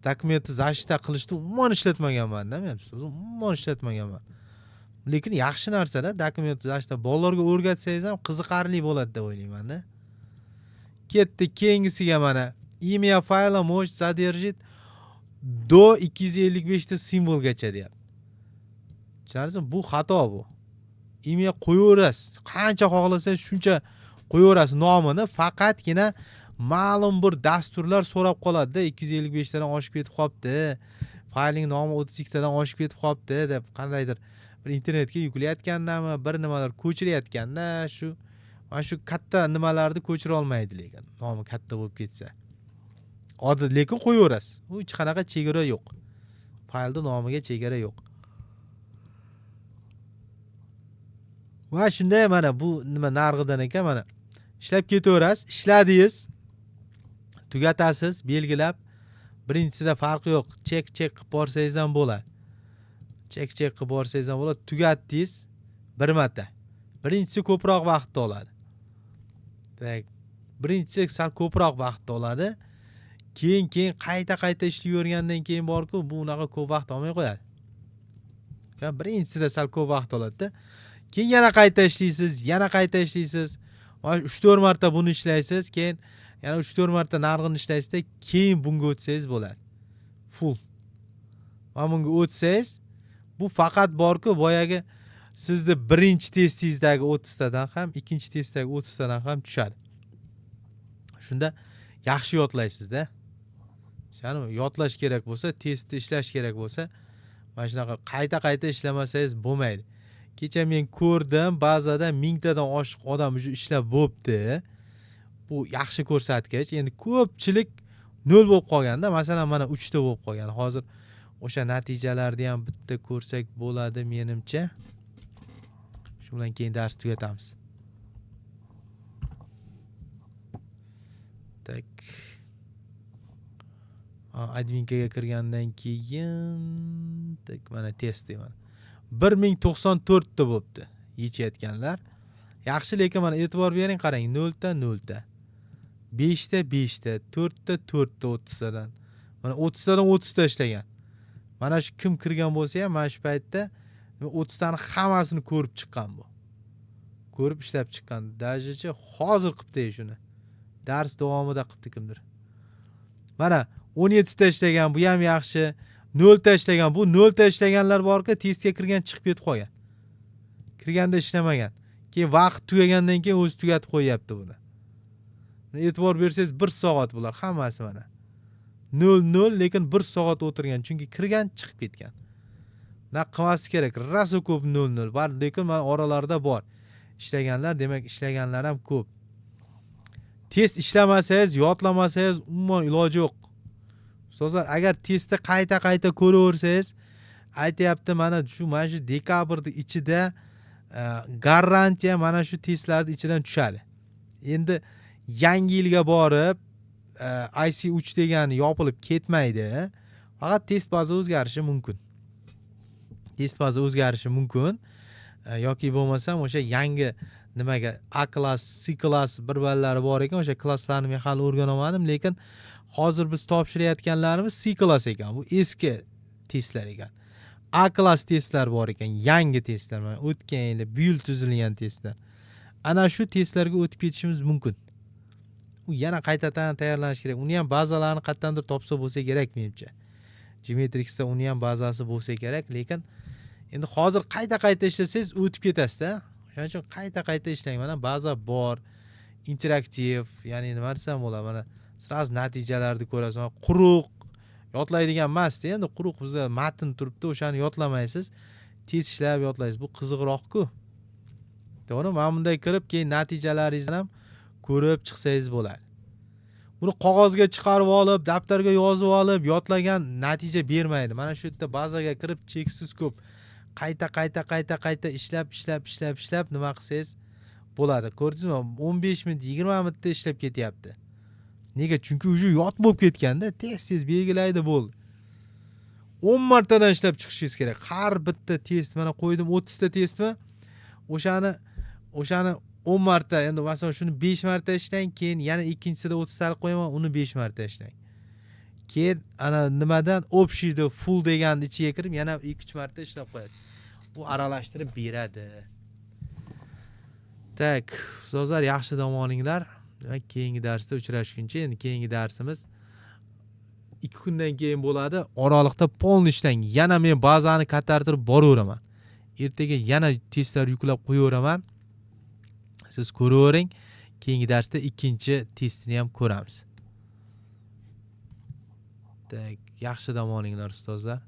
Dokumentni защита qilishni umuman ishlatmaganman-da men, umuman ishlatmaganman. Lekin yaxshi narsa-da, dokumentni защита bolalarga o'rgatsangiz ham qiziqarli bo'ladi deb o'ylayman-da. Ketdi keyingisiga mana imya fayla может содержит do 255 ta simvolgacha deyapti. Tushunarlizmi? Bu xato bu. Imya qo'yaverasiz. Qancha xohlasangiz shuncha qo'yaverasiz nomini, faqatgina ma'lum bir dasturlar so'rab qoladi-da, 255 tadan oshib ketib qolibdi. Fayling nomi 32 tadan oshib ketib qolibdi deb qandaydir bir internetga yuklayotgandami, bir nimalar ko'chirayotganda mana shu katta nimalarni ko'chira olmaydi lekin. Nomi katta bo'lib ketsa. Lekin qo'yaverasiz. U hech qanaqa chegara yo'q. Faylning nomiga chegara yo'q. Va shunday mana bu nima narxidan ekan, mana ishlab ketaverasiz, ishladingiz, tugatasiz, belgilab. Birinchisida farqi yo'q. Chek qilib borsangiz ham bo'ladi. Chek qilib borsangiz ham bo'ladi. Tugatdingiz bir marta. Birinchisi ko'proq vaqt oladi. Tak, birinchisi sal ko'proq vaqt oladi. Keyin qayta ishlayvergandan keyin borku, bu unaqa ko'p vaqt olmay qo'yadi. Birinchisida sal ko'p vaqt oladi-da. Keyin yana qayta ishlaysiz, yana qayta ishlaysiz. 3-4 marta buni ishlaysiz, keyin yana 3-4 marta narxini ishlaysiz-da, keyin bunga o'tsangiz bo'ladi. Full. Mana bunga o'tsangiz, bu faqat borku, boyagi sizni birinchi testingizdagi 30 tadan ham, ikkinchi testdagi 30 tadan ham tushadi. Shunda yaxshi yodlaysiz-da. Tushunarlimi? Yodlash kerak bo'lsa, testni ishlash kerak bo'lsa, mana shunaqa qayta ishlamasangiz bo'lmaydi. Kecha men ko'rdim, ba'zida 1000 tadan oshiq odam уже ishlab bo'pti. Bu yaxshi ko'rsatkich. Endi ko'pchilik 0 bo'lib qolganda, masalan mana 3 ta bo'lib qolgan. Hozir o'sha natijalarni ham bitta ko'rsak bo'ladi menimcha. Shu bilan keyin dars tugatamiz. Tak. Adminkaga kirgandan keyin tak mana test deyman. 1094 ta bo'pti yechayotganlar. Yaxshi, lekin mana e'tibor bering, qarang, 0 ta 0 ta. 5 ta 5 ta, 4 ta 4 ta 30 tadan. Mana 30 tadan 30 ta ishlagan. Mana shu kim kirgan bo'lsa ham mana shu paytda 30 tani hammasini ko'rib chiqqan bu. Ko'rib ishlab chiqqan. Dajichi hozir qilibdi shuni. Dars davomida qilibdi kimdir. Mana 17 ta ishlagan, bu ham yaxshi. 0 ta ishlagan, bu 0 ta ishlaganlar borki, testga kirgan chiqib ketib qolgan. Kirganda ishlamagan. Keyin vaqt tugagandan keyin o'zi tugatib qo'yapti buni. E'tibor bersangiz 1 soat bular hammasi mana. 0 lekin 1 soat o'tirgan, chunki kirgan chiqib ketgan. Na qilmasi kerak. Raso ko'p 0. Bor, lekin mana oralarda bor. Ishlaganlar, demak ishlaganlar ham ko'p. Test ishlamasangiz, yodlamasangiz umuman iloji yo'q. Ustozlar, agar testni qayta ko'raversangiz, aytayapti mana shu dekabrning ichida garantiya mana shu testlarning ichidan tushadi. Endi yangi yilga borib IC3 degani yopilib ketmaydi. Faqat test baza o'zgarishi mumkin. Test baza o'zgarishi mumkin. Yoki bo'lmasam o'sha yangi nimaga A klass, C klass bir ballari bor ekan, o'sha klasslarni men hali o'rgana olmadim, lekin hozir biz topshirayotganlarimiz C klass ekan. Bu eski testlar ekan. A klass testlar bor ekan, yangi testlar, mana o'tgan yil bu yil tuzilgan testlar. Ana shu testlarga o'tib ketishimiz mumkin. U yana qaytadan tayyorlanish kerak. Uni ham bazalarni qayerdandir topsa bo'lsa kerak menimcha. Geometrixda uni ham bazasi bo'lsa kerak, lekin endi hozir qayta ishlasangiz o'tib ketasiz-da. Shuning uchun qayta ishlang. Mana baza bor, interaktiv, ya'ni nima desam bo'ladi, mana sraz natijalarni ko'rasiz. Quruq yodlaydigan emas-da, endi quruq bizda matn turibdi, o'shani yodlamaysiz, tez ishlab yodlaysiz. Bu qiziqroq-ku. To'g'ri, mana bunday kirib, keyin natijalaringizni ham ko'rib chiqsangiz bo'ladi. Buni qog'ozga chiqarib olib, daftarga yozib olib, yodlagan natija bermaydi. Mana shu yerda bazaga kirib cheksiz ko'p qayta ishlab nima qilsangiz bo'ladi. Ko'rdingizmi? 15 minut, 20 minutda ishlab ketyapti. Nega? Chunki uje yod bo'lib ketganda, tez belgilaydi bo'ldi. 10 martadan ishlab chiqishingiz kerak. Har bitta test, mana qo'ydim 30 ta testmi? O'shani 10 marta, endi masalan shuni 5 marta ishlang, keyin yana ikkinchisida 30 talik qo'yaman, uni 5 marta ishlang. Keyin ana nimadan общийda full deganning ichiga kirib, yana 2-3 marta ishlab qo'yasiz. Bu aralashtirib beradi. Tak, ustozlar, yaxshi dam olinglar. Demak, keyingi darsda uchrashguncha, endi keyingi darsimiz 2 kundan keyin bo'ladi. Oralikda polni ishlang. Yana men bazani qaytartirib boraveraman. Ertaga yana testlar yuklab qo'yaveraman. Siz ko'ravering. Keyingi darsda ikkinchi testini ham ko'ramiz. Tak, yaxshi dam olinglar ustozlar.